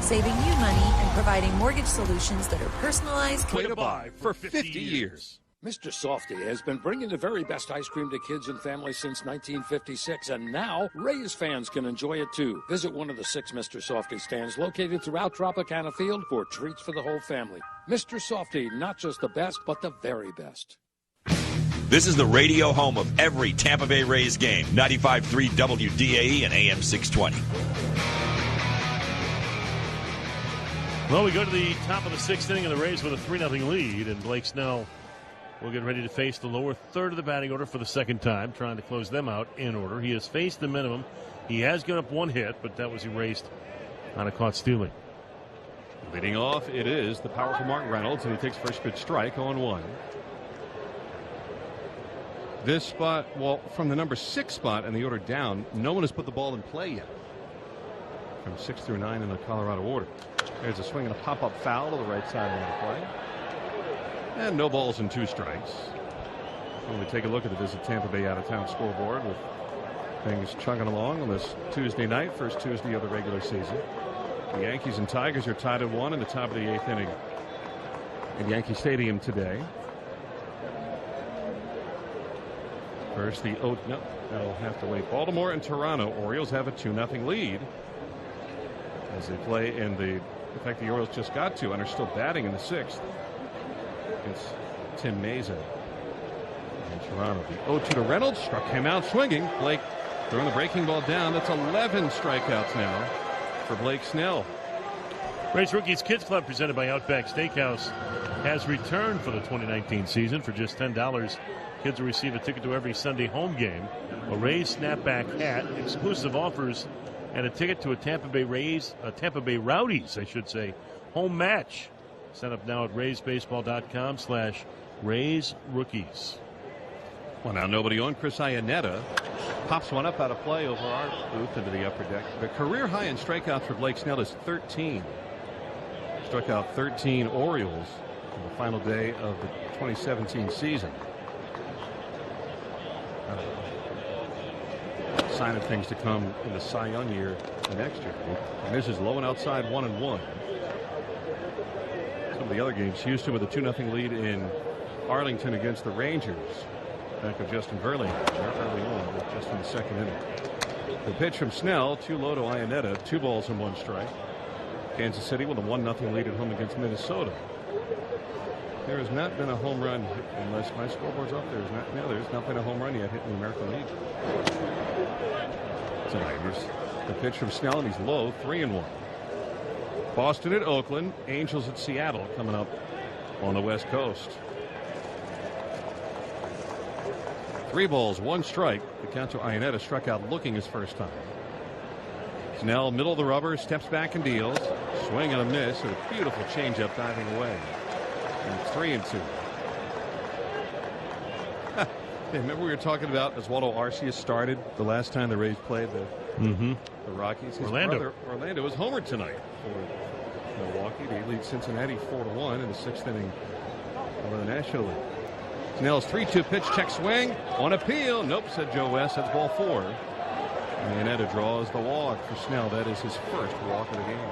saving you money and providing mortgage solutions that are personalized. Way to buy for 50 years. Mr. Softy has been bringing the very best ice cream to kids and families since 1956, and now Rays fans can enjoy it too. Visit one of the 6 Mr. Softy stands located throughout Tropicana Field for treats for the whole family. Mr. Softy, not just the best, but the very best. This is the radio home of every Tampa Bay Rays game. 95.3 WDAE and AM 620. Well, we go to the top of the 6th inning, and the Rays with a 3-0 lead, and Blake Snell will get ready to face the lower third of the batting order for the second time, trying to close them out in order. He has faced the minimum. He has given up 1 hit, but that was erased on a caught stealing. Leading off, it is the powerful Mark Reynolds, and he takes first pitch strike, 0-1. This spot, well, from the number 6 spot and the order down, no one has put the ball in play yet. From 6 through 9 in the Colorado order. There's a swing and a pop-up foul to the right side of the play. And no balls and 2 strikes. When we take a look at the Visit Tampa Bay out-of-town scoreboard with things chugging along on this Tuesday night, first Tuesday of the regular season. The Yankees and Tigers are tied at 1 in the top of the 8th inning in Yankee Stadium today. First, no, that'll have to wait. Baltimore and Toronto. Orioles have a 2-0 lead as they play in the fact the Orioles just got to and are still batting in the 6th. It's Tim Mesa and Toronto. The 0-2 to Reynolds, struck him out swinging. Blake throwing the breaking ball down. That's 11 strikeouts now for Blake Snell. Rays Rookies Kids Club, presented by Outback Steakhouse, has returned for the 2019 season. For just $10, kids will receive a ticket to every Sunday home game, a Rays snapback hat, exclusive offers and a ticket to a Tampa Bay Rowdies, I should say, home match. Set up now at RaysBaseball.com/Rays Rookies. Well, now nobody on. Chris Iannetta pops one up out of play over our booth into the upper deck. The career high in strikeouts for Blake Snell is 13. Struck out 13 Orioles on the final day of the 2017 season. Sign of things to come in the Cy Young year the next year. And this is low and outside 1-1. Some of the other games, Houston with a 2-0 lead in Arlington against the Rangers. Back of Justin Verlander. They're early on, just in the second inning. The pitch from Snell, too low to Iannetta, 2 balls and 1 strike. Kansas City with a 1-0 lead at home against Minnesota. There has not been a home run, unless my scoreboard's up. There's not been a home run yet hit in the American League tonight. Here's the pitch from Snell, and he's low, 3-1. Boston at Oakland, Angels at Seattle coming up on the West Coast. 3 balls, 1 strike. The count to Iannetta, struck out looking his first time. Snell, middle of the rubber, steps back and deals. Swing and a miss, and a beautiful changeup diving away. And 3-2. Remember we were talking about Oswaldo Arcia started the last time the Rays played the Rockies. His brother Orlando was homered tonight for Milwaukee. They lead Cincinnati 4-1 in the 6th inning over the National League. Snell's 3-2 pitch, check swing on appeal. Nope, said Joe West. That's ball 4. Iannetta draws the walk for Snell. That is his first walk of the game.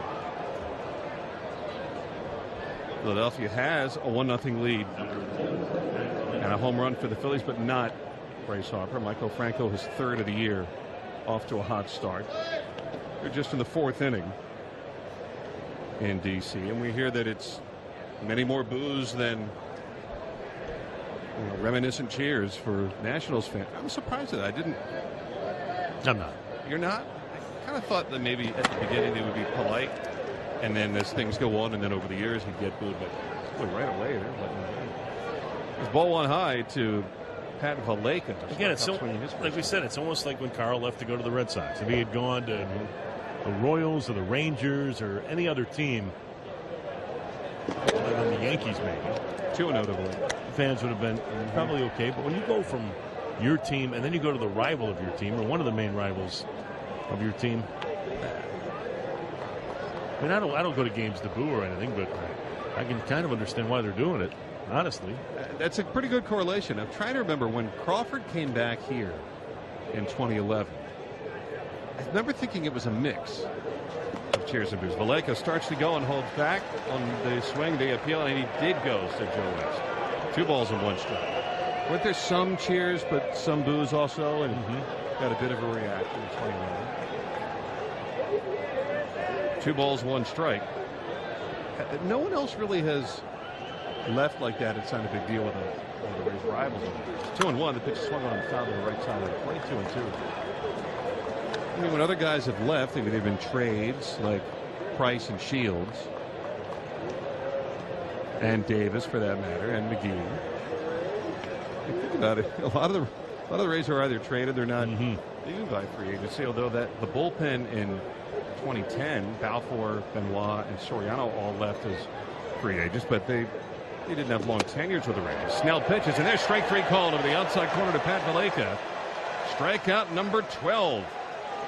Philadelphia has a 1-0 lead and a home run for the Phillies, but not Bryce Harper. Michael Franco, his 3rd of the year, off to a hot start. They're just in the 4th inning in D.C., and we hear that it's many more boos than reminiscent cheers for Nationals fans. I'm surprised that I didn't. I'm not. You're not? I kind of thought that maybe at the beginning they would be polite, and then as things go on, and then over the years he'd get booed. But right away, they're letting him in. It's ball 1 high to Pat Valaika. Again, it's so, like we said, it's almost like when Carl left to go to the Red Sox. If he had gone to the Royals or the Rangers or any other team, other than the Yankees maybe, 2-0 to Valaika. Fans would have been probably okay. But when you go from your team and then you go to the rival of your team, or one of the main rivals of your team, I mean, I don't go to games to boo or anything, but I can kind of understand why they're doing it, honestly. That's a pretty good correlation. I'm trying to remember when Crawford came back here in 2011. I remember thinking it was a mix of cheers and boos. Valaika starts to go and holds back on the swing. They appeal, and he did go, said Joe West. 2 balls and 1 strike. Weren't there some cheers, but some boos also, and got a bit of a reaction in 2011. 2 balls, 1 strike. No one else really has left like that. It's not a big deal with one of the Rays' rivals. 2-1. The pitch swung on the foul to the right side of the plate. 2-2. I mean, when other guys have left, they've been trades like Price and Shields, and Davis for that matter, and McGee. Think about it. A lot of the Rays are either traded, they're not even by free agency. Although that the bullpen in 2010, Balfour, Benoit, and Soriano all left as free agents, but they didn't have long tenures with the Rays. Snell pitches, and there's strike 3 called over the outside corner to Pat Valaika. Strikeout number 12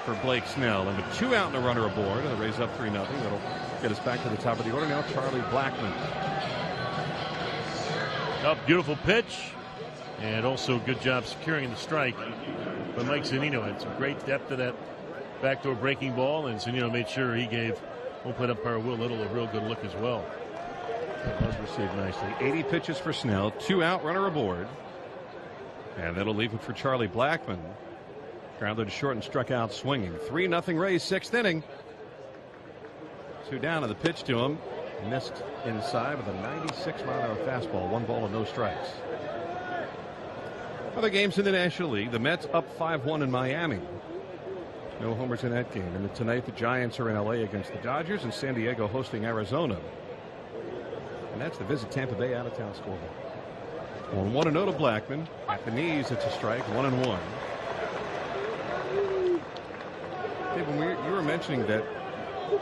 for Blake Snell, and with 2 out and a runner aboard, and the Rays up 3-0. That'll get us back to the top of the order now. Charlie Blackmon. Beautiful pitch, and also good job securing the strike. But Mike Zunino had some great depth to that backdoor breaking ball, and Zunino made sure he gave home plate umpire Will Little a real good look as well. It was received nicely. 80 pitches for Snell, 2 out, runner aboard, and that'll leave it for Charlie Blackmon. Grounded to short and struck out swinging. 3-0 Rays, 6th inning. 2 down, and the pitch to him missed inside with a 96-mile-an-hour fastball. 1 ball and no strikes. Other games in the National League. The Mets up 5-1 in Miami. No homers in that game. And tonight the Giants are in L.A. against the Dodgers, and San Diego hosting Arizona. And that's the Visit Tampa Bay out-of-town scoreboard. On 1-0 to Blackmon. At the knees, it's a strike. 1-1. Dave, when you were mentioning that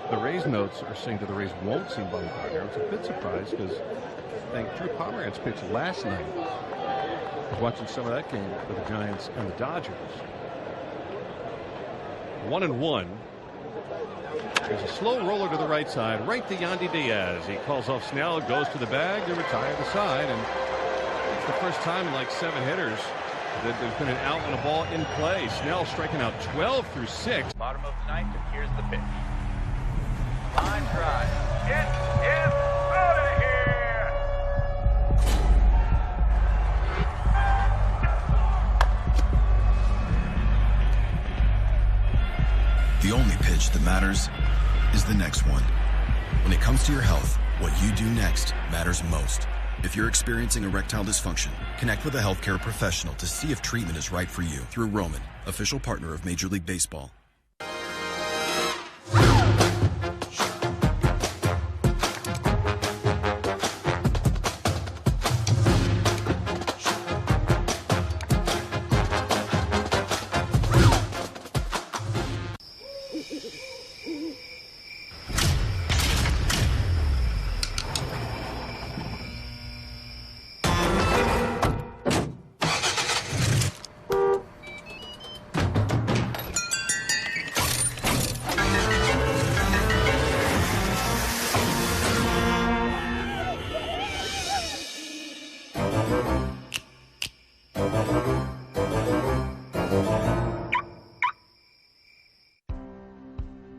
the Rays notes are saying that the Rays won't see Bumgarner, I was a bit surprised because I think Drew Pomeranz pitched last night. I was watching some of that game with the Giants and the Dodgers. 1-1. There's a slow roller to the right side, right to Yandy Diaz. He calls off Snell, goes to the bag to retire the side, and it's the first time in like 7 hitters that there's been an out and a ball in play. Snell striking out 12 through 6. Bottom of the 9th, and here's the pitch. Line drive. It is out of here. The only pitch that matters is the next one. When it comes to your health, what you do next matters most. If you're experiencing erectile dysfunction, connect with a healthcare professional to see if treatment is right for you through Roman, official partner of Major League Baseball.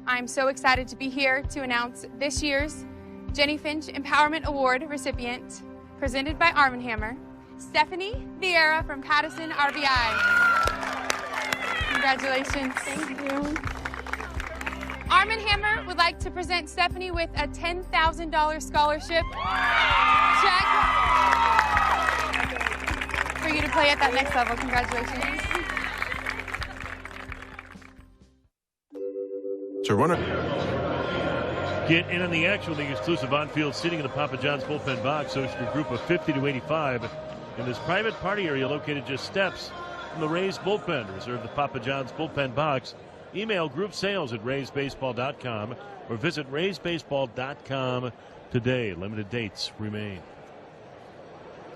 I'm so excited to be here to announce this year's Jenny Finch Empowerment Award recipient, presented by Arm & Hammer, Stephanie Vieira from Pattison RBI. Congratulations. Thank you. Arm & Hammer would like to present Stephanie with a $10,000 scholarship check for you to play at that next level. Congratulations. To run Get in on the action with the exclusive on-field seating in the Papa John's bullpen box. So it's your group of 50 to 85 in this private party area located just steps from the Rays bullpen. Reserve the Papa John's bullpen box. Email group sales at raysbaseball.com or visit raysbaseball.com today. Limited dates remain.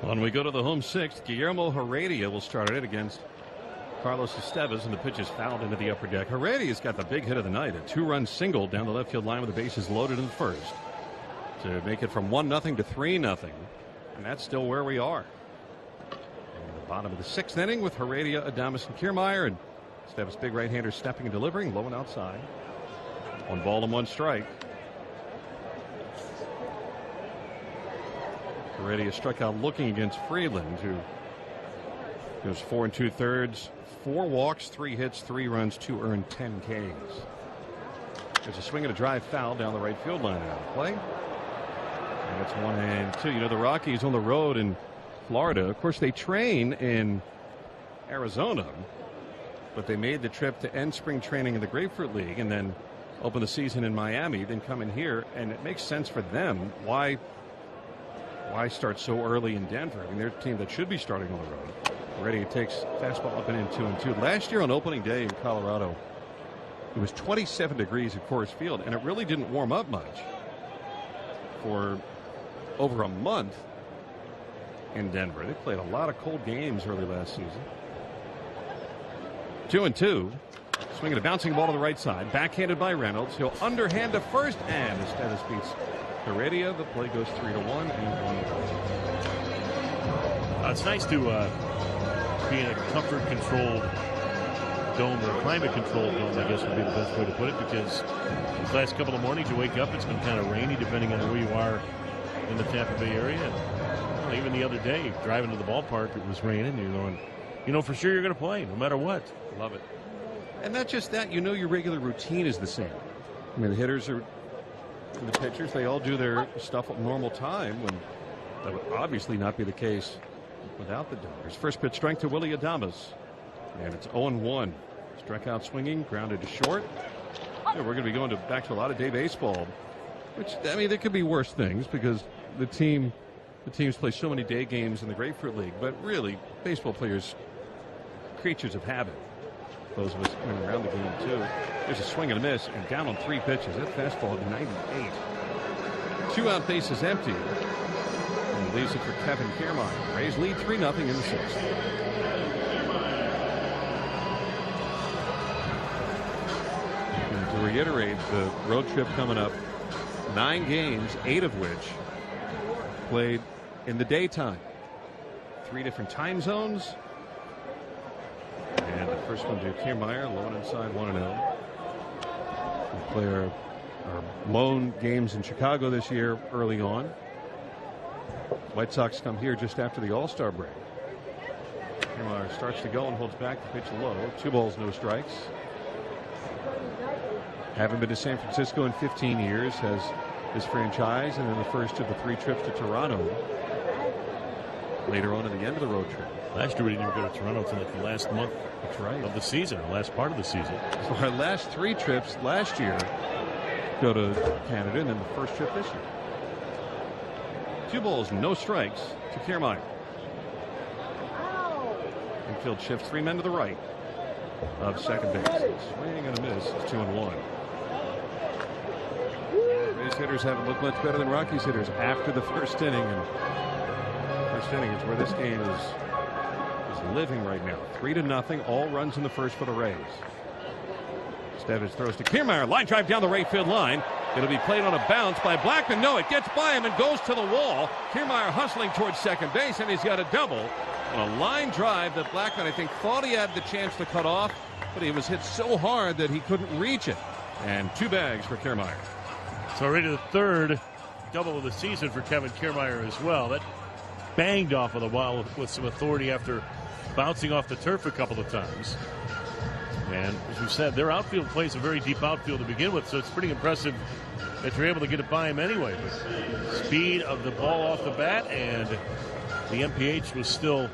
When we go to the home sixth, Guillermo Heredia will start it against Carlos Estevez, and the pitch is fouled into the upper deck. Heredia's got the big hit of the night, a 2-run single down the left field line with the bases loaded in the first to make it from 1-0 to 3-0, and that's still where we are. In the bottom of the 6th inning with Heredia, Adames, and Kiermaier, and Estevez, big right-hander, stepping and delivering, low and outside. 1 ball and 1 strike. Heredia struck out looking against Freeland, who goes 4 2/3, 4 walks, 3 hits, 3 runs, 2 earned, 10 Ks. There's a swing and a drive foul down the right field line out of play. And it's 1-2. You know, the Rockies on the road in Florida, of course, they train in Arizona, but they made the trip to end spring training in the Grapefruit League and then open the season in Miami, then come in here, and it makes sense for them. Why start so early in Denver? I mean, they're a team that should be starting on the road. Heredia takes fastball up and in 2-2. Last year on opening day in Colorado, it was 27 degrees at Coors Field, and it really didn't warm up much for over a month in Denver. They played a lot of cold games early last season. 2-2. Swinging a bouncing ball to the right side. Backhanded by Reynolds. He'll underhand to first, and Estevez beats Heredia. The play goes 3-1 and 1. It's nice to be in a comfort-controlled dome, or a climate-controlled dome, I guess would be the best way to put it, because these last couple of mornings you wake up, it's been kind of rainy depending on where you are in the Tampa Bay area. And, well, even the other day, driving to the ballpark, it was raining. You're going, you know for sure you're going to play, no matter what. Love it. And not just that, you know your regular routine is the same. I mean, the hitters are, and the pitchers, they all do their stuff at normal time, when that would obviously not be the case without the Dodgers. First pitch strength to Willy Adames, and it's 0-1. Struck out swinging, grounded to short. Yeah, we're going to be going back to a lot of day baseball, which, I mean, there could be worse things because the teams play so many day games in the Grapefruit League, but really baseball players, creatures of habit. Those of us coming around the game, too. There's a swing and a miss, and down on 3 pitches. That fastball at 98. 2 out, bases empty. And leaves it for Kevin Kiermaier. Rays lead 3-0 in the 6th. And to reiterate, the road trip coming up, 9 games, 8 of which played in the daytime. 3 different time zones. And the first one to Kiermaier, low and inside 1-0. We play our lone games in Chicago this year early on. White Sox come here just after the All-Star break. Kiermaier starts to go and holds back the pitch low. 2 balls, no strikes. Haven't been to San Francisco in 15 years, has his franchise, and then the first of the 3 trips to Toronto. Later on at the end of the road trip. Last year we didn't even go to Toronto until like the last month of the season, or last part of the season. So our last 3 trips last year go to Canada, and then the first trip this year. 2 balls, no strikes to Kiermaier. Infield shifts 3 men to the right of second base. Swing and a miss. It's 2-1. Rays hitters haven't looked much better than Rockies hitters after the first inning, and first inning is where this game is living right now. 3-0, all runs in the first for the Rays. Stebbins throws to Kiermaier, line drive down the right field line. It'll be played on a bounce by Blackman. No, it gets by him and goes to the wall. Kiermaier hustling towards second base, and he's got a double on a line drive that Blackman, I think, thought he had the chance to cut off, but he was hit so hard that he couldn't reach it. And 2 bags for Kiermaier. It's already the 3rd double of the season for Kevin Kiermaier as well. That banged off of the wall with some authority after bouncing off the turf a couple of times. And as we said, their outfield plays a very deep outfield to begin with, so it's pretty impressive that you're able to get it by him anyway. But speed of the ball off the bat, and the MPH was still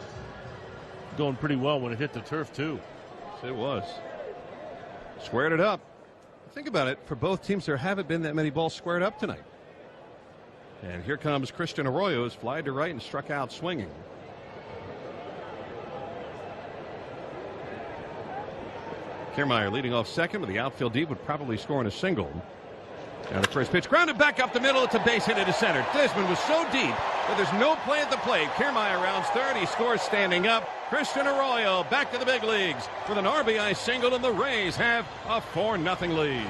going pretty well when it hit the turf, too. It was. Squared it up. Think about it. For both teams, there haven't been that many balls squared up tonight. And here comes Christian Arroyo, who's flied to right and struck out swinging. Kiermaier leading off second, but the outfield deep would probably score in a single. Now the first pitch grounded back up the middle. It's a base hit into center. Desmond was so deep that there's no play at the plate. Kiermaier rounds third. He scores standing up. Christian Arroyo back to the big leagues with an RBI single, and the Rays have a 4-0 lead.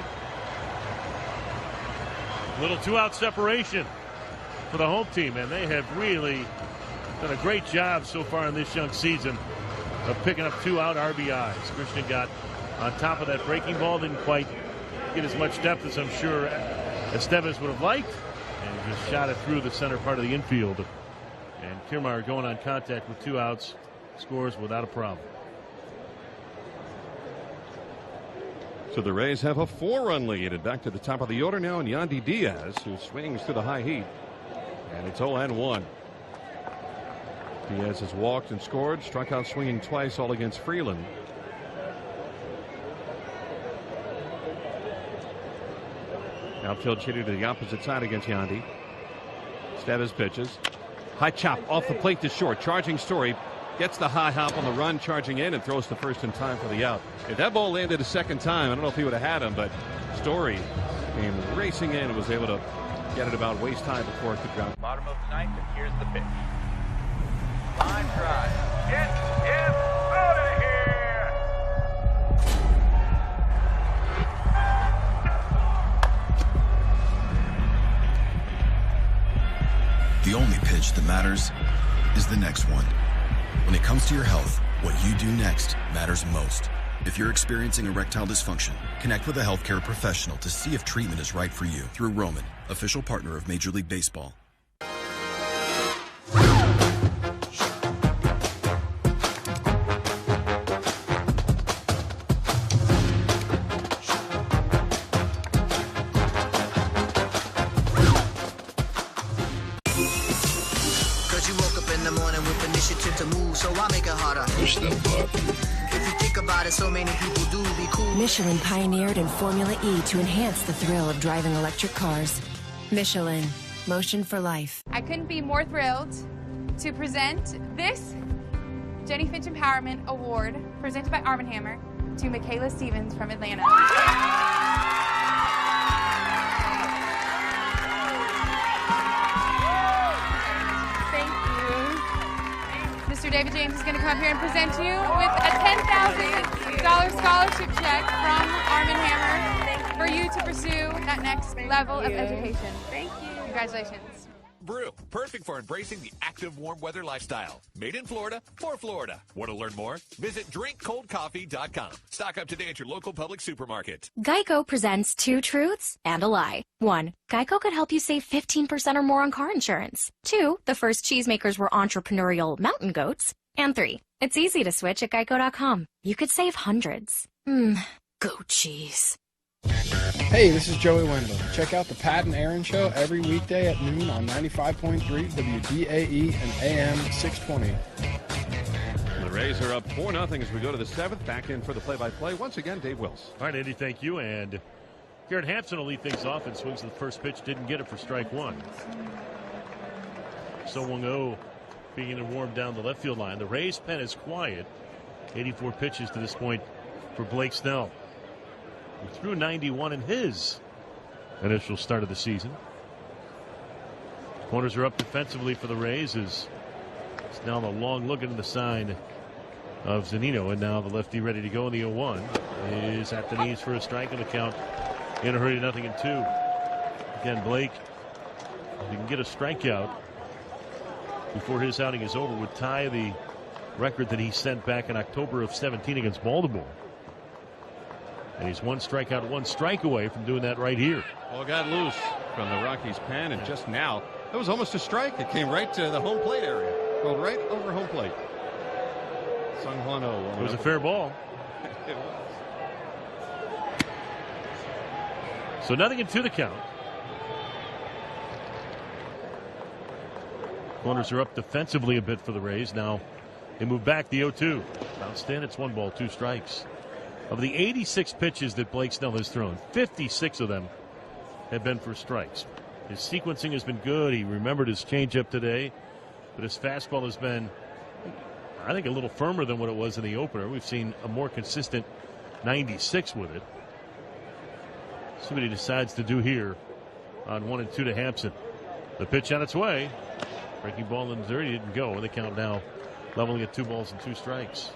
Little 2-out separation for the home team, and they have really done a great job so far in this young season of picking up 2-out RBIs. Christian got on top of that breaking ball, didn't quite get as much depth as I'm sure Estevez would have liked, and just shot it through the center part of the infield. And Kiermaier going on contact with 2 outs, scores without a problem. So the Rays have a 4-run lead, and back to the top of the order now, and Yandy Diaz, who swings to the high heat, and it's 0-1. Diaz has walked and scored, struck out swinging twice, all against Freeland. Outfield shitty to the opposite side against Yandy. Estevez pitches. High chop off the plate to short. Charging Story gets the high hop on the run, charging in, and throws to first in time for the out. If that ball landed a second time, I don't know if he would have had him, but Story came racing in and was able to get it about waist high before it could drop. Bottom of the 9th, and here's the pitch. Line drive. Get him out of here! The only pitch that matters is the next one. When it comes to your health, what you do next matters most. If you're experiencing erectile dysfunction, connect with a healthcare professional to see if treatment is right for you through Roman, official partner of Major League Baseball. So many people do be cool. Michelin pioneered in Formula E to enhance the thrill of driving electric cars. Michelin, motion for life. I couldn't be more thrilled to present this Jenny Finch Empowerment Award presented by Arm & Hammer to Michaela Stevens from Atlanta. Thank you. Mr. David James is going to come up here and present you with a $10,000 scholarship check from Arm & Hammer for you to pursue that next level of education. Thank you. Congratulations. Brew, perfect for embracing the active warm weather lifestyle. Made in Florida, for Florida. Want to learn more? Visit drinkcoldcoffee.com. Stock up today at your local public supermarket. Geico presents two truths and a lie. 1. Geico could help you save 15% or more on car insurance. 2. The first cheesemakers were entrepreneurial mountain goats. And 3. It's easy to switch at geico.com. You could save hundreds. Goat cheese. Hey, this is Joey Wendell. Check out the Pat and Aaron Show every weekday at noon on 95.3 WDAE and AM 620. The Rays are up 4-0 as we go to the 7th. Back in for the play-by-play. Once again, Dave Wills. All right, Andy, thank you. And Garrett Hampson will lead things off and swings to the first pitch. Didn't get it for strike one. So Wong-O being warmed down the left field line. The Rays pen is quiet. 84 pitches to this point for Blake Snell. He threw 91 in his initial start of the season. Corners are up defensively for the Rays as it's now the long look into the sign of Zunino, and now the lefty ready to go in the 0-1 is at the knees for a strike, and the count in a hurry to 0-2. Again, Blake, if he can get a strikeout before his outing is over, would tie the record that he sent back in October of 17 against Baltimore. And he's one strikeout, one strike away from doing that right here. Ball got loose from the Rockies' pen, and just now, it was almost a strike. It came right to the home plate area. Rolled right over home plate. Sung Hwan Oh. It was a fair ball. It was. So 0-2 the count. Corners are up defensively a bit for the Rays. Now they move back the 0-2. Bounced in. It's 1 ball, 2 strikes. Of the 86 pitches that Blake Snell has thrown, 56 of them have been for strikes. His sequencing has been good. He remembered his changeup today, but his fastball has been, I think, a little firmer than what it was in the opener. We've seen a more consistent 96 with it. See what he decides to do here on 1-2 to Hampson. The pitch on its way. Breaking ball in the dirt. He didn't go. And the count now leveling at 2 balls and 2 strikes.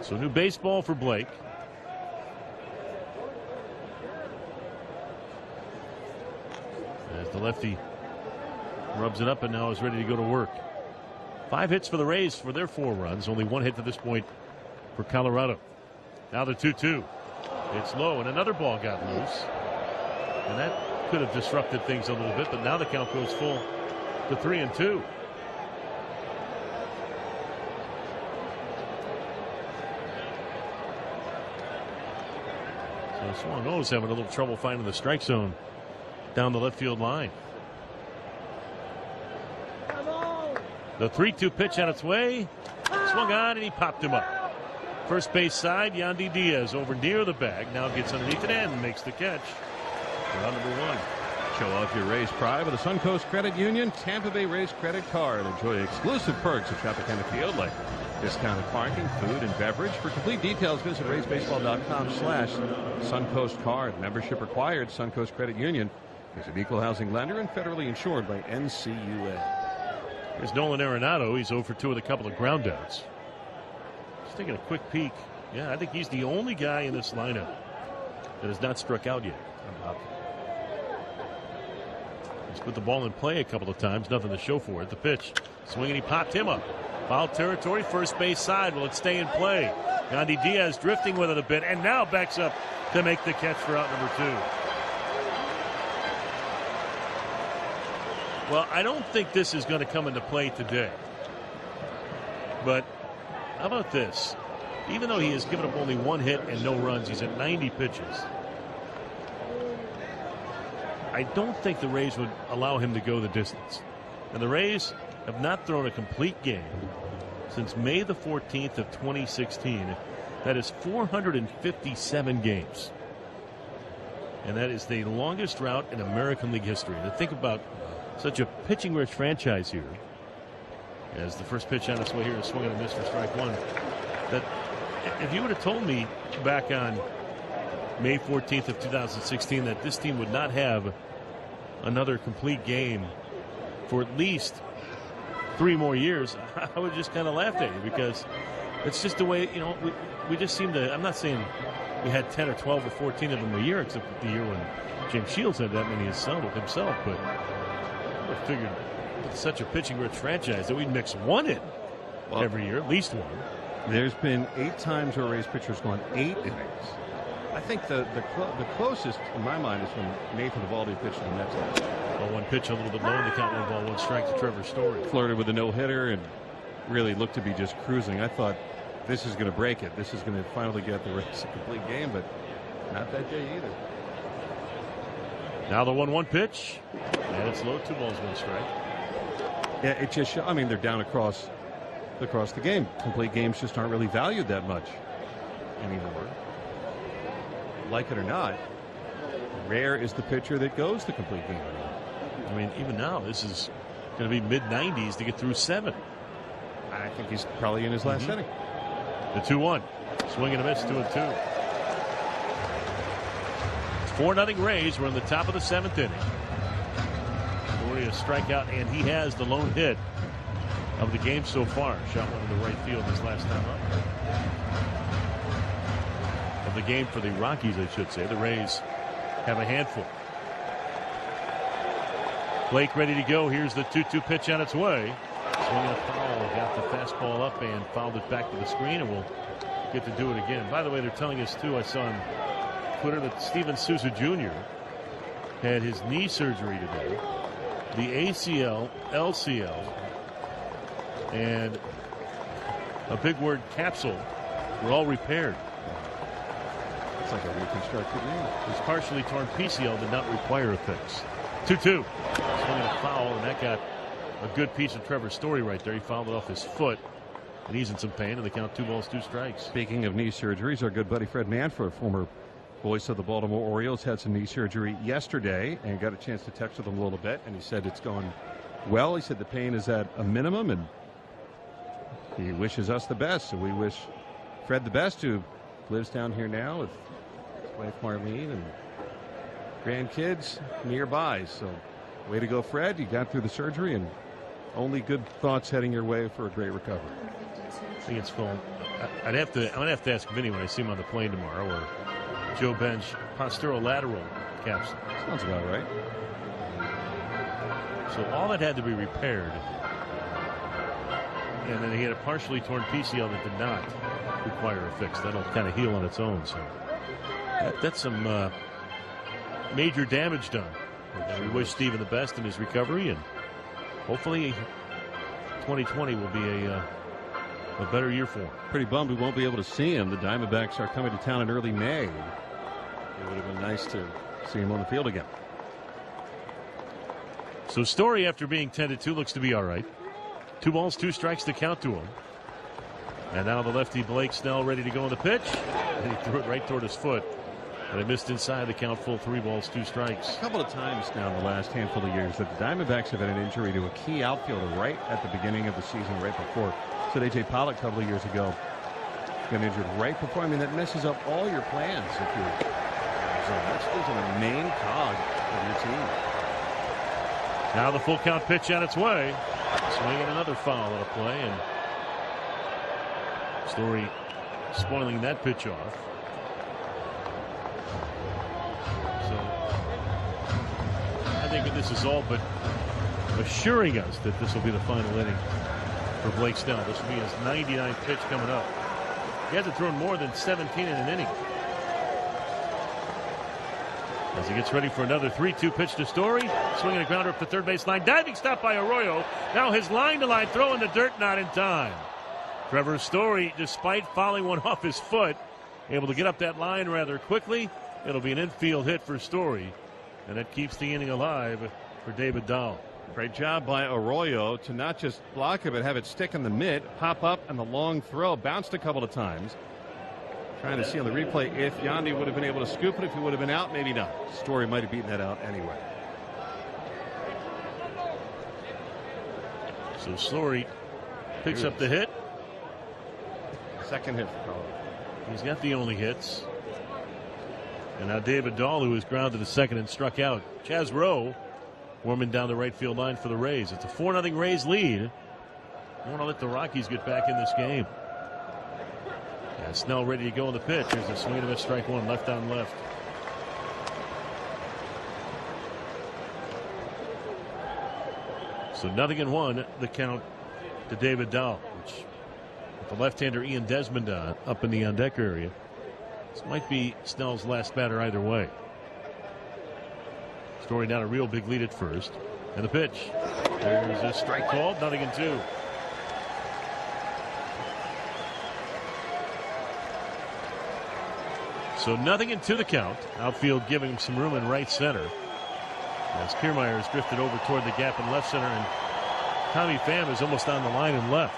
So new baseball for Blake. As the lefty rubs it up and now is ready to go to work. 5 hits for the Rays for their 4 runs. Only 1 hit to this point for Colorado. Now the 2-2. It's low, and another ball got loose. And that could have disrupted things a little bit, but now the count goes full to 3-2. So Swung-O's having a little trouble finding the strike zone down the left field line. The 3-2 pitch on its way. Swung on, and he popped him up. First base side, Yandy Diaz over near the bag. Now gets underneath it and makes the catch. Round number 1. Show off your Rays pride with the Suncoast Credit Union Tampa Bay Rays credit card. Enjoy exclusive perks at Tropicana Field like discounted parking, food, and beverage. For complete details, visit raysbaseball.com/SuncoastCard. Membership required. Suncoast Credit Union is an equal housing lender and federally insured by NCUA. Here's Nolan Arenado. He's 0 for 2 with a couple of ground outs. Just taking a quick peek. Yeah, I think he's the only guy in this lineup that has not struck out yet. He's put the ball in play a couple of times. Nothing to show for it. The pitch. Swinging, he popped him up. Foul territory, first base side. Will it stay in play? Yandy Diaz drifting with it a bit and now backs up to make the catch for out number 2. Well, I don't think this is going to come into play today. But how about this? Even though he has given up only 1 hit and no runs, he's at 90 pitches. I don't think the Rays would allow him to go the distance. And the Rays have not thrown a complete game since May the 14th of 2016. That is 457 games. And that is the longest drought in American League history. And to think about such a pitching-rich franchise here, As the first pitch on its way here is swung and a miss for strike one. That if you would have told me back on May 14th of 2016 that this team would not have another complete game for at least 3 more years, I would just kind of laugh at you, because it's just the way, we just seem to. I'm not saying we had 10 or 12 or 14 of them a year, except the year when James Shields had that many himself, but I figured with such a pitching-rich franchise that we'd mix one in every year, at least one. There's been 8 times where Rays pitcher's gone 8 innings. I think the closest in my mind is when Nathan Eovaldi pitched in the Mets. One pitch a little bit low in the count, 1-1 strike to Trevor Story. Florida with a no-hitter and really looked to be just cruising. I thought this is going to break it. This is going to finally get the Rays a complete game, but not that day either. Now the 1-1 pitch, and it's low, 2 balls, 1 strike. Yeah, it just. I mean, they're down across the game. Complete games just aren't really valued that much anymore. Like it or not, rare is the pitcher that goes the complete game. I mean, even now, this is going to be mid-90s to get through 7. I think he's probably in his last inning. The 2-1. Swing and a miss, 2-2. 4-0 Rays. We're in the top of the 7th inning. Story a strikeout, and he has the lone hit of the game so far. Shot one in the right field his last time up. Of the game for the Rockies, I should say. The Rays have a handful. Blake ready to go. Here's the 2-2 pitch on its way. Swinging a foul. Got the fastball up and fouled it back to the screen, and we'll get to do it again. By the way, they're telling us, too, I saw on Twitter that Steven Souza Jr. had his knee surgery today. The ACL, LCL, and a big word, capsule, were all repaired. It's like a reconstructed knee. His partially torn PCL did not require a fix. 2-2. Swinging a foul, and that got a good piece of Trevor Story right there. He fouled it off his foot, and he's in some pain, and they count 2 balls, 2 strikes. Speaking of knee surgeries, our good buddy Fred Manfred, former voice of the Baltimore Orioles, had some knee surgery yesterday and got a chance to text with him a little bit, and he said it's going well. He said the pain is at a minimum, and he wishes us the best. So we wish Fred the best, who lives down here now with his wife Marlene and grandkids nearby. So way to go, Fred. You got through the surgery, and only good thoughts heading your way for a great recovery. I think it's full. I'm gonna have to ask Vinny when I see him on the plane tomorrow, or Joe Bench posterolateral capsule. Sounds about right. So all that had to be repaired, and then he had a partially torn PCL that did not require a fix. That'll kind of heal on its own. So that's some major damage done. And we wish Steven the best in his recovery, and hopefully 2020 will be a better year for him. Pretty bummed we won't be able to see him. The Diamondbacks are coming to town in early May. It would have been nice to see him on the field again. So Story, after being 10-2, looks to be all right. 2 balls, 2 strikes to count to him. And now the lefty Blake Snell ready to go on the pitch. And he threw it right toward his foot. And it missed inside the count, full 3 balls, 2 strikes. A couple of times now in the last handful of years that the Diamondbacks have had an injury to a key outfielder right at the beginning of the season, right before. So A.J. Pollock a couple of years ago got injured right before. I mean, that messes up all your plans if you're. So that's a main cog of your team. Now the full count pitch on its way. Swinging another foul out of play, and Story spoiling that pitch off. So I think this is all but assuring us that this will be the final inning for Blake Snell. This will be his 99th pitch coming up. He hasn't thrown more than 17 in an inning. As he gets ready for another 3-2 pitch to Story. Swinging a grounder up the third base line. Diving stop by Arroyo. Now his line-to-line throw in the dirt, not in time. Trevor Story, despite fouling one off his foot, able to get up that line rather quickly. It'll be an infield hit for Story, and that keeps the inning alive for David Dahl. Great job by Arroyo to not just block it, but have it stick in the mid, pop up, and the long throw bounced a couple of times. Trying to see on the replay if Yandy would have been able to scoop it. If he would have been out, maybe not. Story might have beaten that out anyway. So Story picks up the hit. Second hit for Colorado. He's got the only hits. And now David Dahl, who was grounded to second and struck out. Chaz Rowe warming down the right field line for the Rays. It's a 4-0 Rays lead. I want to let the Rockies get back in this game. And Snell ready to go on the pitch. There's a swing and a miss, strike one, left on left. So 0-1, the count to David Dahl, which with the left-hander Ian Desmond up in the on-deck area. This might be Snell's last batter either way. Story down a real big lead at first. And the pitch. There's a strike called, 0-2. So 0-2 the count. Outfield giving him some room in right center. As Kiermaier has drifted over toward the gap in left center, and Tommy Pham is almost on the line and left.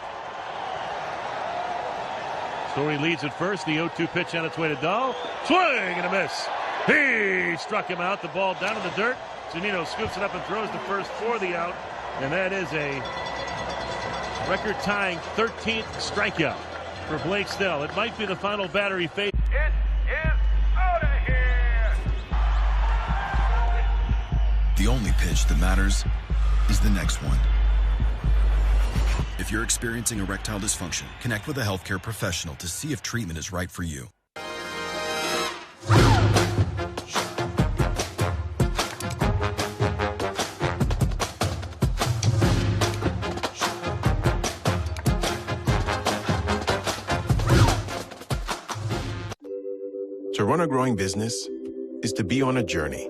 Story leads at first. The 0-2 pitch on its way to Dahl. Swing and a miss. He struck him out. The ball down in the dirt. Zunino scoops it up and throws the first for the out. And that is a record-tying 13th strikeout for Blake Snell. It might be the final batter he faced. The only pitch that matters is the next one. If you're experiencing erectile dysfunction, connect with a healthcare professional to see if treatment is right for you. To run a growing business is to be on a journey.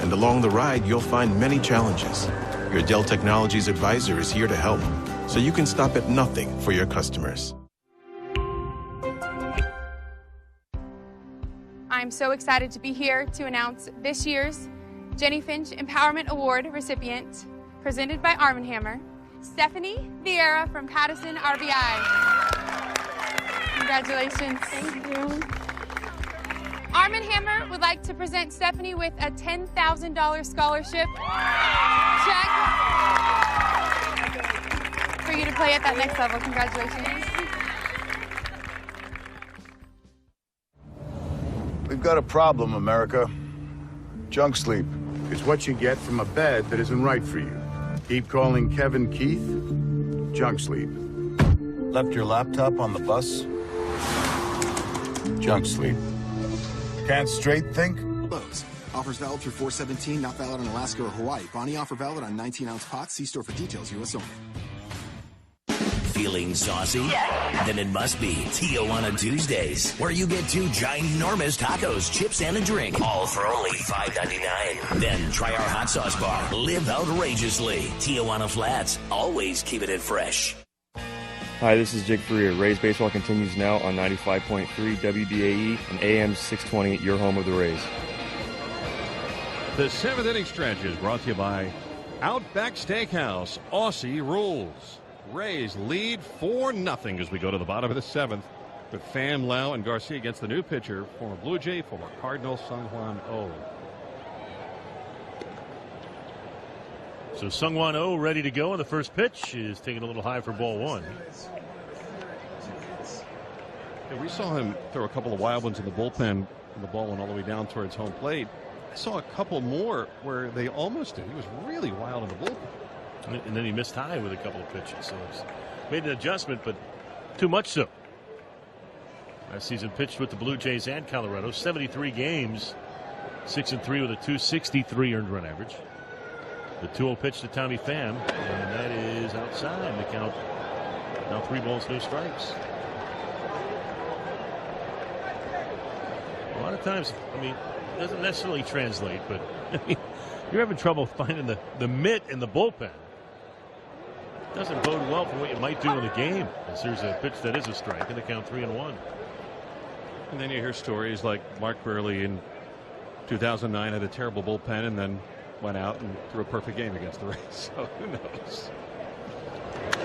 And along the ride, you'll find many challenges. Your Dell Technologies advisor is here to help, so you can stop at nothing for your customers. I'm so excited to be here to announce this year's Jenny Finch Empowerment Award recipient, presented by Arm & Hammer, Stephanie Vieira from Patterson RBI. Congratulations. Thank you. Arm & Hammer would like to present Stephanie with a $10,000 scholarship check for you to play at that next level. Congratulations. We've got a problem, America. Junk sleep. It's what you get from a bed that isn't right for you. Keep calling Kevin Keith. Junk sleep. Left your laptop on the bus? Junk sleep. Can't straight think? Lowe's. Offers valid through 4/17, not valid in Alaska or Hawaii. Bonnie offer valid on 19-ounce pots. See store for details. U.S. only. Feeling saucy? Yeah. Then it must be Tijuana Tuesdays, where you get 2 ginormous tacos, chips, and a drink, all for only $5.99. Then try our hot sauce bar. Live outrageously. Tijuana Flats, always keeping it fresh. Hi, this is Jake Freer. Rays Baseball continues now on 95.3 WDAE and AM 620, your home of the Rays. The 7th inning stretch is brought to you by Outback Steakhouse, Aussie Rules. Rays lead 4-0 as we go to the bottom of the 7th with Pham, Lau, and Garcia against the new pitcher, former Blue Jay, former Cardinal, Seung-Hwan Oh. So Seung-Hwan Oh ready to go, and the first pitch is taken a little high for ball one. Yeah, we saw him throw a couple of wild ones in the bullpen, and the ball went all the way down towards home plate. I saw a couple more where they almost did. He was really wild in the bullpen. And then he missed high with a couple of pitches. So he's made an adjustment, but too much so. Last season pitched with the Blue Jays and Colorado. 73 games, 6-3 with a .263 earned run average. The 2-0 pitch to Tommy Pham, and that is outside the count. Now 3 balls, no strikes. A lot of times, I mean, it doesn't necessarily translate, but you're having trouble finding the mitt in the bullpen. Doesn't bode well for what you might do in the game, as there's a pitch that is a strike, and the count 3-1. And then you hear stories like Mark Burley in 2009 had a terrible bullpen and then went out and threw a perfect game against the Rays. So who knows?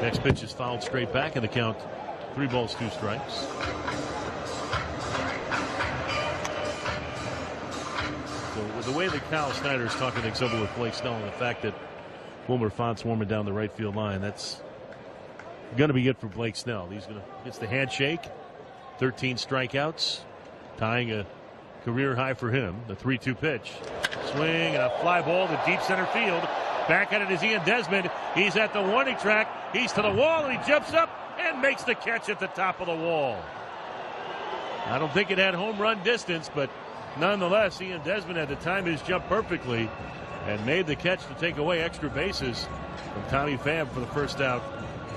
Next pitch is fouled straight back, and the count 3 balls, 2 strikes. So with the way that Kyle Snyder is talking things over with Blake Snell, and the fact that Wilmer Font's warming down the right field line, that's going to be it for Blake Snell. Gets the handshake, 13 strikeouts, tying a career high for him. The 3-2 pitch. Swing and a fly ball to deep center field. Back at it is Ian Desmond. He's at the warning track. He's to the wall, and he jumps up and makes the catch at the top of the wall. I don't think it had home run distance, but nonetheless, Ian Desmond had to time his jump perfectly and made the catch to take away extra bases from Tommy Pham for the first out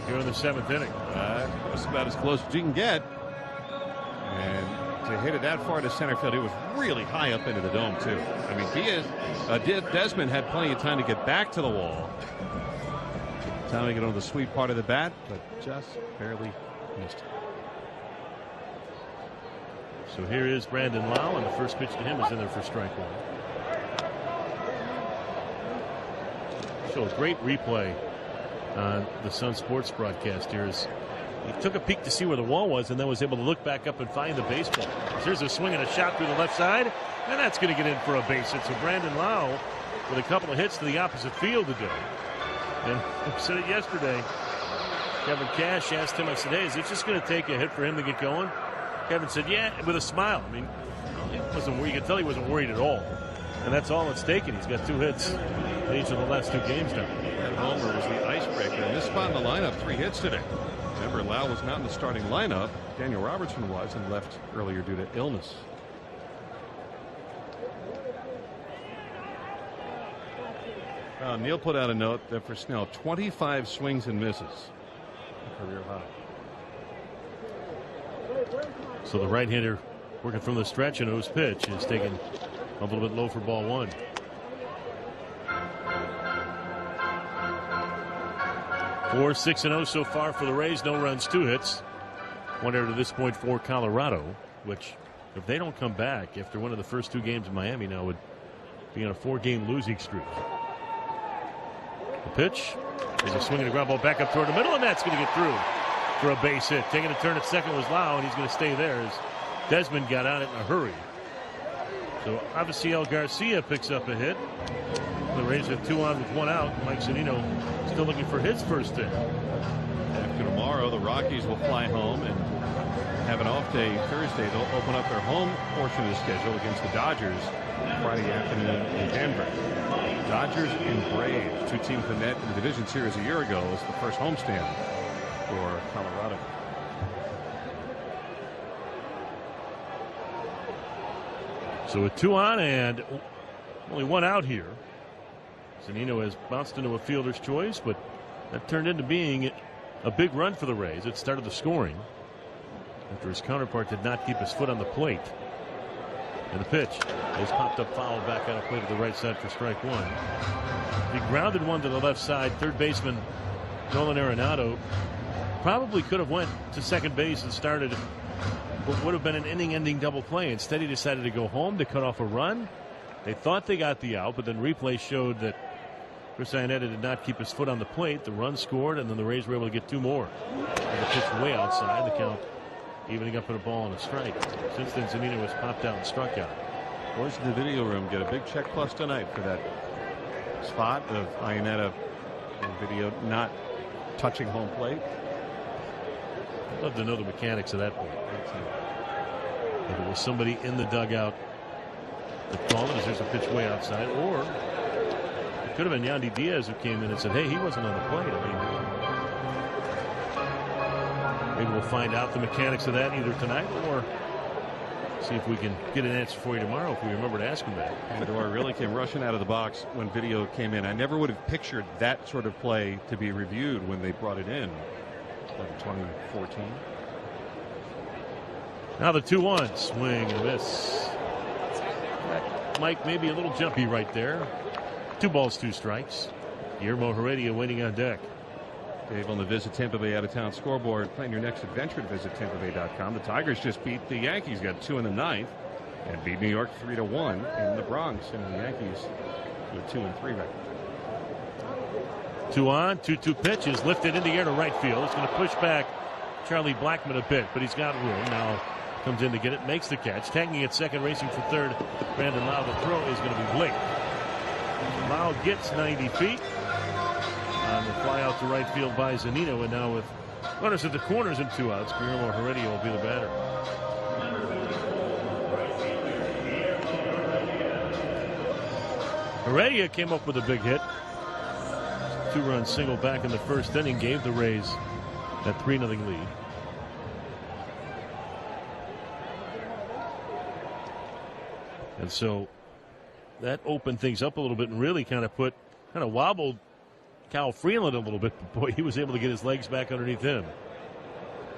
here in the 7th inning. That's about as close as you can get. And to hit it that far to center field, it was really high up into the dome, too. I mean, Desmond had plenty of time to get back to the wall. Time to get on the sweet part of the bat, but just barely missed it. So here is Brandon Lau, and the first pitch to him is in there for strike one. So a great replay on the Sun Sports broadcast here is he took a peek to see where the wall was and then was able to look back up and find the baseball. Here's a swing and a shot through the left side, and that's going to get in for a base hit. So Brandon Lau with a couple of hits to the opposite field today. And I said it yesterday. Kevin Cash asked him, I said, hey, is it just going to take a hit for him to get going? Kevin said, yeah, with a smile. I mean, you can tell he wasn't worried at all. And that's all it's taken. He's got 2 hits in each of the last 2 games now. That homer was the icebreaker. And this spot in the lineup, 3 hits today. Remember, Lau was not in the starting lineup. Daniel Robertson was and left earlier due to illness. Neil put out a note that for Snell, 25 swings and misses. A career high. So the right-hander working from the stretch, and his pitch is taken a little bit low for ball 1. Four 6-0 so far for the Rays. No runs, 2 hits. 1 error to this point for Colorado, which if they don't come back after one of the first 2 games in Miami now would be on a 4-game losing streak. The pitch is a swing and a ground ball back up toward the middle, and that's going to get through for a base hit. Taking a turn at second was Lau, and he's going to stay there as Desmond got on it in a hurry. So Avisail Garcia picks up a hit. The Rays have 2 on with 1 out. Mike Zunino still looking for his first hit. After tomorrow, the Rockies will fly home and have an off day Thursday. They'll open up their home portion of the schedule against the Dodgers Friday afternoon in Denver. Dodgers and Braves, 2 teams that met in the division series a year ago, was the first homestand for Colorado. So with 2 on and only 1 out here, Zunino has bounced into a fielder's choice, but that turned into being a big run for the Rays. It started the scoring after his counterpart did not keep his foot on the plate. And the pitch is popped up foul back on a plate to the right side for strike 1. He grounded one to the left side. Third baseman Nolan Arenado probably could have went to second base and started what would have been an inning-ending double play. Instead, he decided to go home to cut off a run. They thought they got the out, but then replay showed that Chris Iannetta did not keep his foot on the plate. The run scored, and then the Rays were able to get 2 more. And the pitch way outside, the count evening up at a ball and a strike. Since then, Zunino has popped out and struck out. Boys in the video room get a big check plus tonight for that spot of Iannetta in video not touching home plate. I'd love to know the mechanics of that point. If it was somebody in the dugout that called it as there's a pitch way outside, or it could have been Yandy Diaz who came in and said, hey, he wasn't on the plate. I mean, maybe we'll find out the mechanics of that either tonight or see if we can get an answer for you tomorrow if we remember to ask him that. Andor really came rushing out of the box when video came in. I never would have pictured that sort of play to be reviewed when they brought it in. Like 2014. Now the 2-1 swing and a miss. That Mike maybe a little jumpy right there. 2 balls, 2 strikes. Guillermo Heredia waiting on deck. Dave on the Visit Tampa Bay out of town scoreboard. Plan your next adventure at visitTampaBay.com. The Tigers just beat the Yankees, got 2 in the 9th, and beat New York 3-1 in the Bronx. And the Yankees with 2-3 record. 2 on, 2-2 pitch is lifted in the air to right field. It's going to push back Charlie Blackmon a bit, but he's got room. Now comes in to get it, makes the catch. Tagging at second, racing for third, Brandon Lau. The throw is going to be late. Lau gets 90 feet on the fly out to right field by Zunino, and now with Runners at the corners and 2 outs. Guillermo Heredia will be the batter. Heredia came up with a big hit. 2-run single back in the first inning gave the Rays that 3-0 lead. And so that opened things up a little bit and really kind of wobbled Kyle Freeland a little bit. But boy, he was able to get his legs back underneath him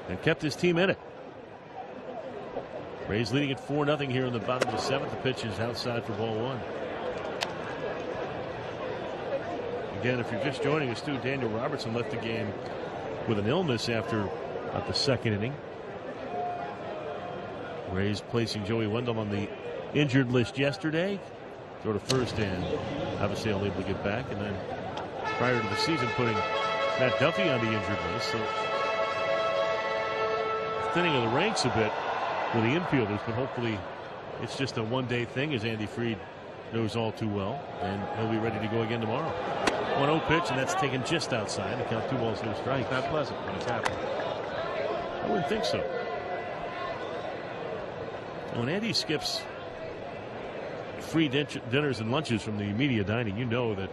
and kept his team in it. Rays leading at 4-0 here in the bottom of the 7th. The pitch is outside for ball 1. Again, if you're just joining us too, Daniel Robertson left the game with an illness after about the 2nd inning. Rays placing Joey Wendell on the injured list yesterday. Throw to first and obviously unable to get back. And then prior to the season putting Matt Duffy on the injured list. So thinning of the ranks a bit with the infielders, but hopefully it's just a one-day thing, as Andy Fried knows all too well. And he'll be ready to go again tomorrow. 1-0 pitch, and that's taken just outside. The count 2 balls, no strike. Not pleasant when it's happening. I wouldn't think so. When Andy skips free dinners and lunches from the media dining, you know that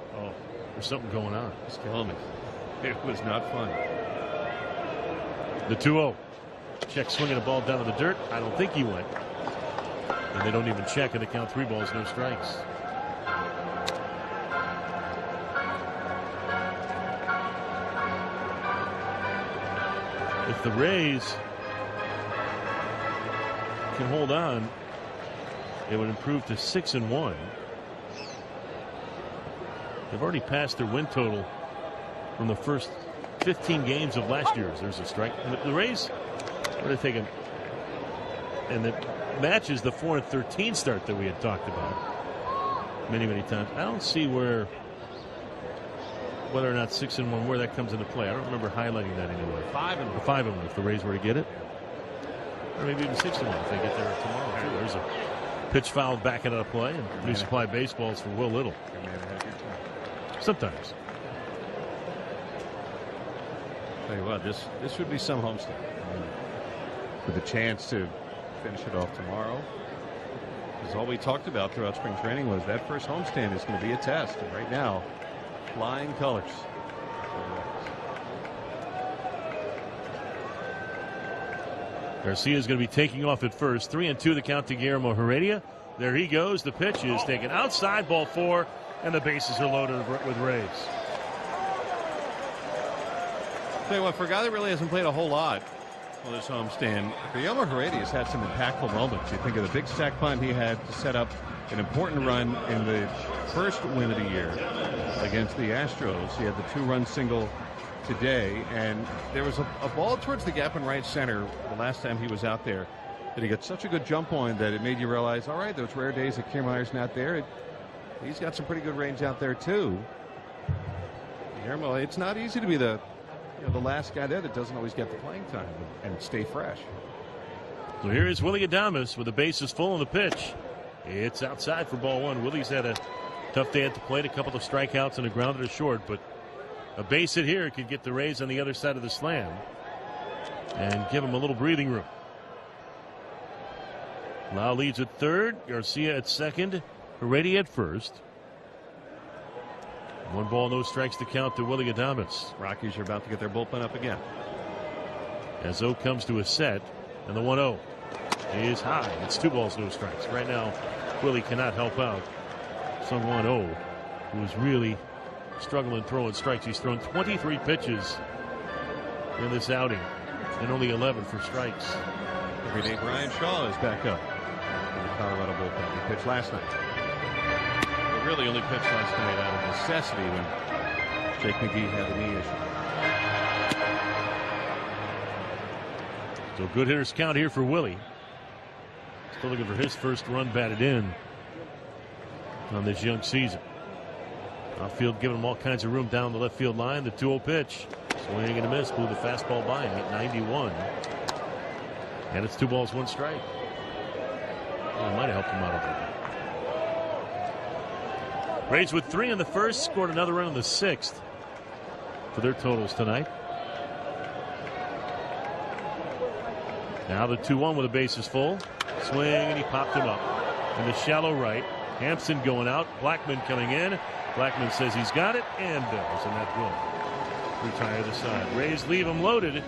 there's something going on. It's killing me. It was not fun. The 2-0. Check swinging a ball down to the dirt. I don't think he went. And they don't even check, and the count 3 balls, no strikes. If the Rays can hold on, it would improve to 6-1. They've already passed their win total from the first 15 games of last year's. There's a strike. And the Rays are going to take and it matches the 4-13 start that we had talked about many times. I don't see whether or not 6-1, where that comes into play. I don't remember highlighting that anywhere. 5-1 if the Rays were to get it. Or maybe even 6-1 if they get there tomorrow, too. There's a pitch fouled back out of play, and New Supply baseballs for Will Little. Sometimes. Tell you what, this would be some homestand. With a chance to finish it off tomorrow. Because all we talked about throughout spring training was that first homestand is going to be a test. And right now, flying colors. Garcia is going to be taking off at first. 3-2 the count to Guillermo Heredia. There he goes. The pitch is taken outside, ball 4, and the bases are loaded with Rays. Tell you what, for a guy that really hasn't played a whole lot on this homestand, Guillermo Heredia has had some impactful moments. You think of the big sac bunt he had to set up an important run in the first win of the year against the Astros. He had the 2-run single today, and there was a ball towards the gap in right center the last time he was out there that he got such a good jump on that it made you realize, all right, those rare days that Kiermaier's not there, he's got some pretty good range out there too. Guillermo, it's not easy to be the last guy there that doesn't always get the playing time and stay fresh. So here is Willy Adames with the bases full on the pitch. It's outside for ball 1. Willie's had a tough day at the plate, a couple of strikeouts and a grounder to short, but a base hit here could get the Rays on the other side of the slam and give them a little breathing room. Lau leads at third, Garcia at second, Heredia at first. 1 ball, no strikes to count to Willy Adames. Rockies are about to get their bullpen up again. As O comes to a set, and the 1-0 is high. It's 2 balls, no strikes. Right now, Willie cannot help out Sung-Hwan Oh, who is really struggling throwing strikes. He's thrown 23 pitches in this outing and only 11 for strikes. Everyday Brian Shaw is back up in the Colorado bullpen. He pitched last night. He really only pitched last night out of necessity when Jake McGee had the knee issue. So good hitters count here for Willie. Still looking for his first run batted in on this young season. Outfield giving him all kinds of room down the left field line. The 2-0 pitch. Swing and a miss. Blew the fastball by him at 91. And it's 2 balls, 1 strike. Well, it might have helped him out a bit. Rays with 3 in the first. Scored another run in the 6th for their totals tonight. Now the 2-1 with the bases full. Swing, and he popped him up. In the shallow right. Hampson going out. Blackman coming in. Blackman says he's got it, and does, and that will retire the side. Rays leave him loaded.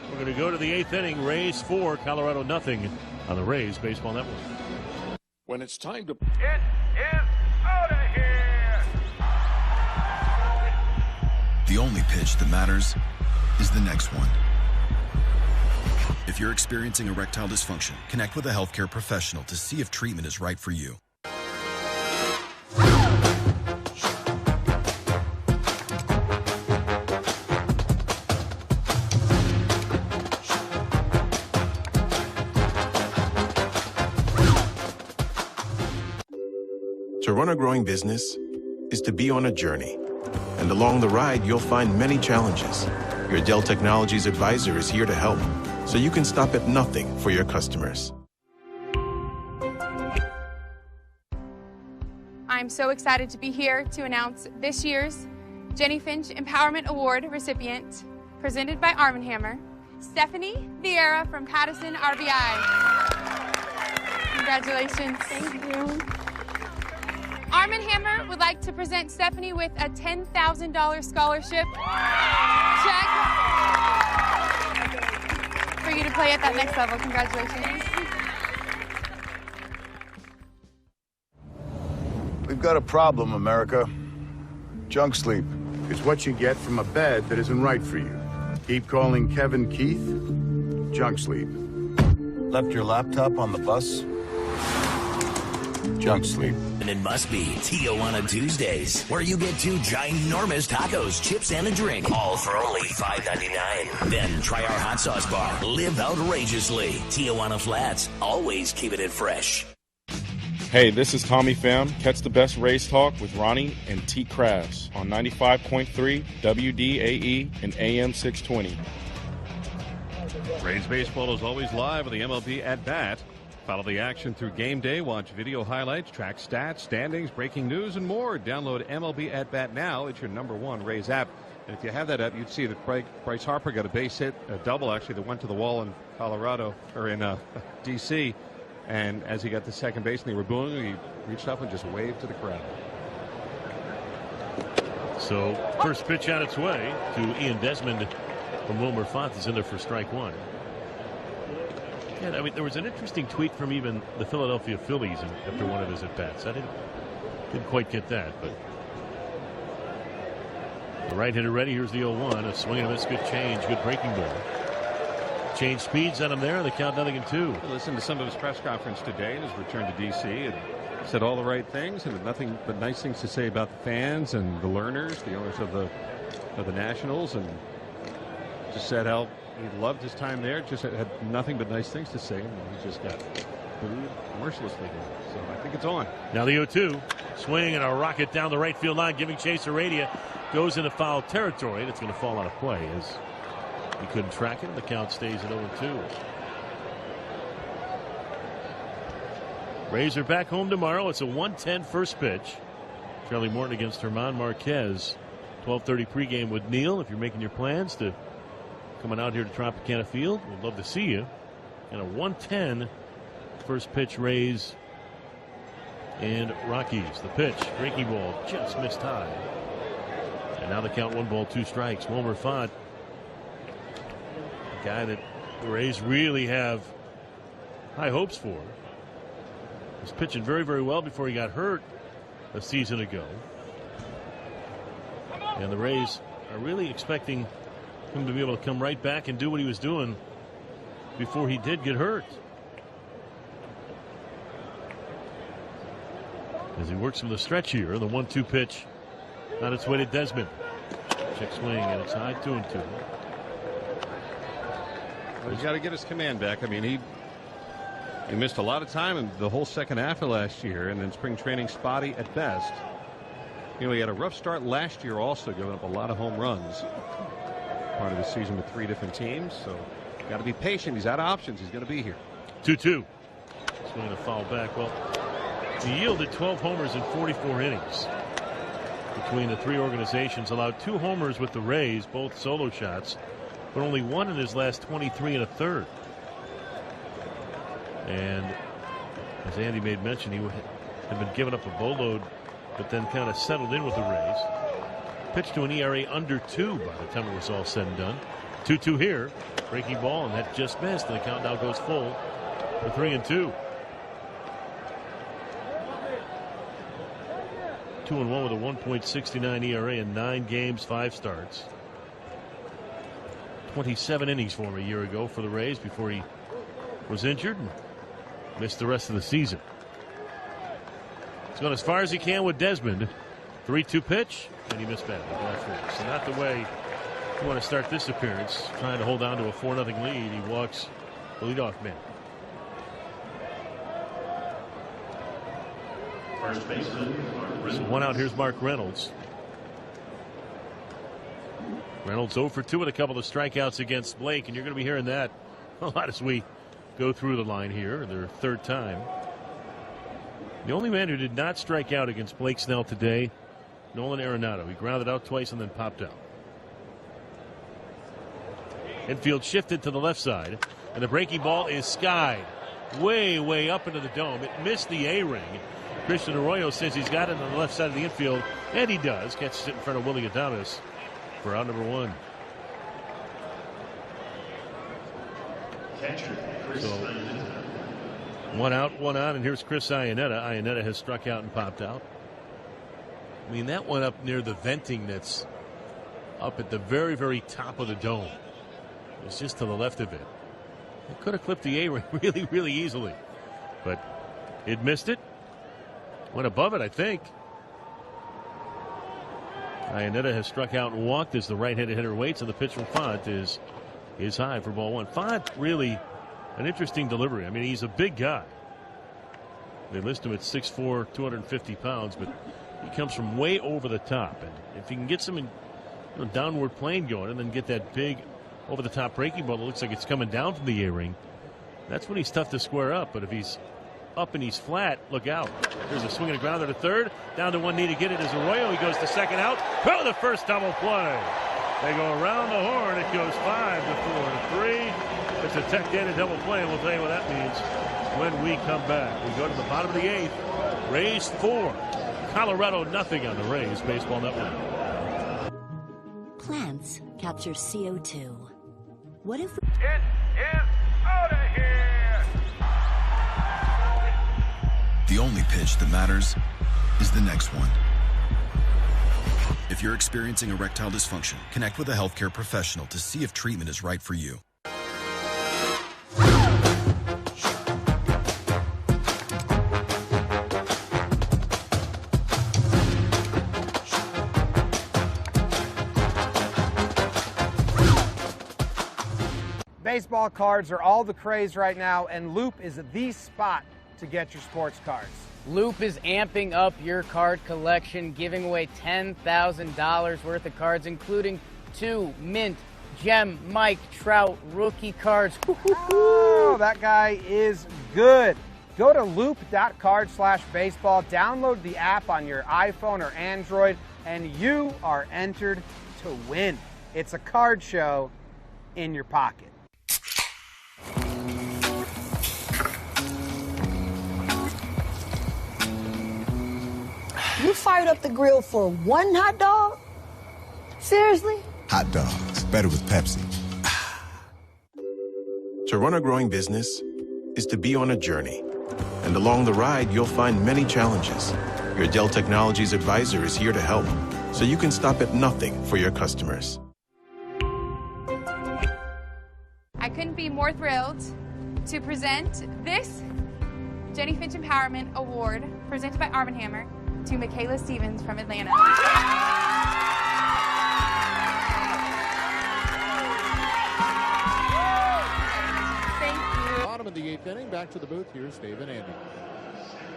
We're going to go to the 8th inning. Rays 4, Colorado nothing on the Rays Baseball Network. When it's time to... It is out of here! The only pitch that matters is the next one. If you're experiencing erectile dysfunction, connect with a healthcare professional to see if treatment is right for you. To run a growing business is to be on a journey. And along the ride, you'll find many challenges. Your Dell Technologies advisor is here to help, so you can stop at nothing for your customers. I'm so excited to be here to announce this year's Jenny Finch Empowerment Award recipient, presented by Arm & Hammer, Stephanie Vieira from Patterson, RBI. Congratulations. Thank you. Arm & Hammer would like to present Stephanie with a $10,000 scholarship check for you to play at that next level. Congratulations. We've got a problem, America. Junk sleep. It's what you get from a bed that isn't right for you. Keep calling Kevin Keith. Junk sleep. Left your laptop on the bus? Junk sleep. And it must be Tijuana Tuesdays, where you get 2 ginormous tacos, chips, and a drink, all for only $5.99. Then try our hot sauce bar. Live outrageously. Tijuana Flats, always keeping it fresh. Hey, this is Tommy Pham. Catch the best race talk with Ronnie and T. Krabs on 95.3 WDAE and AM 620. Rays baseball is always live with the MLB at bat. Follow the action through game day, watch video highlights, track stats, standings, breaking news, and more. Download MLB at bat now. It's your #1 Rays app. And if you have that app, you'd see that Bryce Harper got a base hit, a double actually, that went to the wall in Colorado, or in D.C. And as he got to second base and they were booing, he reached up and just waved to the crowd. So first pitch on its way to Ian Desmond from Wilmer Font is in there for strike 1. Yeah, I mean, there was an interesting tweet from even the Philadelphia Phillies after one of his at-bats. I didn't quite get that, but the right hitter ready. Here's the 0-1. A swing and a miss, good change, good breaking ball. Change speeds on him there. The count 0-2. I listened to some of his press conference today and his return to D.C. and said all the right things and had nothing but nice things to say about the fans and the learners, the owners of the Nationals, and just said how he loved his time there. Just had nothing but nice things to say, and he just got booed mercilessly here. So I think it's on. Now the 0-2. Swing and a rocket down the right field line, giving chase Heredia. Goes into foul territory, and it's going to fall out of play as he couldn't track it. The count stays at 0-2. Rays are back home tomorrow. It's a 1:10 first pitch. Charlie Morton against German Marquez. 12:30 pregame with Neil. If you're making your plans to coming out here to Tropicana Field, we'd love to see you. And a 1:10 first pitch, Rays and Rockies. The pitch, breaking ball, just missed high. And now the count 1-2 strikes. Wilmer Font, a guy that the Rays really have high hopes for. Was pitching very, very well before he got hurt a season ago. And the Rays are really expecting him to be able to come right back and do what he was doing before he did get hurt. As he works from the stretch here, the 1-2 pitch on its way to Desmond. Check swing, and it's high 2-2. Well, he's got to get his command back. I mean, he missed a lot of time in the whole second half of last year, and then spring training spotty at best. You know, he had a rough start last year also, giving up a lot of home runs. Part of the season with 3 different teams, so got to be patient. He's out of options. He's going to be here. 2-2. Swing a foul back. Well, he yielded 12 homers in 44 innings between the 3 organizations. Allowed 2 homers with the Rays, both solo shots, but only 1 in his last 23 1/3. And as Andy made mention, he had been giving up a boatload, but then kind of settled in with the Rays. Pitched to an ERA under 2 by the time it was all said and done. 2-2 here. Breaking ball, and that just missed. And the count now goes full for 3-2. 2-1 with a 1.69 ERA in 9 games, 5 starts. 27 innings for him a year ago for the Rays before he was injured and missed the rest of the season. He's gone as far as he can with Desmond. 3-2 pitch, and he missed badly. So not the way you want to start this appearance. Trying to hold on to a 4-0 lead. He walks the leadoff man. First baseman. So 1 out. Here's Mark Reynolds. Reynolds 0 for 2 with a couple of strikeouts against Blake, and you're going to be hearing that a lot as we go through the line here. Their 3rd time. The only man who did not strike out against Blake Snell today, Nolan Arenado. He grounded out twice and then popped out. Infield shifted to the left side, and the breaking ball is skied way up into the dome. It missed the A-ring. Christian Arroyo says he's got it on the left side of the infield, and he does. Catches it in front of Willie Adames for out number 1. So 1 out, 1 on, and here's Chris Iannetta. Iannetta has struck out and popped out. I mean, that one up near the venting that's up at the very top of the dome. It's just to the left of it. It could have clipped the A-ring really easily, but it missed it. Went above it, I think. Iannetta has struck out and walked as the right-handed hitter waits, and the pitch from Font is high for ball 1. Font really an interesting delivery. I mean, he's a big guy. They list him at 6'4", 250 pounds, but he comes from way over the top. And if he can get some downward plane going and then get that big over-the-top breaking ball that looks like it's coming down from the A-ring, that's when he's tough to square up. But if he's up and he's flat, look out. There's a swing and a grounder to third. Down to 1 knee to get it is Arroyo. He goes to second out. Oh, the first double play. They go around the horn. It goes 5-4-3. It's a tech-dated double play, and we'll tell you what that means when we come back. We go to the bottom of the 8th. Rays 4. Colorado nothing on the Rays Baseball Network. Plants capture CO2. What if we... It is out of here! The only pitch that matters is the next one. If you're experiencing erectile dysfunction, connect with a healthcare professional to see if treatment is right for you. Baseball cards are all the craze right now, and Loop is the spot to get your sports cards. Loop is amping up your card collection, giving away $10,000 worth of cards, including 2 Mint, Gem, Mike Trout rookie cards. Oh, that guy is good. Go to loop.card/baseball, download the app on your iPhone or Android, and you are entered to win. It's a card show in your pocket. You fired up the grill for 1 hot dog? Seriously? Hot dogs, better with Pepsi. To run a growing business is to be on a journey. And along the ride, you'll find many challenges. Your Dell Technologies advisor is here to help, so you can stop at nothing for your customers. I couldn't be more thrilled to present this Jenny Finch Empowerment Award presented by Arm & Hammer to Michaela Stevens from Atlanta. Thank you. Bottom of the 8th inning, back to the booth. Here's Dave and Andy.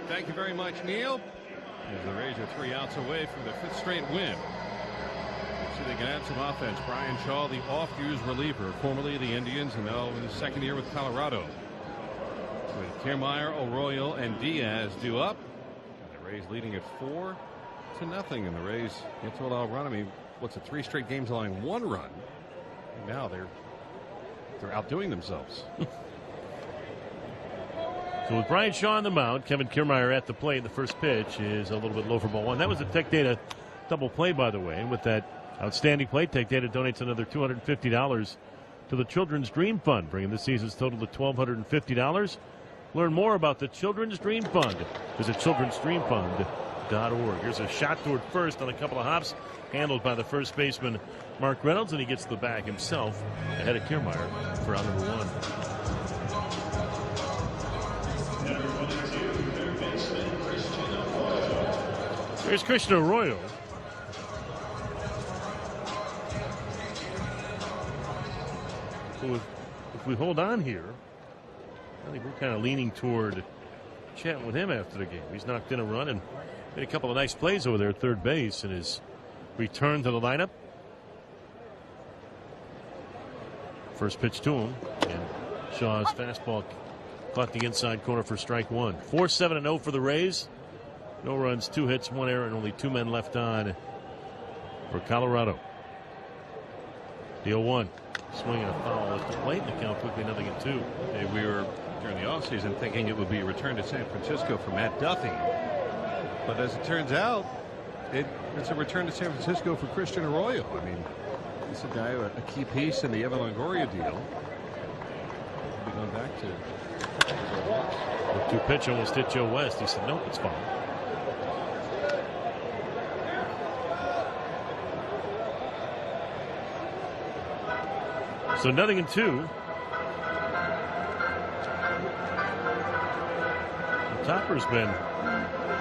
Thank you very much, Neil. As the Rays are 3 outs away from the 5th straight win. See they can add some offense. Brian Shaw, the off-used reliever, formerly of the Indians, and now in his 2nd year with Colorado. With Kiermaier, Arroyo, and Diaz due up. The Rays leading at 4-0, and the Rays get to allow a run. I mean, what's it, 3 straight games allowing 1 run? And now they're outdoing themselves. So with Brian Shaw on the mound, Kevin Kiermaier at the plate, the first pitch is a little bit low for ball one. That was a Tech Data double play, by the way. And with that outstanding play, Tech Data donates another $250 to the Children's Dream Fund, bringing this season's total to $1,250. Learn more about the Children's Dream Fund. Visit childrensdreamfund.org. Here's a shot toward first on a couple of hops, handled by the first baseman, Mark Reynolds, and he gets the bag himself ahead of Kiermaier for out number one. Here's Christian Arroyo. So if we hold on here, I think we're kind of leaning toward chatting with him after the game. He's knocked in a run and made a couple of nice plays over there at third base in his return to the lineup. First pitch to him, and Shaw's fastball caught the inside corner for strike one. 4-7-0 for the Rays. No runs, 2 hits, 1 error, and only 2 men left on for Colorado. Deal one. Swing and a foul at the plate, and the count quickly 0-2. Hey, we were during the offseason thinking it would be a return to San Francisco for Matt Duffy. But as it turns out, it's a return to San Francisco for Christian Arroyo. I mean, he's a guy, a key piece in the Evan Longoria deal. We'll be going back to the 2 pitch almost hit Joe West. He said, nope, it's fine. So 0-2. Topper's been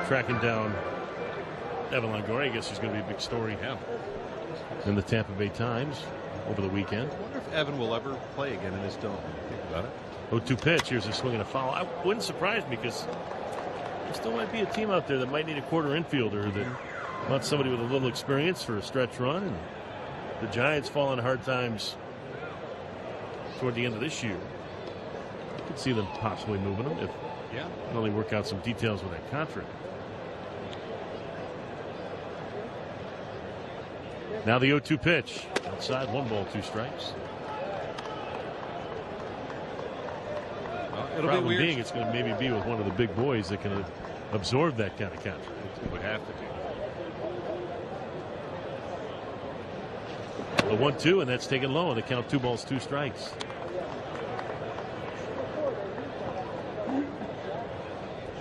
tracking down Evan Longoria. I guess he's going to be a big story in the Tampa Bay Times over the weekend. I wonder if Evan will ever play again in this dome. Think about it. 0-2 pitch. Here's a swing and a foul. I wouldn't surprise me because there still might be a team out there that might need a quarter infielder that wants somebody with a little experience for a stretch run. And the Giants fall on hard times toward the end of this year. I could see them possibly moving him if they only work out some details with that contract. Now the 0-2 pitch. Outside, 1 ball, 2 strikes. Well, it'll Problem be weird. being it's going to maybe be with one of the big boys that can absorb that kind of contract. It would have to be. The 1-2, and that's taken low, and the count 2 balls, 2 strikes.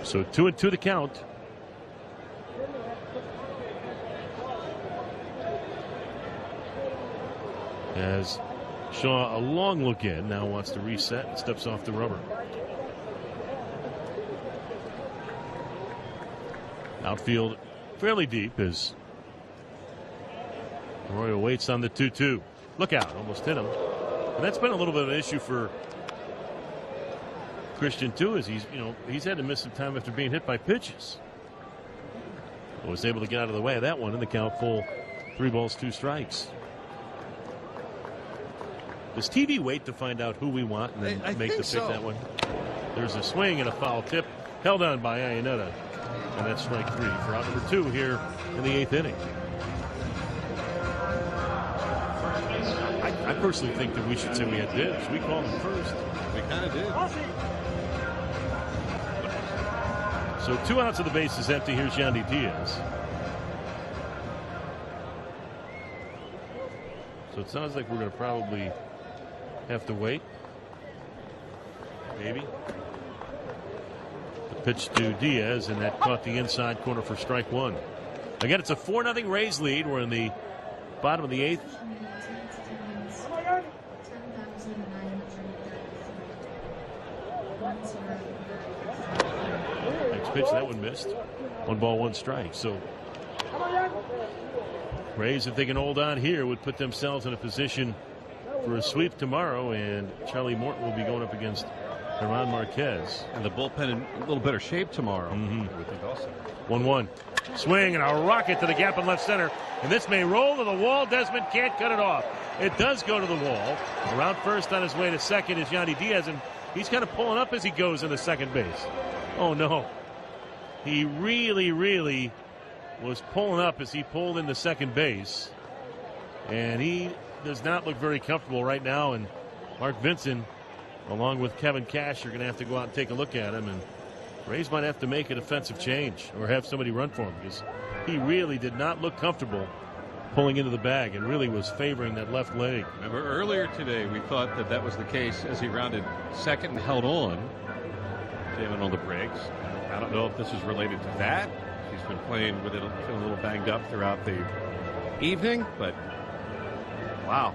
So 2-2 the count. As Shaw, a long look in, now wants to reset and steps off the rubber. Outfield fairly deep as Arroyo waits on the 2-2. Look out, almost hit him. And that's been a little bit of an issue for Christian too, as he's had to miss some time after being hit by pitches. But was able to get out of the way of that one, and the count full 3 balls, 2 strikes. Does TV wait to find out who we want and then make the pick that one? There's a swing and a foul tip held on by Iannetta, and that's strike 3 for out number 2 here in the 8th inning. I personally think that we should say we had dibs. We called him first. We kind of did. So 2 outs of the base is empty. Here's Yandy Diaz. So it sounds like we're going to probably have to wait. Maybe. The pitch to Diaz, and that caught the inside corner for strike 1. Again, it's a 4-0 Rays lead. We're in the bottom of the 8th. Next pitch, that one missed. 1 ball, 1 strike. So Rays, if they can hold on here, would put themselves in a position for a sweep tomorrow, and Charlie Morton will be going up against Herman Marquez. And the bullpen in a little better shape tomorrow. Mm-hmm. I would think also. 1-1. Swing and a rocket to the gap in left center. And this may roll to the wall. Desmond can't cut it off. It does go to the wall. Around first on his way to second is Yandy Diaz, and he's kind of pulling up as he goes into second base. Oh, no. He really was pulling up as he pulled into second base. And he does not look very comfortable right now. And Mark Vinson, along with Kevin Cash, are going to have to go out and take a look at him. And Rays might have to make a defensive change or have somebody run for him because he really did not look comfortable pulling into the bag and really was favoring that left leg. Remember earlier today we thought that was the case as he rounded second and held on, jamming on the brakes. I don't know if this is related to that. He's been playing with it, feeling a little banged up throughout the evening, but wow.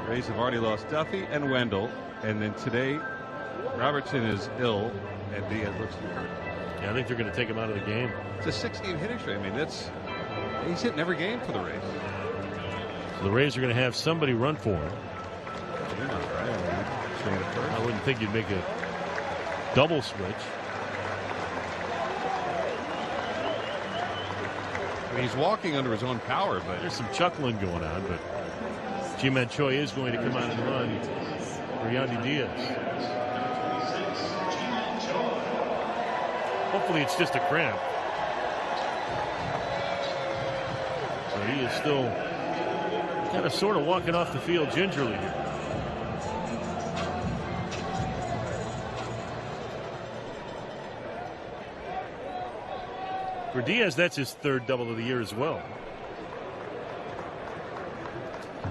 Rays have already lost Duffy and Wendell, and then today Robertson is ill and Diaz looks to be hurt. Yeah, I think they're going to take him out of the game. It's a 6-game hitting streak. I mean, he's hitting every game for the Rays. So the Rays are going to have somebody run for him. I wouldn't think you'd make a double switch. I mean, he's walking under his own power, but there's some chuckling going on. But Ji-Man Choi is going to come out and run for Yandy Diaz. Hopefully it's just a cramp. But he is still kind of sort of walking off the field gingerly here. For Diaz, that's his third double of the year as well.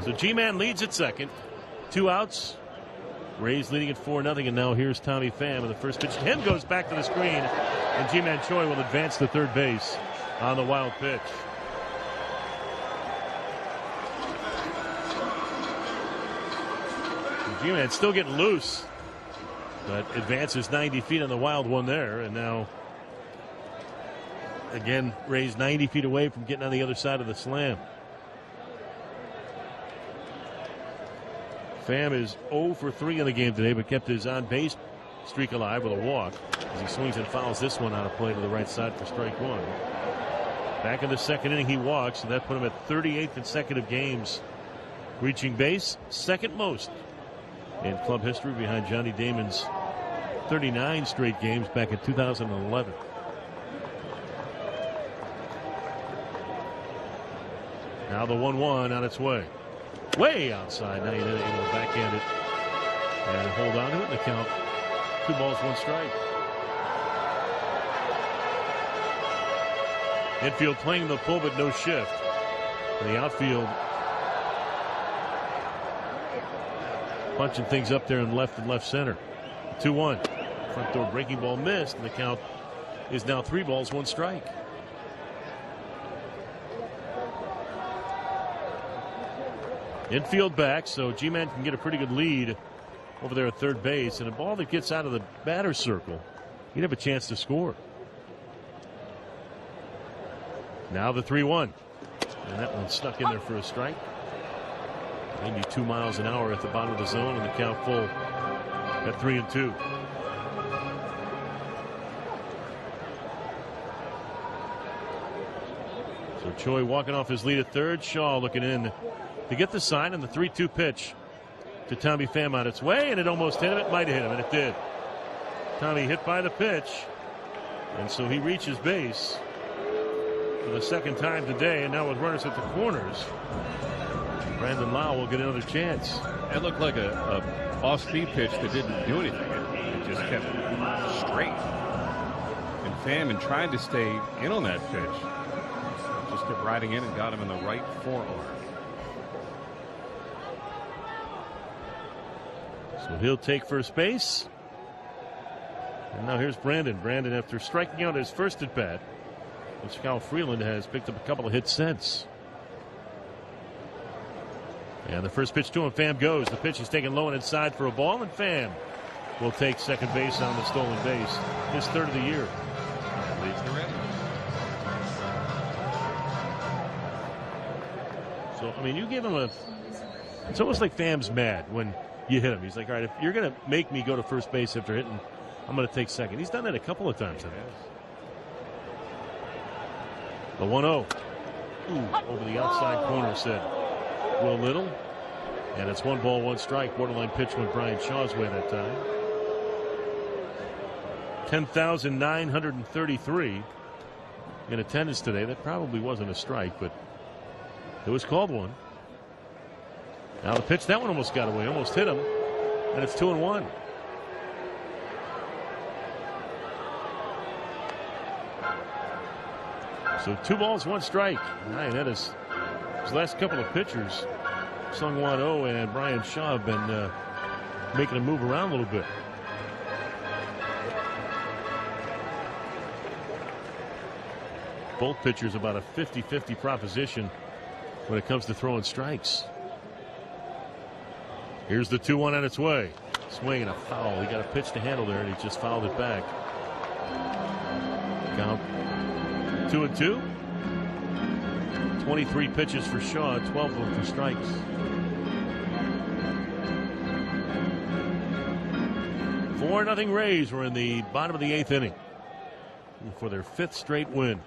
So G-Man leads at second. 2 outs. Rays leading at 4-0, and now here's Tommy Pham, and the first pitch to him goes back to the screen, and Ji-Man Choi will advance to third base on the wild pitch. G-Man still getting loose, but advances 90 feet on the wild one there, and now again Rays 90 feet away from getting on the other side of the slam. Pham is 0 for 3 in the game today, but kept his on-base streak alive with a walk as he swings and fouls this one out of play to the right side for strike one. Back in the second inning, he walks, and that put him at 38 consecutive games reaching base, second most in club history behind Johnny Damon's 39 straight games back in 2011. Now the 1-1 on its way. Way outside. Now you're able to backhand it and hold on to it in the count. 2 balls, 1 strike. Infield playing the pull, but no shift. And the outfield punching things up there in left and left center. 2-1. Front door breaking ball missed, and the count is now 3 balls, 1 strike. Infield back, so G-Man can get a pretty good lead over there at third base. And a ball that gets out of the batter's circle, he'd have a chance to score. Now the 3-1. And that one stuck in there for a strike. 92 miles an hour at the bottom of the zone, and the count full at 3-2. So Choi walking off his lead at third. Shaw looking in to get the sign, and the 3-2 pitch to Tommy Pham on its way, and it almost hit him. It might have hit him, and it did. Tommy hit by the pitch, and so he reaches base for the second time today, and now with runners at the corners, Brandon Lau will get another chance. It looked like a off-speed pitch that didn't do anything. It just kept straight. And Pham, trying to stay in on that pitch, just kept riding in and got him in the right forearm. So he'll take first base. And now here's Brandon. Brandon, after striking out his first at bat, which Kyle Freeland has picked up a couple of hits since. And the first pitch to him, Pham goes. The pitch is taken low and inside for a ball, and Pham will take second base on the stolen base. His third of the year. Leads the Rays. So, I mean, you give him a... It's almost like Pham's mad when you hit him. He's like, all right, if you're going to make me go to first base after hitting, I'm going to take second. He's done that a couple of times. The 1-0. Over the outside corner, said Will Little. And it's 1 ball, 1 strike. Borderline pitch went Brian Shaw's way that time. 10,933 in attendance today. That probably wasn't a strike, but it was called one. Now the pitch, that one almost got away, almost hit him, and it's 2-1. So 2 balls, 1 strike. His last couple of pitchers, Sung-Won Oh and Brian Shaw, have been making him move around a little bit. Both pitchers about a 50-50 proposition when it comes to throwing strikes. Here's the 2-1 on its way. Swing and a foul. He got a pitch to handle there, and he just fouled it back. Count 2-2. 23 pitches for Shaw, 12 of them for strikes. Four nothing Rays. We're in the bottom of the 8th inning for their 5th straight win.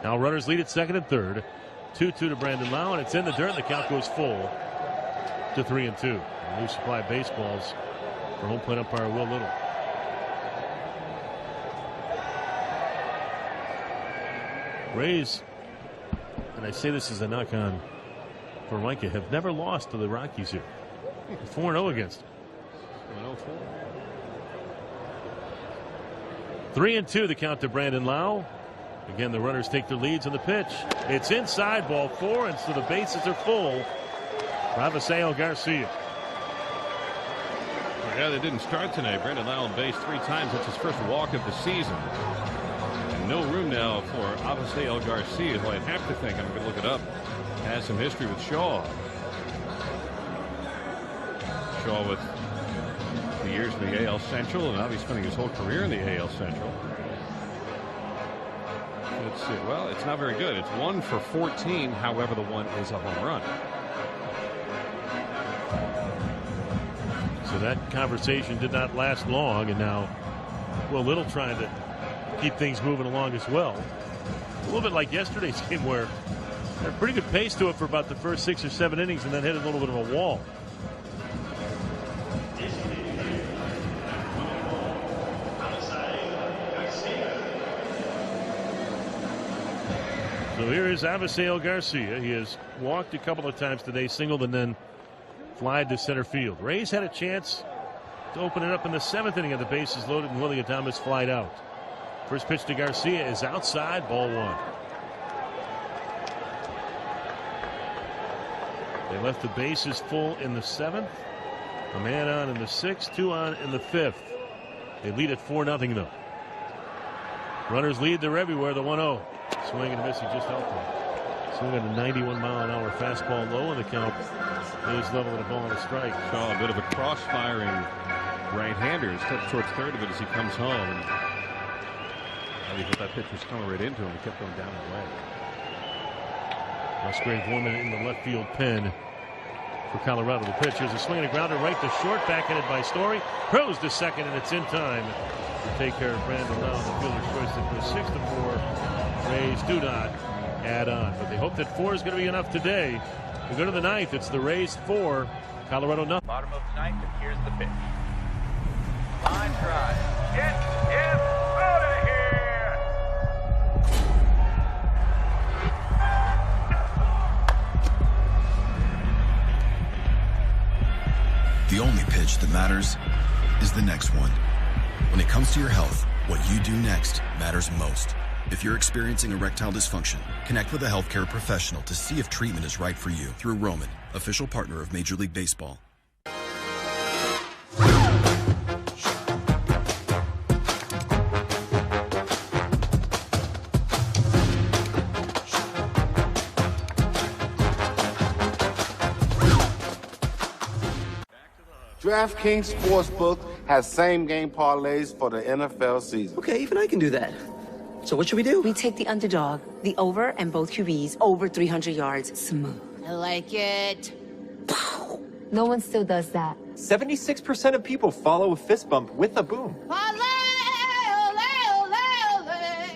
Now runners lead at 2nd and 3rd. 2-2 to Brandon Lau, and it's in the dirt, and the count goes full to 3-2. New supply baseballs for home plate umpire Will Little. Rays, and I say this as a knock on for Micah, have never lost to the Rockies here. 4-0 against them. 3-2 the count to Brandon Lau. Again, the runners take their leads on the pitch. It's inside, ball 4, and so the bases are full. Rafael Garcia. Yeah, they didn't start tonight. Brandon Lau on base 3 times. That's his first walk of the season. And no room now for Rafael Garcia, who I'd have to think, I'm going to look it up, has some history with Shaw. Shaw with the years in the AL Central, and obviously spending his whole career in the AL Central. Let's see. Well, it's not very good. It's 1 for 14. However, the 1 is a home run. So that conversation did not last long, and now Will Little trying to keep things moving along as well. A little bit like yesterday's game where they had a pretty good pace to it for about the first 6 or 7 innings and then hit a little bit of a wall. So here is Rafael Garcia. He has walked a couple of times today, singled and then flied to center field. Rays had a chance to open it up in the 7th inning of the bases loaded, and Willie Adames flied out. First pitch to Garcia is outside, ball 1. They left the bases full in the 7th. A man on in the 6th, 2 on in the 5th. They lead at 4-0 though. Runners lead, they're everywhere. The 1-0. Swing and a miss, he just helped him. Swing at a 91-mile-an-hour fastball low, and the count is level with a ball and a strike. Shaw, a bit of a cross-firing right-hander. Steps towards third of it as he comes home. And he thought that pitch was coming right into him. He kept going down and away. Musgrave Woman in the left field pen for Colorado. The pitch is a swing and a grounder right to short, backhanded by Story. Throws to second, and it's in time to take care of Brandon Lau. The fielder's choice that was 6-4. Rays do not add on, but they hope that 4 is going to be enough today. We go to the 9th. It's the Rays 4, Colorado nothing. Bottom of the 9th, and here's the pitch. Line drive. It is out of here. The only pitch that matters is the next one. When it comes to your health, what you do next matters most. If you're experiencing erectile dysfunction, connect with a healthcare professional to see if treatment is right for you through Roman, official partner of Major League Baseball. DraftKings Sportsbook has same-game parlays for the NFL season. Okay, even I can do that. So what should we do? We take the underdog, the over, and both QBs over 300 yards. Smooth. I like it. No one still does that. 76% of people follow a fist bump with a boom.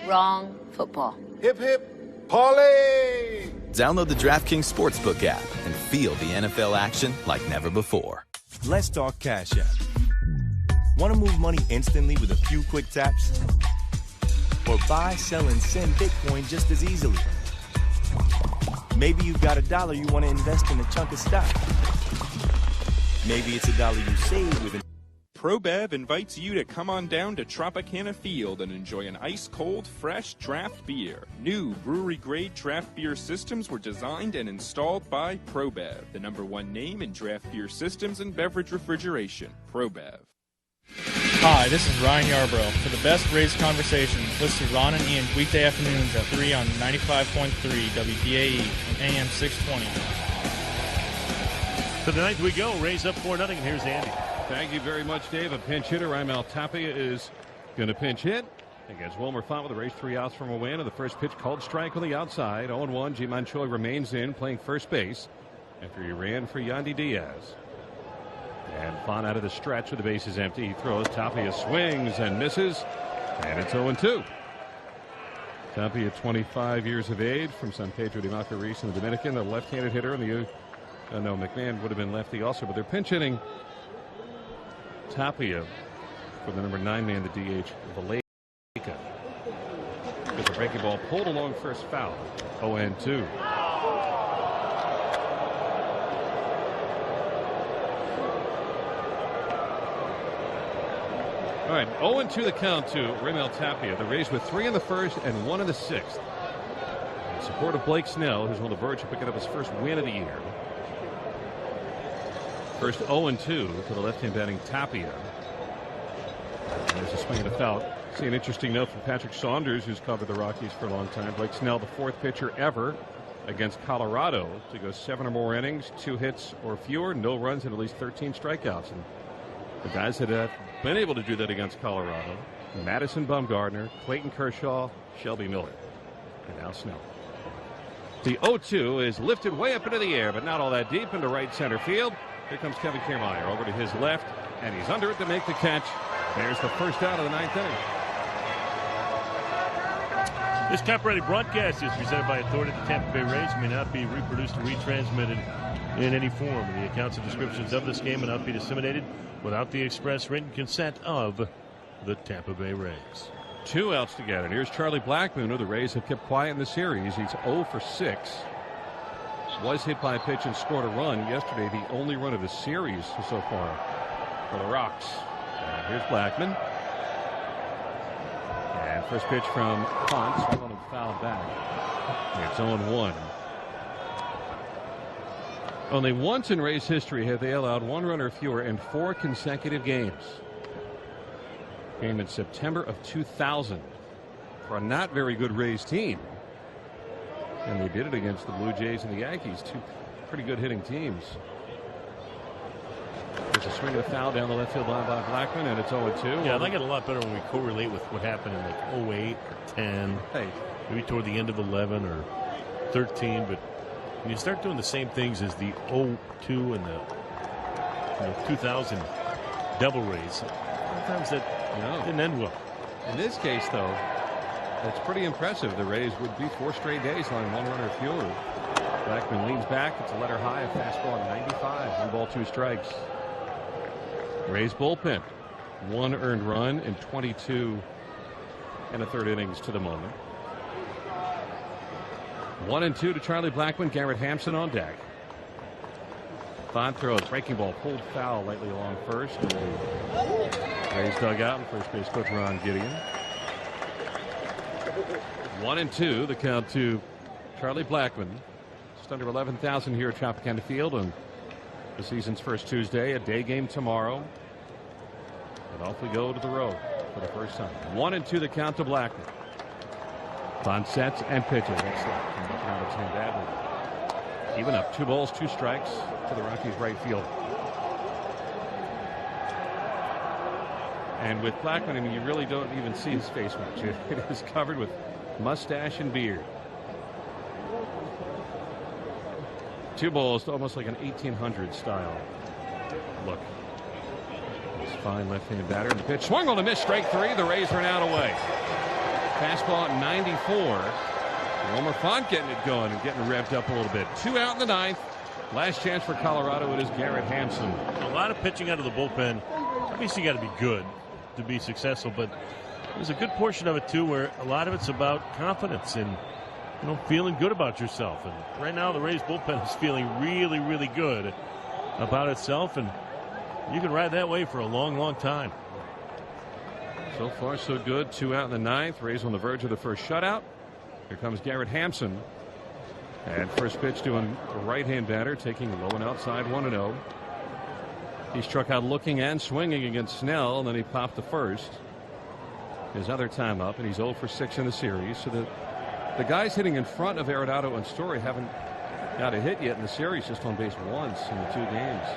Wrong. Football. Hip, hip, parlay! Download the DraftKings Sportsbook app and feel the NFL action like never before. Let's talk Cash App. Want to move money instantly with a few quick taps? Or buy, sell, and send Bitcoin just as easily? Maybe you've got $1 you want to invest in a chunk of stock. Maybe it's $1 you save with an ProBev invites you to come on down to Tropicana Field and enjoy an ice-cold, fresh draft beer. New brewery-grade draft beer systems were designed and installed by ProBev, the #1 name in draft beer systems and beverage refrigeration. ProBev. Hi, this is Ryan Yarbrough. For the best Rays conversation, listen to Ron and Ian weekday afternoons at 3 on 95.3 WDAE and AM 620. To the ninth we go. Rays up 4-0. Here's Andy. Thank you very much, Dave. A pinch hitter, Raimel Tapia, is going to pinch hit against Wilmer Font with the Rays 3 outs from a win. And the first pitch called strike on the outside. 0-1. Ji-Man Choi remains in, playing first base after he ran for Yandy Diaz. And Font out of the stretch with the bases empty. He throws. Tapia swings and misses. And it's 0-2. Tapia, 25 years of age, from San Pedro de Macorís in the Dominican. A left-handed hitter. And McMahon would have been lefty also. But they're pinch hitting Tapia for the #9 man, the DH, Valleca. There's a breaking ball pulled along first, foul. 0-2. All right, 0-2 the count to Raimel Tapia. The Rays with 3 in the first and 1 in the 6th. In support of Blake Snell, who's on the verge of picking up his first win of the year. First 0-2 to the left-hand batting Tapia. And there's a swing and a foul. See an interesting note from Patrick Saunders, who's covered the Rockies for a long time. Blake Snell, the 4th pitcher ever against Colorado to go 7 or more innings, 2 hits or fewer, no runs, and at least 13 strikeouts. And the guys that have been able to do that against Colorado: Madison Bumgarner, Clayton Kershaw, Shelby Miller, and now Snell. The 0-2 is lifted way up into the air, but not all that deep, into right center field. Here comes Kevin Kiermaier over to his left, and he's under it to make the catch. There's the first out of the 9th inning. This Top Ready broadcast is presented by Authority of the Tampa Bay Rays. May not be reproduced or retransmitted in any form. The accounts and descriptions of this game may not be disseminated without the express written consent of the Tampa Bay Rays. 2 outs to get, and here's Charlie Blackmon, who the Rays have kept quiet in the series. He's 0 for 6. Was hit by a pitch and scored a run yesterday, the only run of the series so far for the Rocks. And here's Blackmon. And first pitch from Font, swung on and fouled back. It's 0-1. Only once in Rays history have they allowed 1 run or fewer in 4 consecutive games. Came in September of 2000 for a not very good Rays team. And they did it against the Blue Jays and the Yankees, 2 pretty good hitting teams. There's a swing and a foul down the left field line by Blackmon, and it's 0-2. Yeah, I like it a lot better when we correlate with what happened in like 08 or 10, maybe toward the end of 11 or 13. But when you start doing the same things as the 02 and the 2000 Devil Rays, sometimes that didn't end well. In this case, though, that's pretty impressive. The Rays would be 4 straight days on 1 run or fewer. Blackmon leans back. It's a letter high, a fastball at 95. 1 ball, 2 strikes. Rays bullpen, 1 earned run in 22 and a third innings to the moment. 1-2 to Charlie Blackmon. Garrett Hampson on deck. Font throws, breaking ball, pulled foul lightly along first. Rays dugout, and first base coach Ron Gideon. 1-2 the count to Charlie Blackmon. Just under 11,000 here at Tropicana Field on the season's first Tuesday. A day game tomorrow. And off we go to the road for the first time. 1-2 the count to Blackmon. Font sets and pitches. That's left from up around his hand badly. Even up, 2 balls, 2 strikes to the Rockies right field. And with Blackmon, I mean, you really don't even see his face much. It is covered with mustache and beard. 2 balls, almost like an 1800 style look. This fine left-hand batter, and the pitch swung on a miss, strike 3. The Rays are now away. Fastball at 94. Wilmer Font getting it going and getting revved up a little bit. 2 out in the 9th. Last chance for Colorado. It is Garrett Hampson. A lot of pitching out of the bullpen. Obviously, you got to be good to be successful, but there's a good portion of it too where a lot of it's about confidence and feeling good about yourself. And right now the Rays bullpen is feeling really, really good about itself, and You can ride that way for a long, long time. So far, so good. 2 out in the ninth. Rays on the verge of the first shutout. Here comes Garrett Hampson. And first pitch to a right-hand batter, taking low and outside 1-0. He struck out looking and swinging against Snell, and then he popped the first. His other time up, and he's 0 for 6 in the series. So the guys hitting in front of Arenado and Story haven't got a hit yet in the series, just on base once in the 2 games.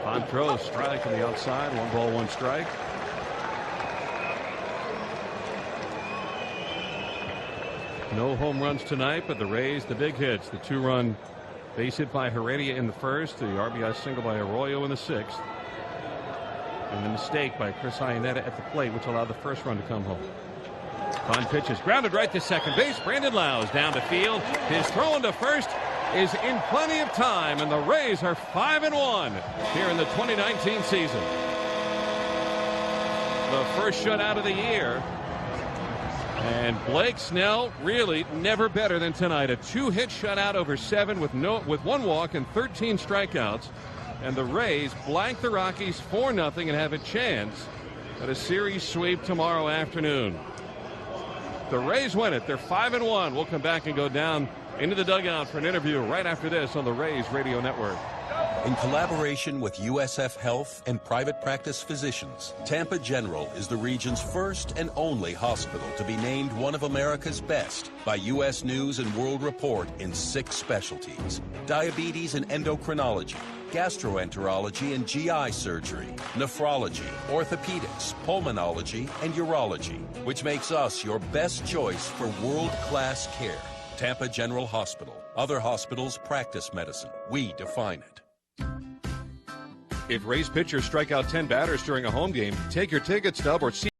On throw, strike on the outside, 1 ball, 1 strike. No home runs tonight, but the Rays, the big hits, the 2-run base hit by Heredia in the first, the RBI single by Arroyo in the 6th, and the mistake by Chris Iannetta at the plate, which allowed the first run to come home. On pitches, grounded right to second base. Brandon Lau's down to field. His throw into first is in plenty of time, and the Rays are 5-1 here in the 2019 season. The first shutout of the year. And Blake Snell really never better than tonight. A 2-hit shutout over 7 with 1 walk and 13 strikeouts. And the Rays blank the Rockies 4-0 and have a chance at a series sweep tomorrow afternoon. The Rays win it. They're 5-1. We'll come back and go down into the dugout for an interview right after this on the Rays Radio Network. In collaboration with USF Health and private practice physicians, Tampa General is the region's first and only hospital to be named one of America's best by U.S. News and World Report in 6 specialties: diabetes and endocrinology, gastroenterology and GI surgery, nephrology, orthopedics, pulmonology, and urology, which makes us your best choice for world-class care. Tampa General Hospital. Other hospitals practice medicine. We define it. If Rays pitchers strike out 10 batters during a home game, take your ticket stub or see